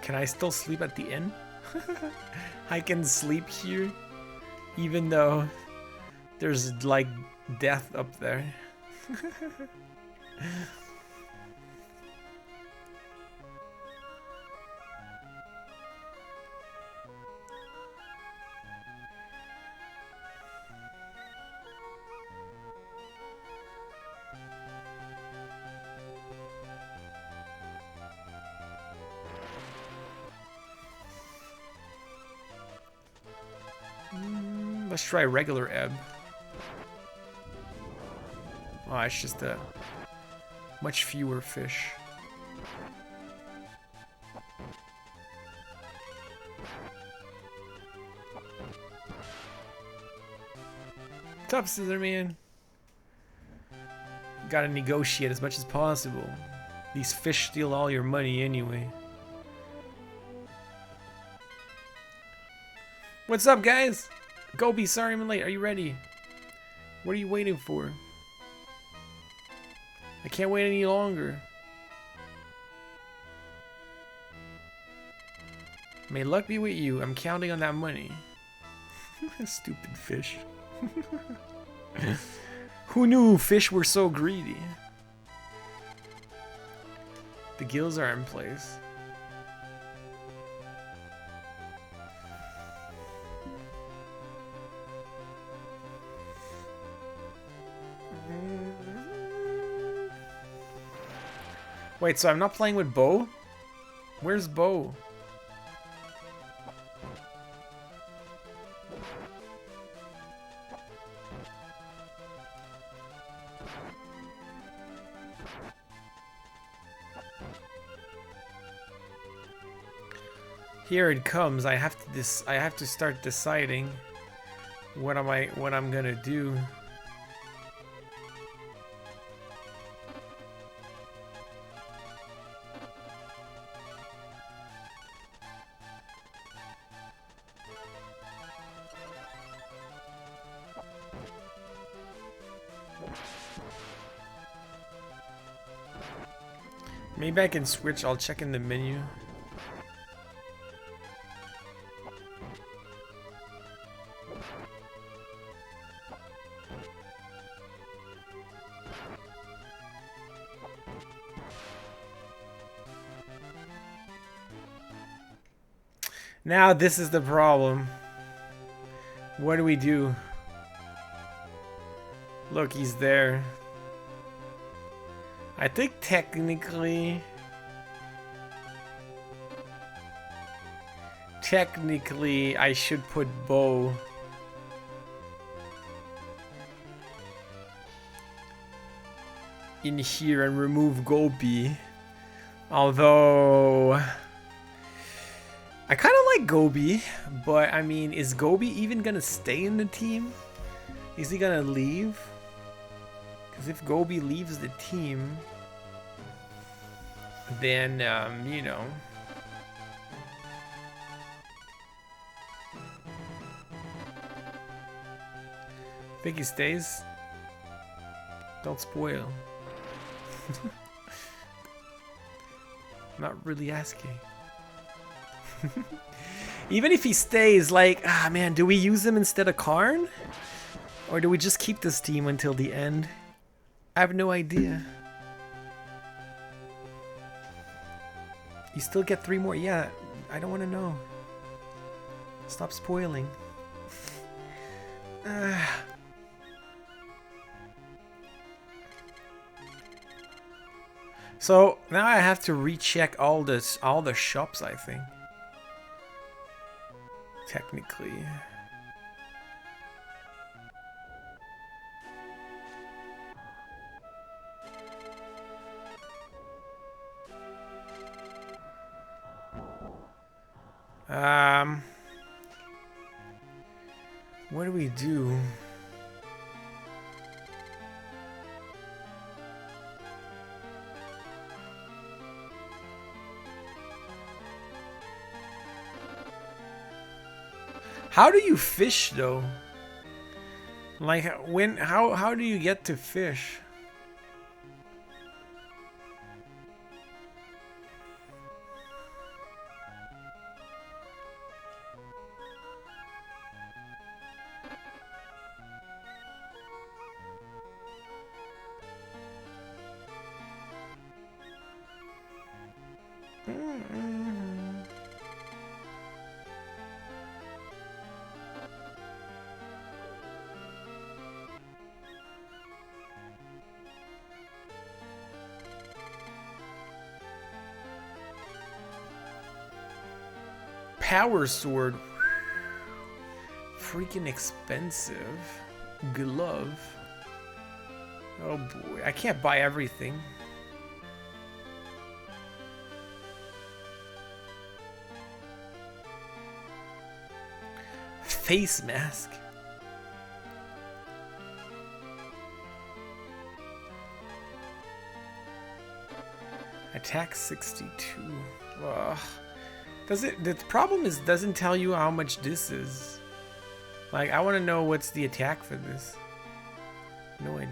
Can I still sleep at the inn? I can sleep here, even though there's like death up there. Let's try regular ebb. Oh, it's just a much fewer fish. Tough, Scissor Man. Gotta negotiate as much as possible. These fish steal all your money anyway. What's up, guys? Gobi, sorry I'm late. Are you ready? What are you waiting for? I can't wait any longer. May luck be with you. I'm counting on that money. Stupid fish. Who knew fish were so greedy? The gills are in place. Wait, so I'm not playing with Bo? Where's Bo? Here it comes. I have to start deciding what I'm gonna do. Maybe I can switch. I'll check in the menu. Now this is the problem. What do we do? Look, he's there. I think technically I should put Bo. In here and remove Gobi. Although I kind of like Gobi, but I mean, is Gobi even gonna stay in the team? Is he gonna leave? Because if Gobi leaves the team, then, you know. Think he stays? Don't spoil. Not really asking. Even if he stays, like, ah man, do we use him instead of Karn? Or do we just keep this team until the end? I have no idea. You still get 3 more? Yeah, I don't want to know. Stop spoiling. So now I have to recheck all the shops, I think. Technically. What do we do? How do you fish though? Like how do you get to fish? Power sword. Freaking expensive. Glove. Oh boy, I can't buy everything. Face mask. Attack 62. Ugh. The problem is doesn't tell you how much this is. Like, I want to know what's the attack for this. No idea.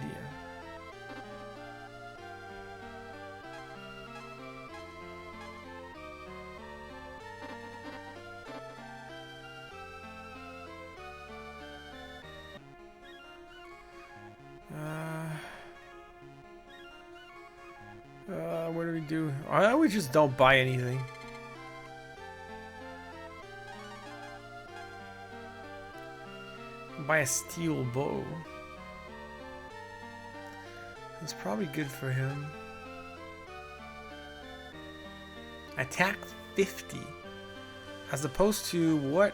What do we do? We just don't buy anything. Buy a steel bow. That's probably good for him. Attack 50. As opposed to what?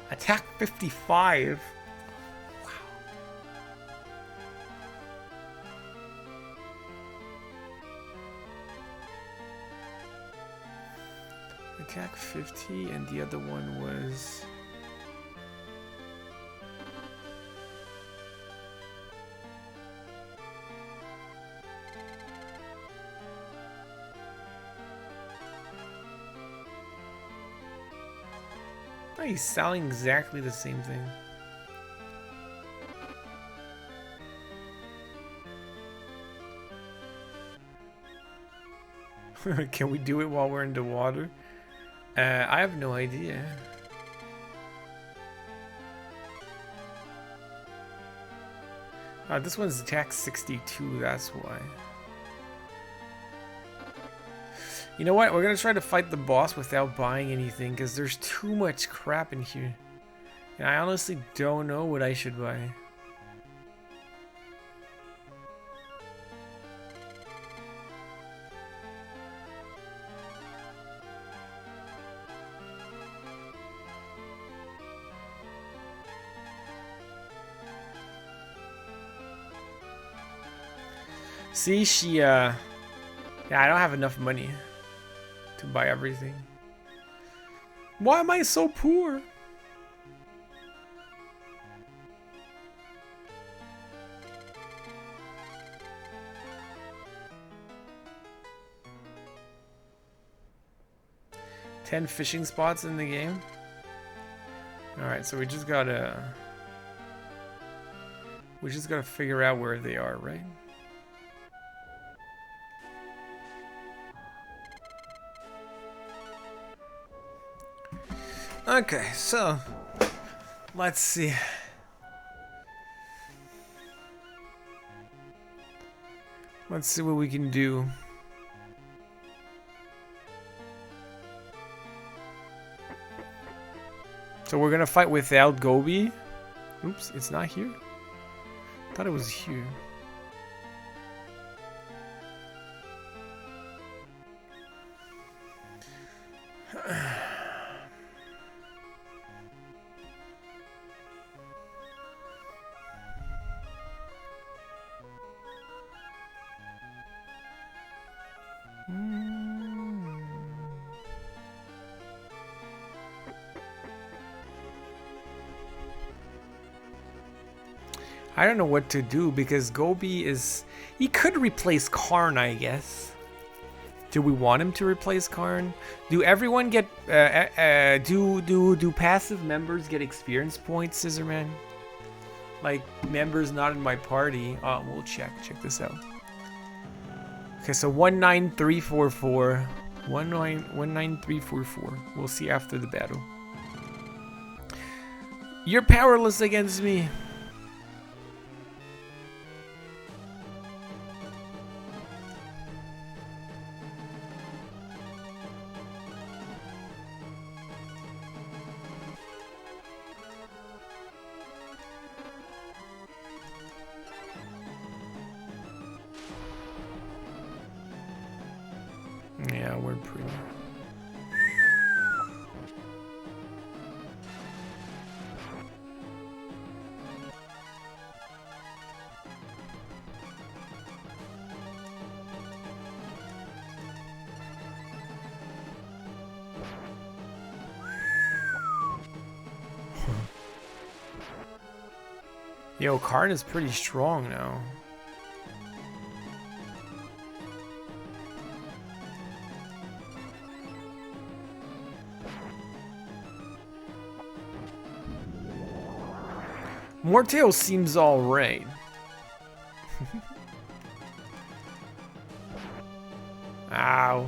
Attack 55. Wow. Attack 50 and the other one was... He's selling exactly the same thing. Can we do it while we're in the water? I have no idea. This one's attack 62, that's why. You know what? We're gonna try to fight the boss without buying anything because there's too much crap in here. And I honestly don't know what I should buy. See, yeah, I don't have enough money to buy everything. Why am I so poor? Ten fishing spots in the game. All right, so we just gotta figure out where they are, right? Okay, so let's see. Let's see what we can do. So we're gonna fight without Gobi. Oops, it's not here. I thought it was here. I don't know what to do because Gobi is... He could replace Karn, I guess. Do we want him to replace Karn? Do everyone get... do passive members get experience points, Scissorman? Like, members not in my party. We'll check. Check this out. Okay, so 19344. 19344. We'll see after the battle. You're powerless against me. Yeah, we're pretty. Yo, Karn is pretty strong now. Morteo seems alright. Ow.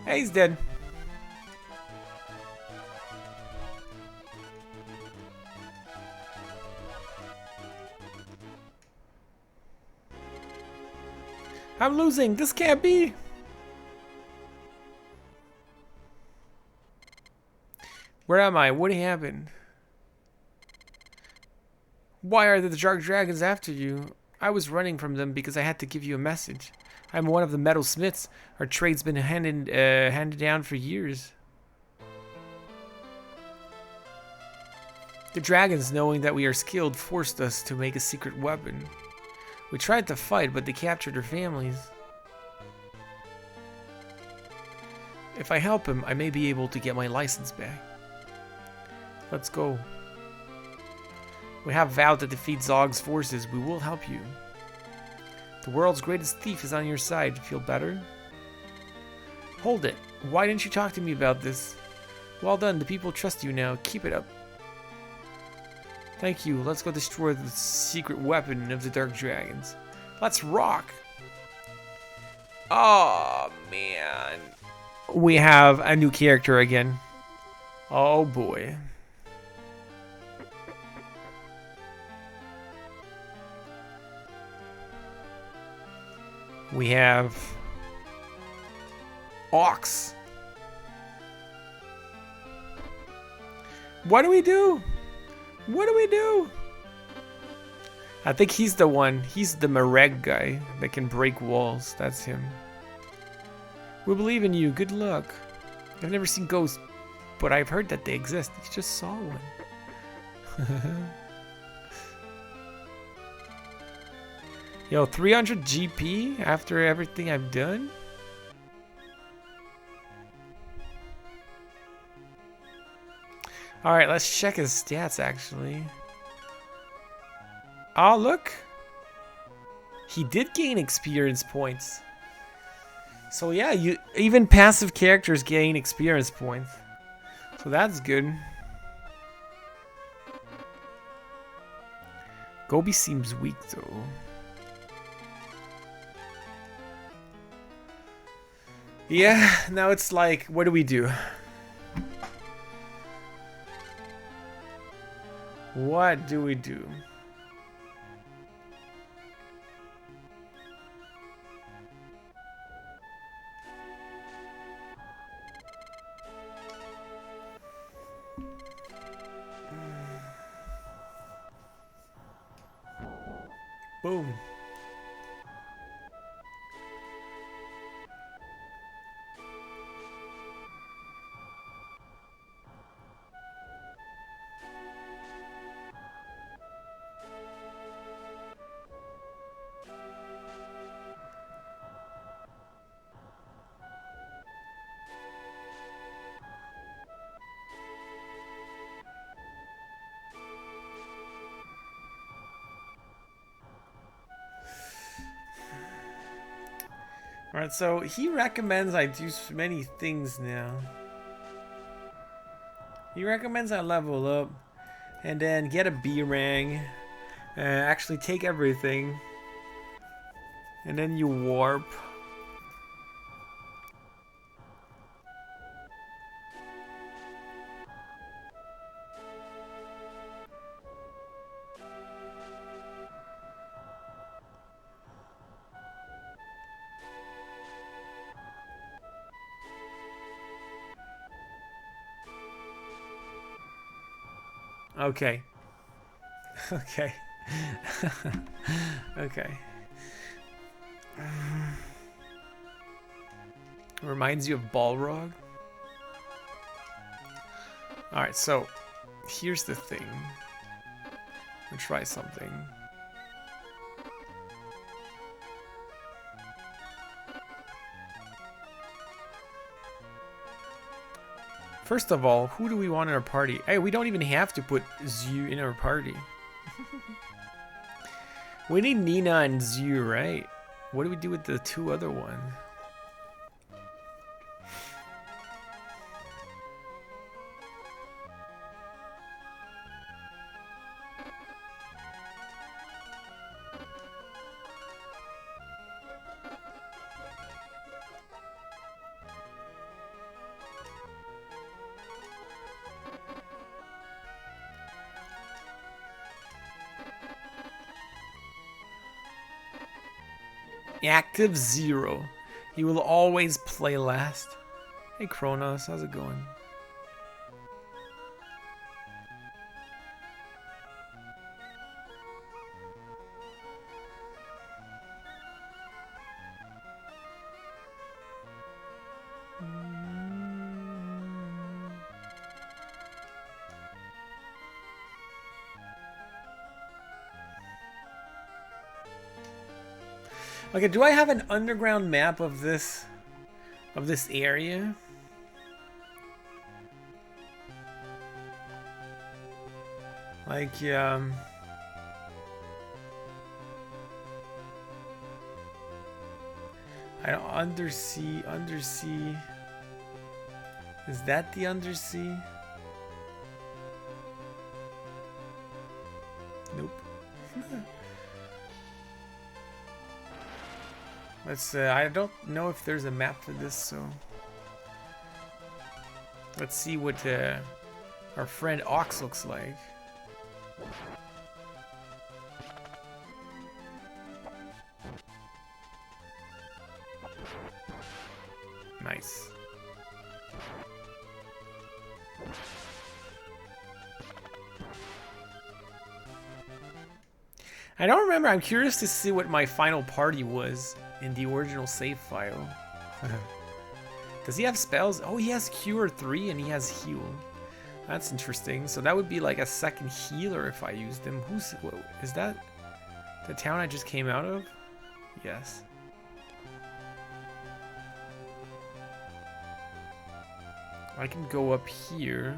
Hey, he's dead. I'm losing. This can't be. Where am I? What happened? Why are the dark dragons after you? I was running from them because I had to give you a message. I'm one of the metal smiths. Our trade's been handed down for years. The dragons, knowing that we are skilled, forced us to make a secret weapon. We tried to fight, but they captured our families. If I help him, I may be able to get my license back. Let's go. We have vowed to defeat Zog's forces. We will help you. The world's greatest thief is on your side. Feel better? Hold it. Why didn't you talk to me about this? Well done. The people trust you now. Keep it up. Thank you. Let's go destroy the secret weapon of the Dark Dragons. Let's rock. Oh, man. We have a new character again. Oh, boy. We have Ox. What do we do? What do we do? I think he's the one. He's the Mareg guy that can break walls. That's him. We believe in you. Good luck. I've never seen ghosts, but I've heard that they exist. You just saw one. Yo, 300 GP after everything I've done? Alright, let's check his stats actually. Oh, look! He did gain experience points. So yeah, even passive characters gain experience points. So that's good. Gobi seems weak though. Yeah, now it's like, what do we do? What do we do? Boom. Alright, so he recommends I do many things now. He recommends I level up and then get a B ring, actually take everything, and then you warp. Okay. Okay. Okay. Reminds you of Balrog? Alright, so here's the thing. We'll try something. First of all, who do we want in our party? Hey, we don't even have to put Zhu in our party. We need Nina and Zhu, right? What do we do with the two other ones? Active 0. He will always play last. Hey Kronos, how's it going? Okay, do I have an underground map of this area? Like, I don't undersea. Is that the undersea? Nope. Let's, I don't know if there's a map for this, so let's see what our friend Ox looks like. Nice. I don't remember. I'm curious to see what my final party was in the original save file. Does he have spells? Oh, he has Cure 3 and he has Heal. That's interesting. So that would be like a second healer if I used him. Is that the town I just came out of? Yes. I can go up here.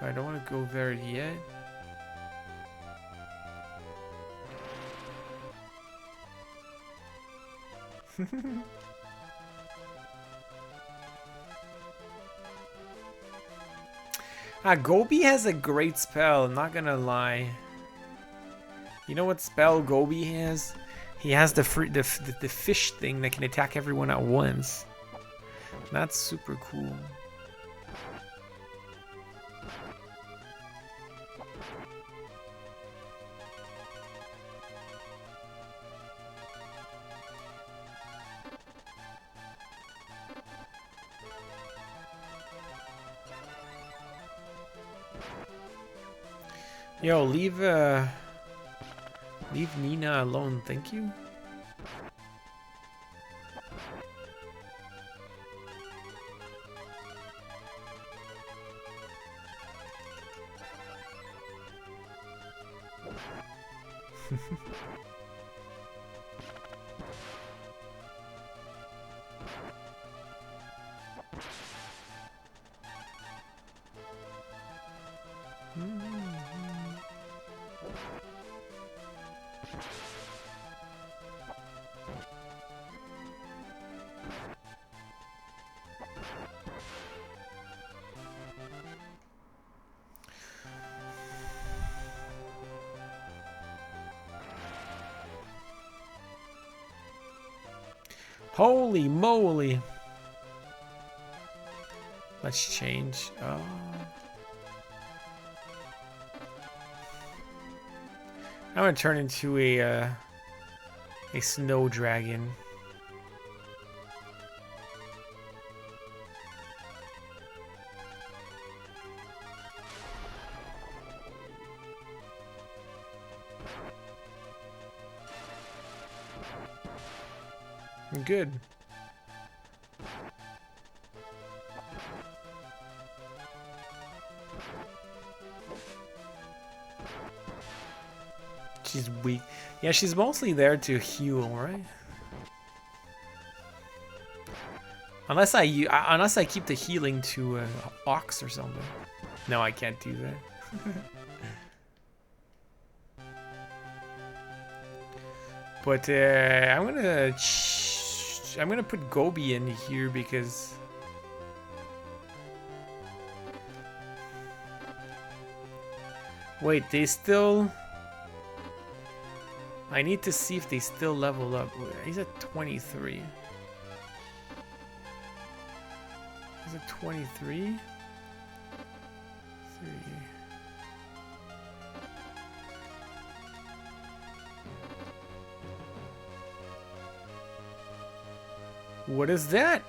I don't want to go there yet. Gobi has a great spell, I'm not gonna lie. You know what spell Gobi has? He has the fish thing that can attack everyone at once. That's super cool. Yo, leave Nina alone, thank you. Holy moly. Let's change. Oh. I'm gonna turn into a snow dragon. Good. She's weak. Yeah, she's mostly there to heal, right? Unless I keep the healing to Ox or something. No, I can't do that. But I'm gonna put Gobi in here because wait, they still. I need to see if they still level up. He's at 23. He's at 23? 3. What is that?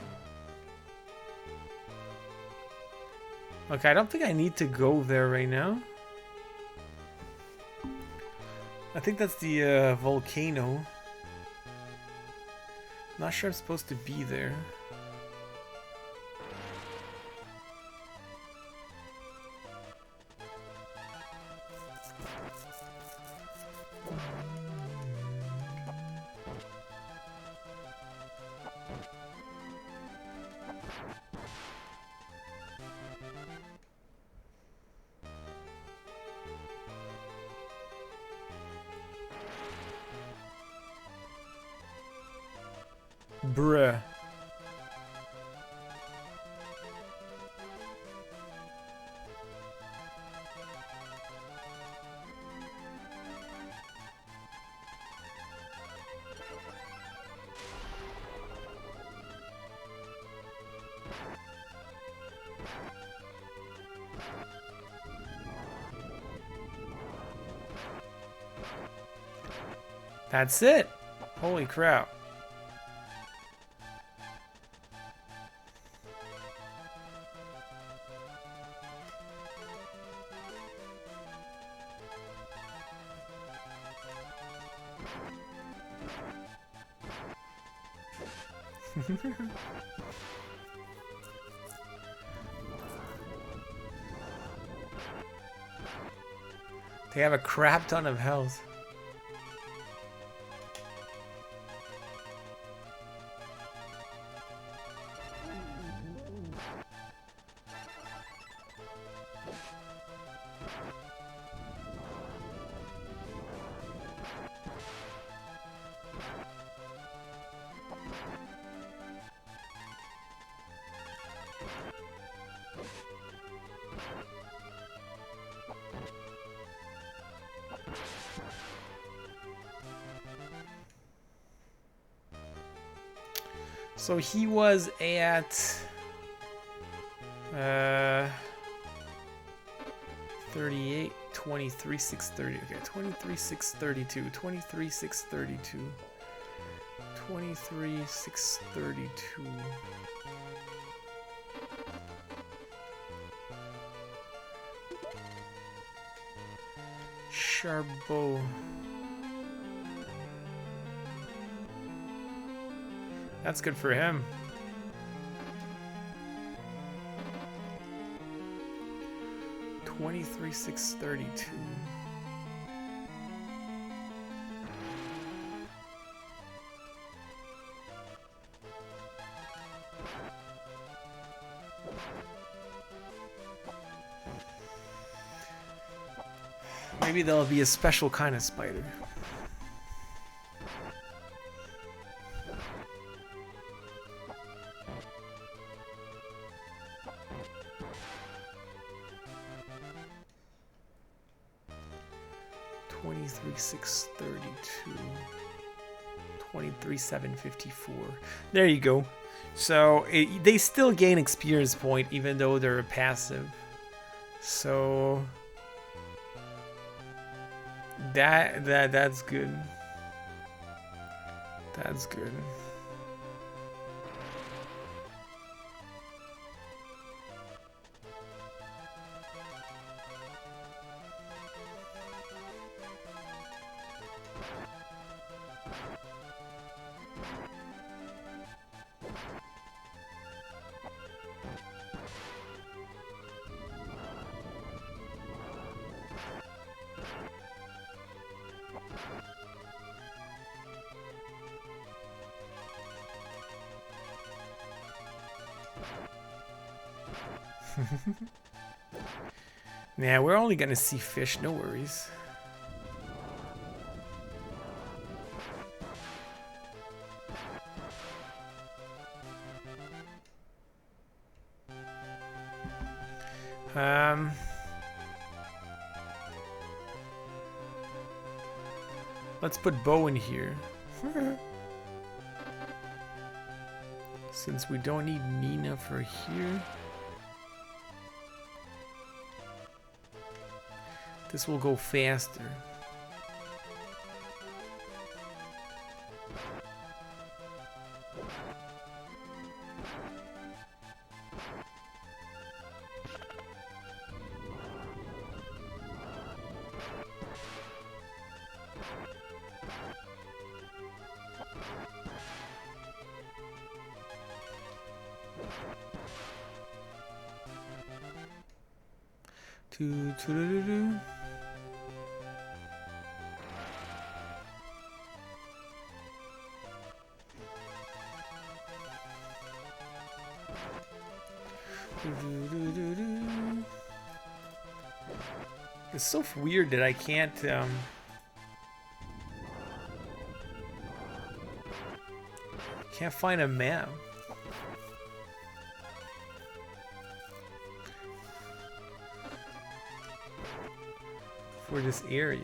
Okay, I don't think I need to go there right now. I think that's the volcano. Not sure I'm supposed to be there. Bruh. That's it. Holy crap. They have a crap ton of health. So he was at 38, 23, 630. Okay, 23, 632, 23, 632, 23, 632. Charbot. That's good for him. $23,632. Maybe there'll be a special kind of spider. $23,632. 23,754. There you go. So they still gain experience point even though they're passive. So that's good. That's good. Yeah, we're only gonna see fish, no worries. Let's put Bo in here. Since we don't need Nina for here. This will go faster. It's so weird that I can't find a map for this area.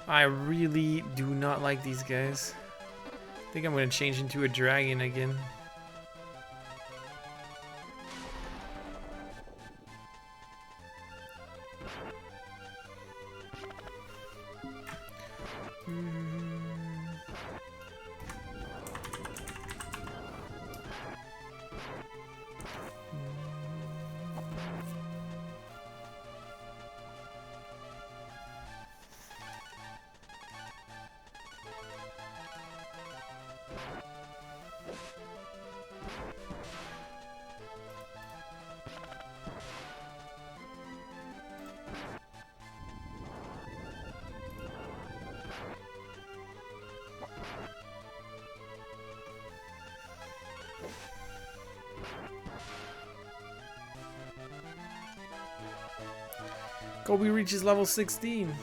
I really do not like these guys. I think I'm gonna change into a dragon again. Gobi reaches level 16.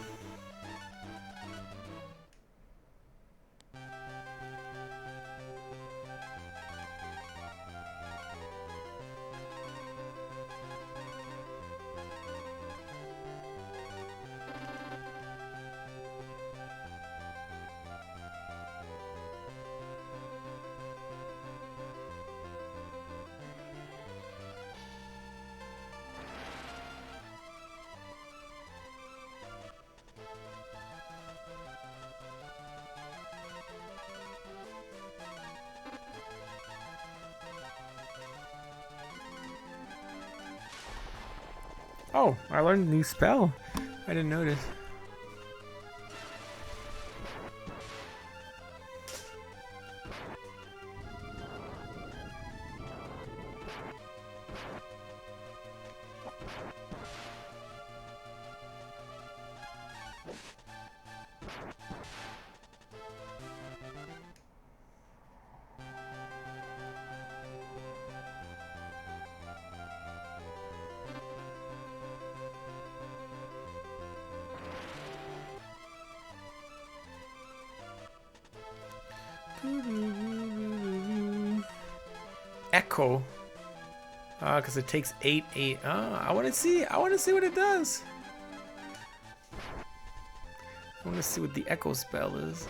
Oh, I learned a new spell. I didn't notice. Echo. Because it takes 8. I want to see what it does. I want to see what the Echo spell is.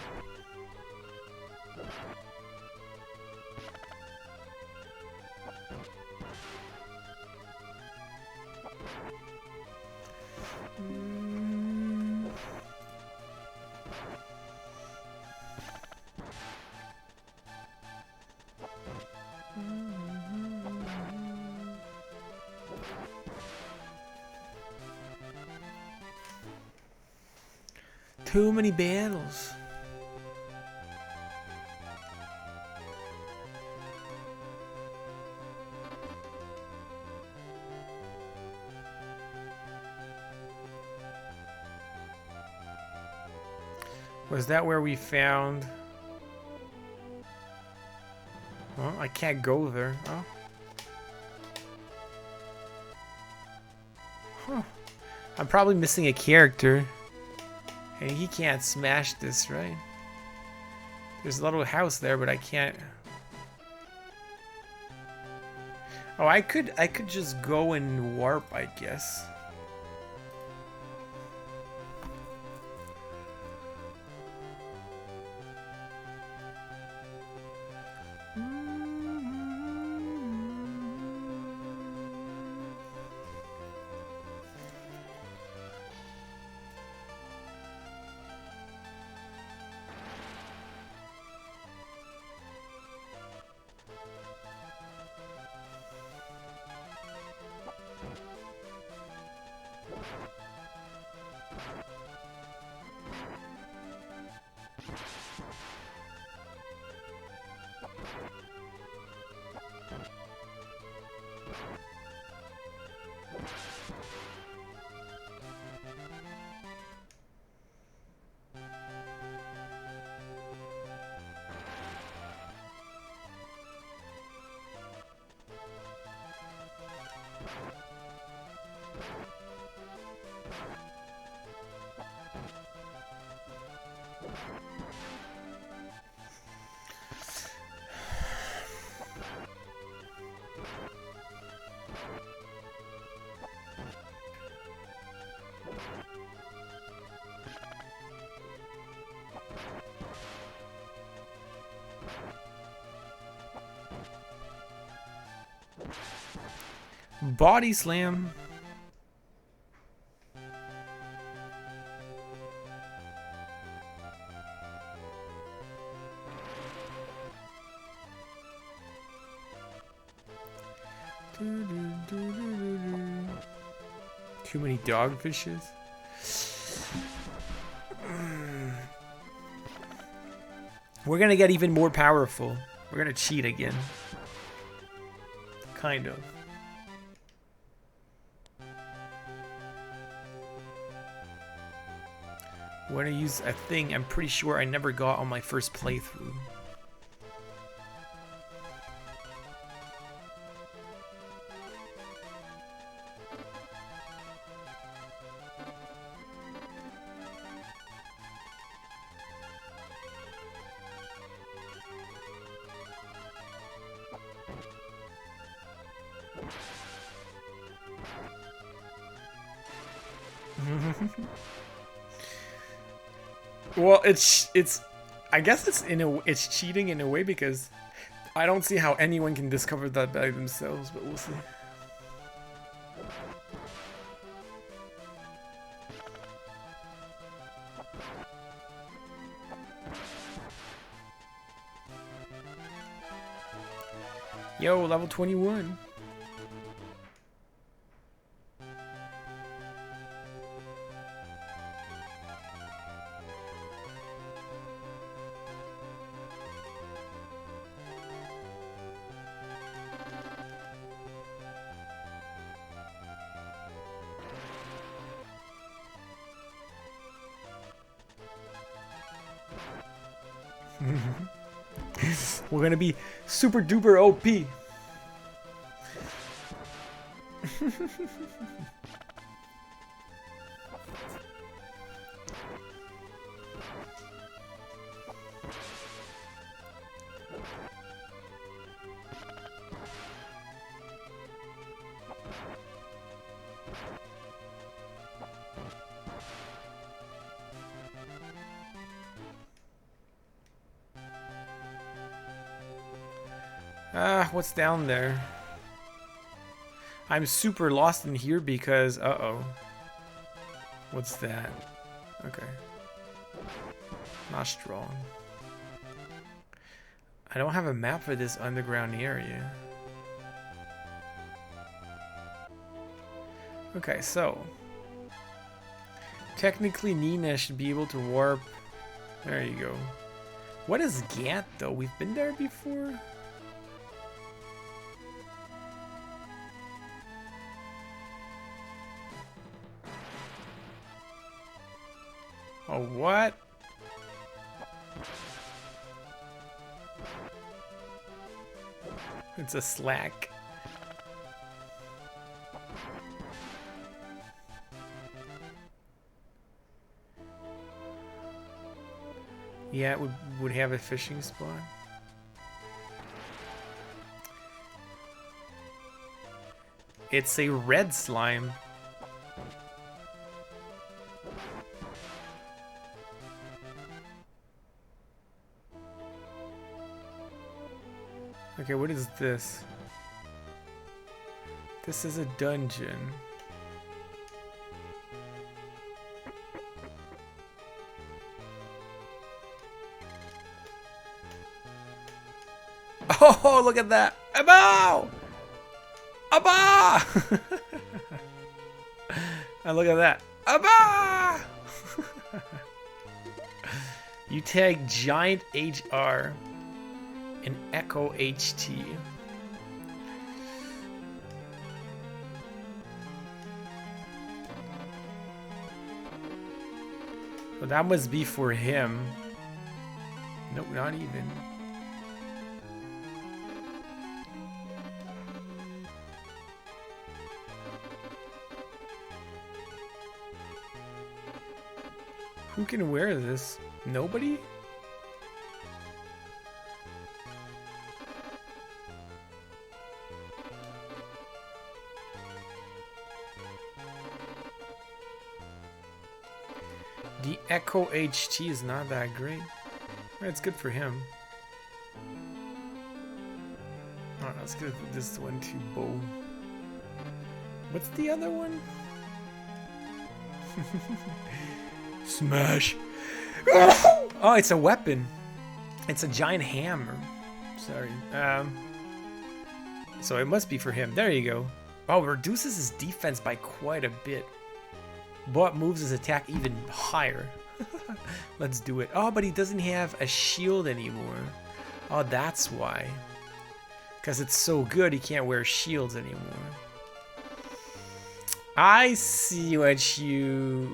Too many battles. Was that where we found? Well, I can't go there. Oh. Huh. I'm probably missing a character. And he can't smash this, right? There's a little house there, but I can't. Oh, I could just go and warp, I guess. Body slam. Too many dogfishes. We're gonna get even more powerful. We're gonna cheat again. Kind of. We're gonna use a thing I'm pretty sure I never got on my first playthrough. Well, it's I guess it's cheating in a way because I don't see how anyone can discover that by themselves, but we'll see. Yo, level 21. We're gonna be super duper OP. What's down there? I'm super lost in here because... Uh-oh. What's that? Okay. Not strong. I don't have a map for this underground area. Okay, so... technically Nina should be able to warp... There you go. What is Gant, though? We've been there before? Oh, what? It's a slack. Yeah, it would have a fishing spot. It's a red slime. Okay, what is this? This is a dungeon. Oh, look at that! Abo! Aba! And look at that. Aba! You tag giant HR and echo HT. Well, that must be for him. Nope, not even. Who can wear this? Nobody? The Echo HT is not that great. It's good for him. Alright, let's go with this one too, Bo. What's the other one? Smash! Oh, it's a weapon. It's a giant hammer. Sorry. So it must be for him. There you go. Oh, reduces his defense by quite a bit. But moves his attack even higher. Let's do it. Oh, but he doesn't have a shield anymore. Oh, that's why. Because it's so good, he can't wear shields anymore. I see what you...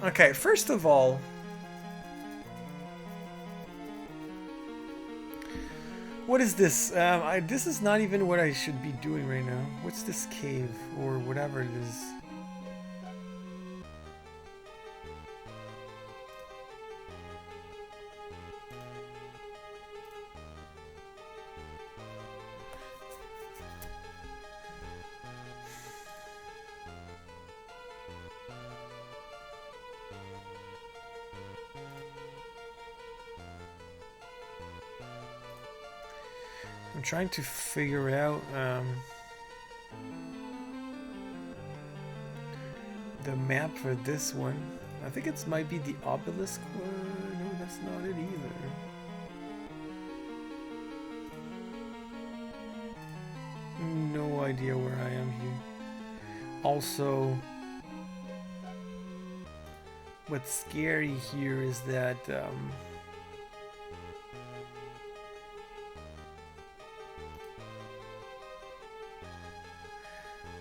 Okay, first of all... What is this? This is not even what I should be doing right now. What's this cave? Or whatever it is. I'm trying to figure out the map for this one. I think it might be the obelisk one. No, that's not it either. No idea where I am here. Also, what's scary here is that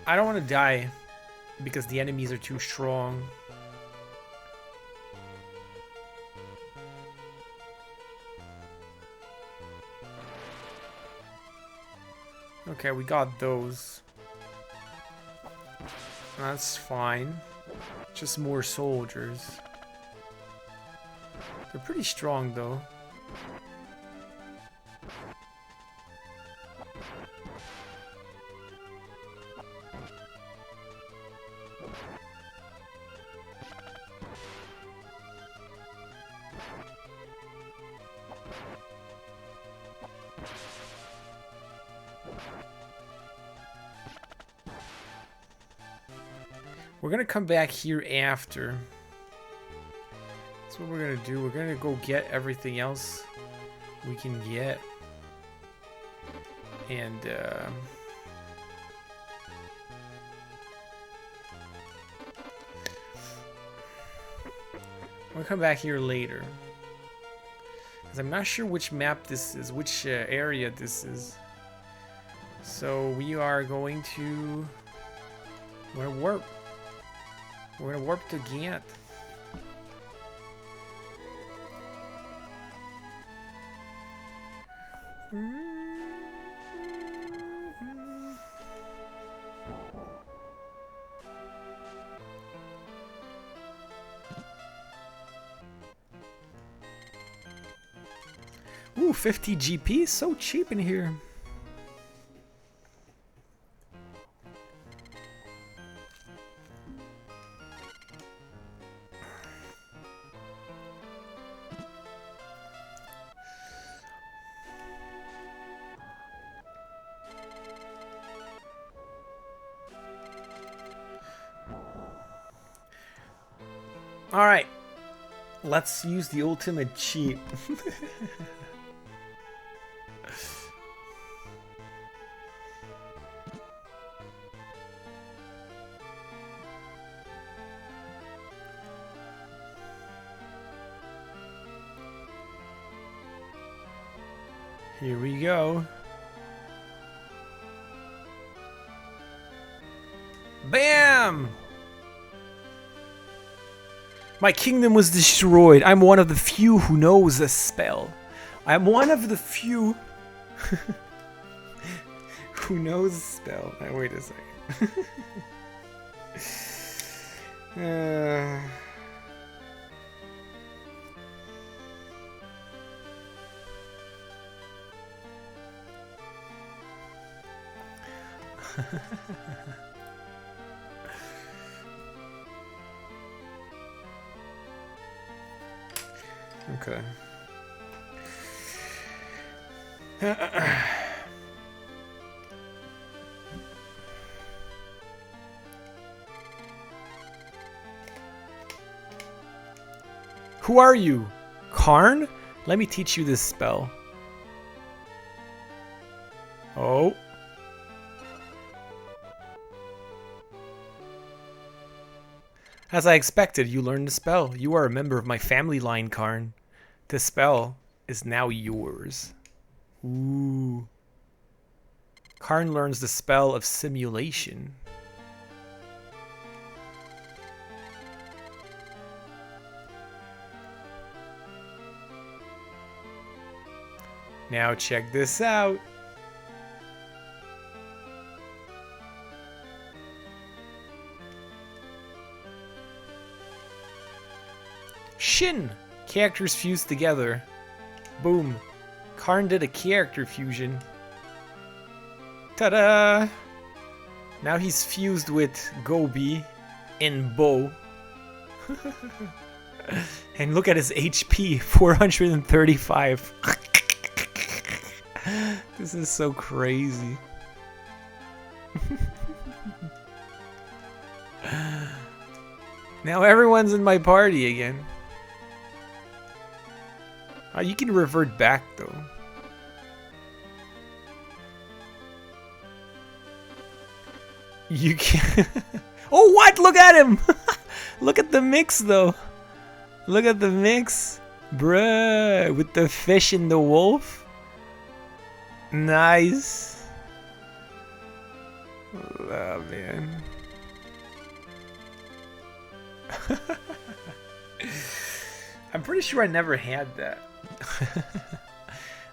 I don't want to die because the enemies are too strong. Okay, we got those. That's fine. Just more soldiers. They're pretty strong though. We're gonna come back here after. That's what we're gonna do. We're gonna go get everything else we can get. And, we'll come back here later. Because I'm not sure which map this is, which area this is. So we are going to... We're gonna warp. We're gonna warp to Gant. Ooh, 50 GP, so cheap in here. All right, let's use the ultimate cheat. Here we go. Bam! My kingdom was destroyed. I'm one of the few who knows the spell. I'm one of the few who knows the spell. Wait a second. Okay. Who are you? Karn? Let me teach you this spell. Oh. As I expected, you learned the spell. You are a member of my family line, Karn. The spell is now yours. Ooh. Karn learns the spell of simulation. Now check this out. Shin! Characters fused together. Boom. Karn did a character fusion. Ta-da! Now he's fused with Gobi and Bo. And look at his HP, 435. This is so crazy. Now everyone's in my party again. Oh, you can revert back though. You can. Oh, what? Look at him! Look at the mix though. Look at the mix. Bruh, with the fish and the wolf. Nice. Oh, man. I'm pretty sure I never had that.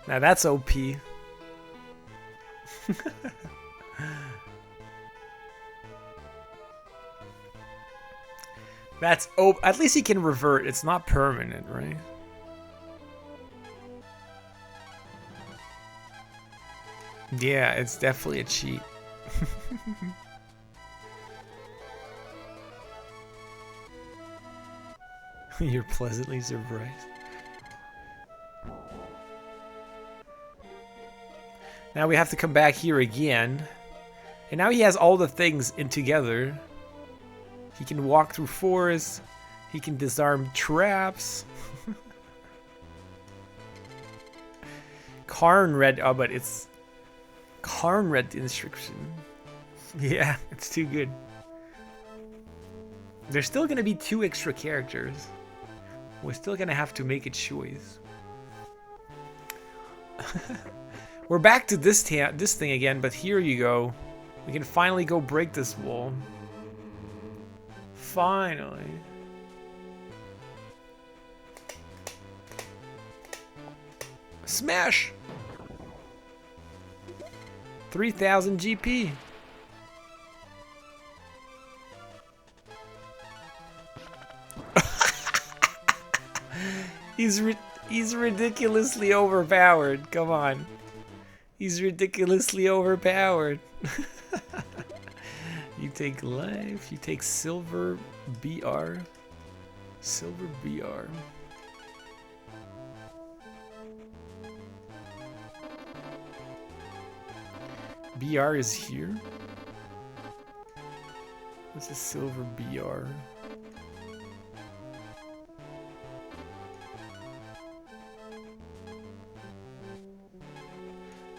Now that's OP. That's at least he can revert. It's not permanent, right? Yeah, it's definitely a cheat. You're pleasantly surprised. Now we have to come back here again. And now he has all the things in together. He can walk through forests. He can disarm traps. Karn read, oh, but it's Karn read the inscription. Yeah, it's too good. There's still gonna be 2 extra characters. We're still gonna have to make a choice. We're back to this thing again, but here you go. We can finally go break this wall. Finally. Smash! 3000 GP. He's ridiculously overpowered. Come on. He's ridiculously overpowered. You take life. You take silver BR. Silver BR. BR is here? What's a silver BR?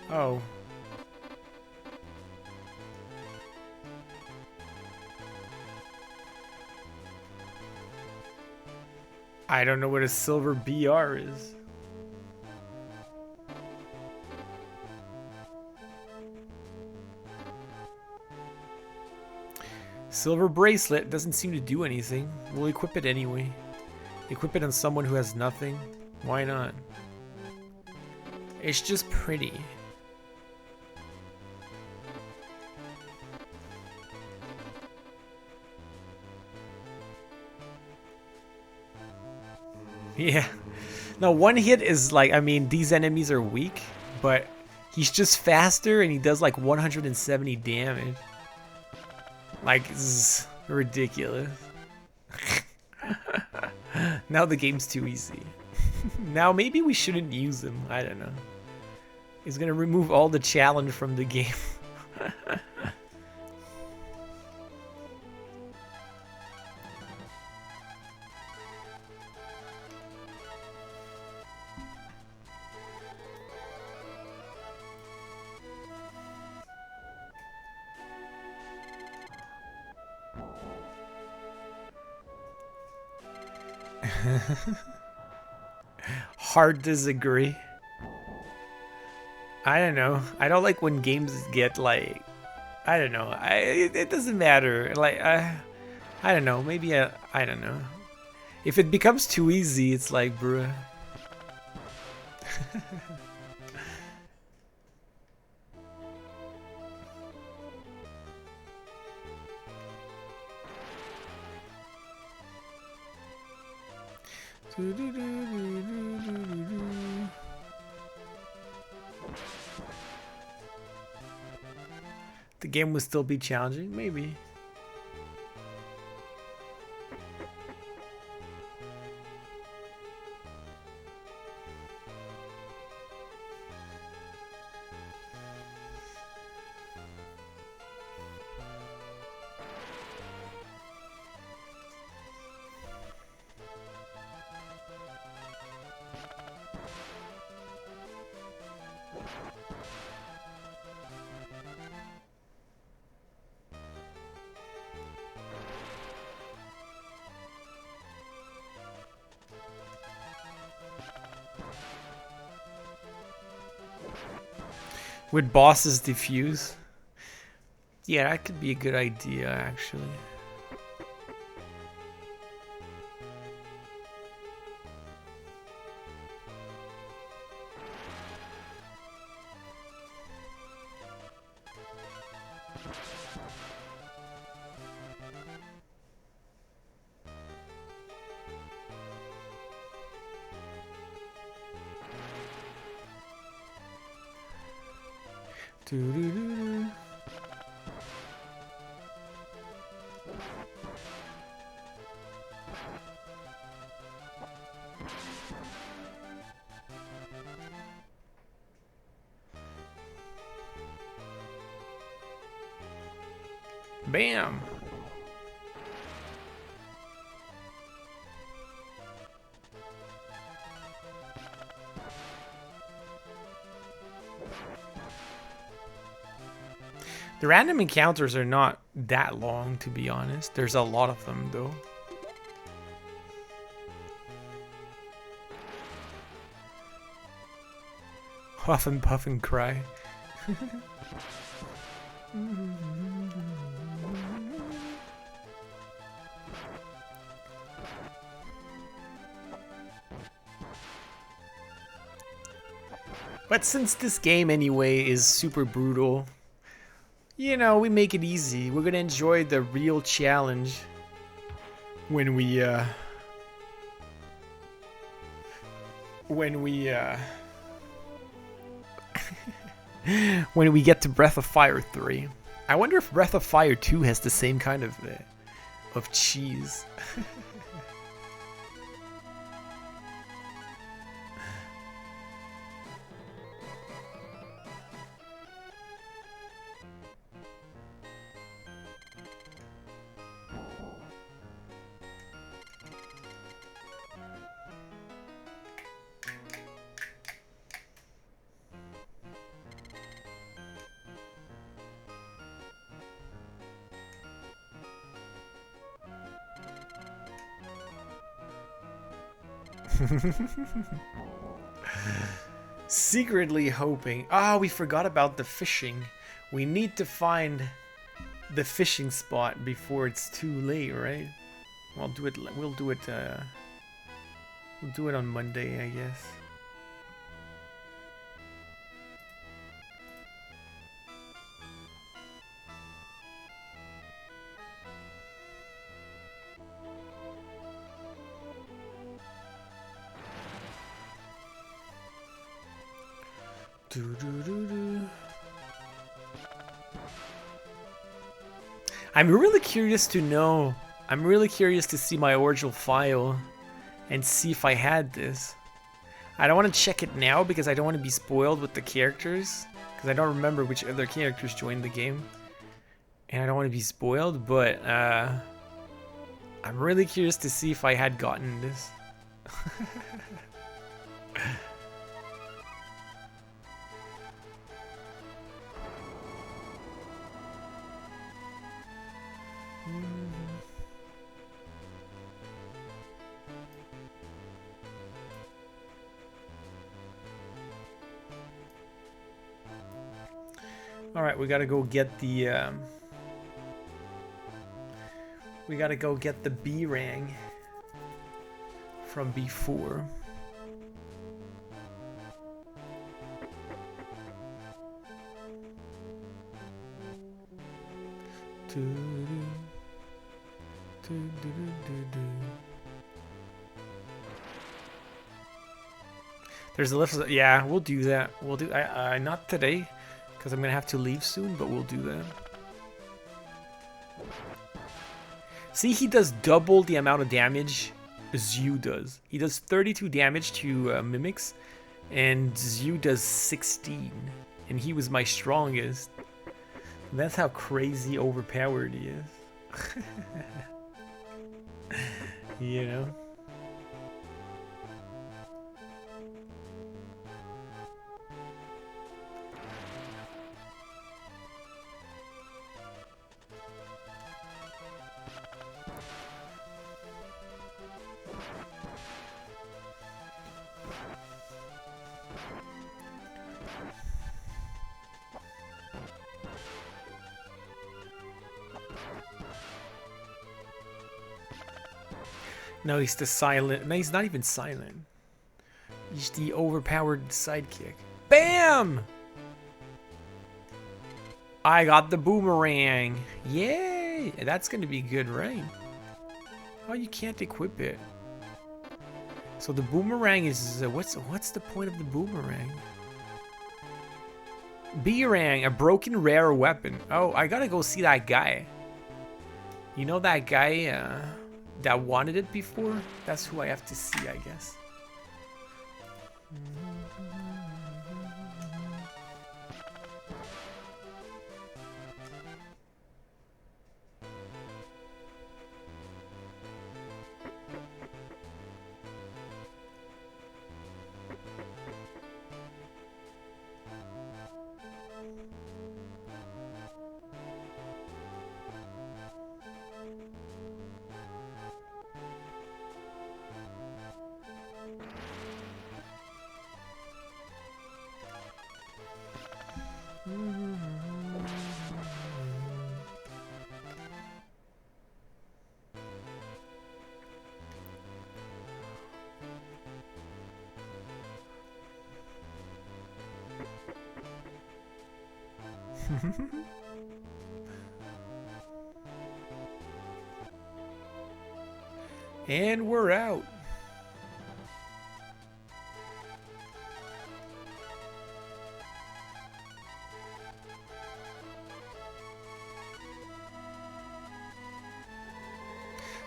Oh. I don't know what a silver BR is. Silver bracelet doesn't seem to do anything. We'll equip it anyway. Equip it on someone who has nothing. Why not? It's just pretty. Yeah. No, one hit is like, I mean, these enemies are weak, but he's just faster and he does like 170 damage. Like, this is ridiculous. Now the game's too easy. Now maybe we shouldn't use him. I don't know. He's gonna remove all the challenge from the game. Hard disagree. I don't know. I don't like when games get like, I don't know. It doesn't matter. Like I don't know. Maybe I don't know. If it becomes too easy, it's like, bruh. The game will still be challenging, maybe. Would bosses defuse? Yeah, that could be a good idea, actually. Doo-doo-doo-doo. Bam! The random encounters are not that long, to be honest. There's a lot of them, though. Huff and puff and cry. But since this game anyway is super brutal, you know, we make it easy. We're gonna enjoy the real challenge when we when we get to Breath of Fire 3. I wonder if Breath of Fire 2 has the same kind of cheese. Secretly hoping. Ah, we forgot about the fishing. We need to find the fishing spot before it's too late, right? We'll do it. We'll do it on Monday, I guess. I'm really curious to know. I'm really curious to see my original file and see if I had this. I don't want to check it now because I don't want to be spoiled with the characters, because I don't remember which other characters joined the game, and I don't want to be spoiled. But I'm really curious to see if I had gotten this. All right, we gotta go get the. We gotta go get the B rang from before. There's a lift. Yeah, we'll do that. We'll do. Not today, because I'm gonna have to leave soon. But we'll do that. See, he does double the amount of damage Zhu does. He does 32 damage to mimics, and Zhu does 16. And he was my strongest. That's how crazy overpowered he is. You know? No, he's the silent. No, he's not even silent. He's the overpowered sidekick. Bam! I got the boomerang. Yay! That's gonna be good, right? Oh, you can't equip it. So the boomerang is what's the point of the boomerang? B-rang, a broken rare weapon. Oh, I gotta go see that guy. You know that guy that wanted it before? That's who I have to see, I guess. And we're out.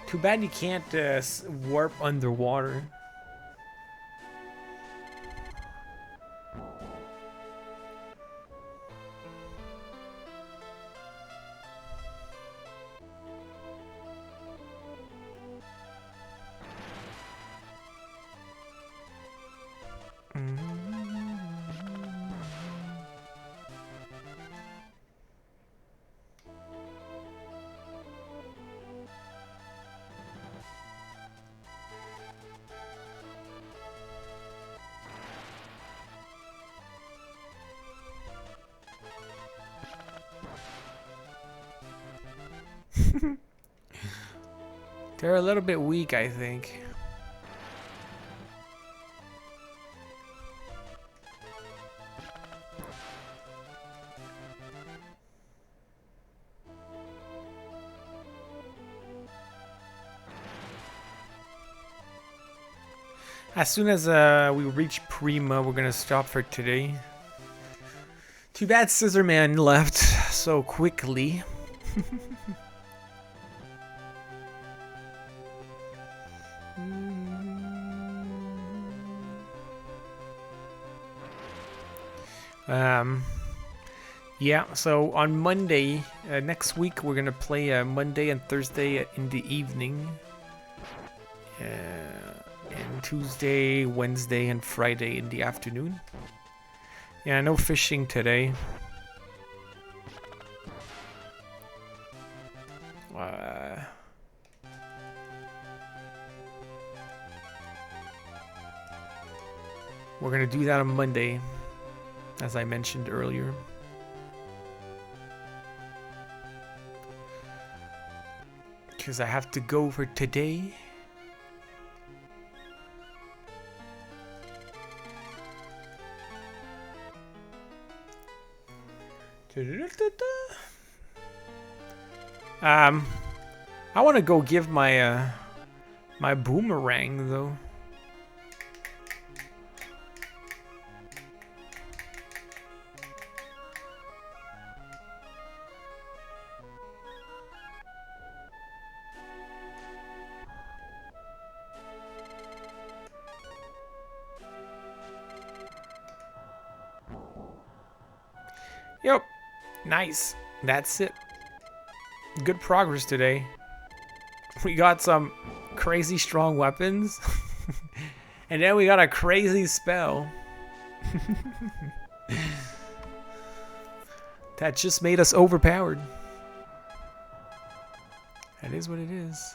Too bad you can't warp underwater. They're a little bit weak, I think. As soon as we reach Prima, we're gonna stop for today. Too bad Scissorman left so quickly. Yeah, so on Monday, next week, we're gonna play Monday and Thursday in the evening. And Tuesday, Wednesday, and Friday in the afternoon. Yeah, no fishing today. We're gonna do that on Monday, as I mentioned earlier. Because I have to go for today. I want to go give my my boomerang though. Yep. Nice. That's it. Good progress today. We got some crazy strong weapons. And then we got a crazy spell. That just made us overpowered. That is what it is.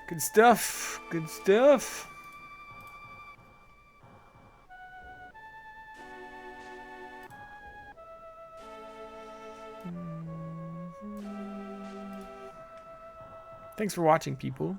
Good stuff. Good stuff. Thanks for watching, people.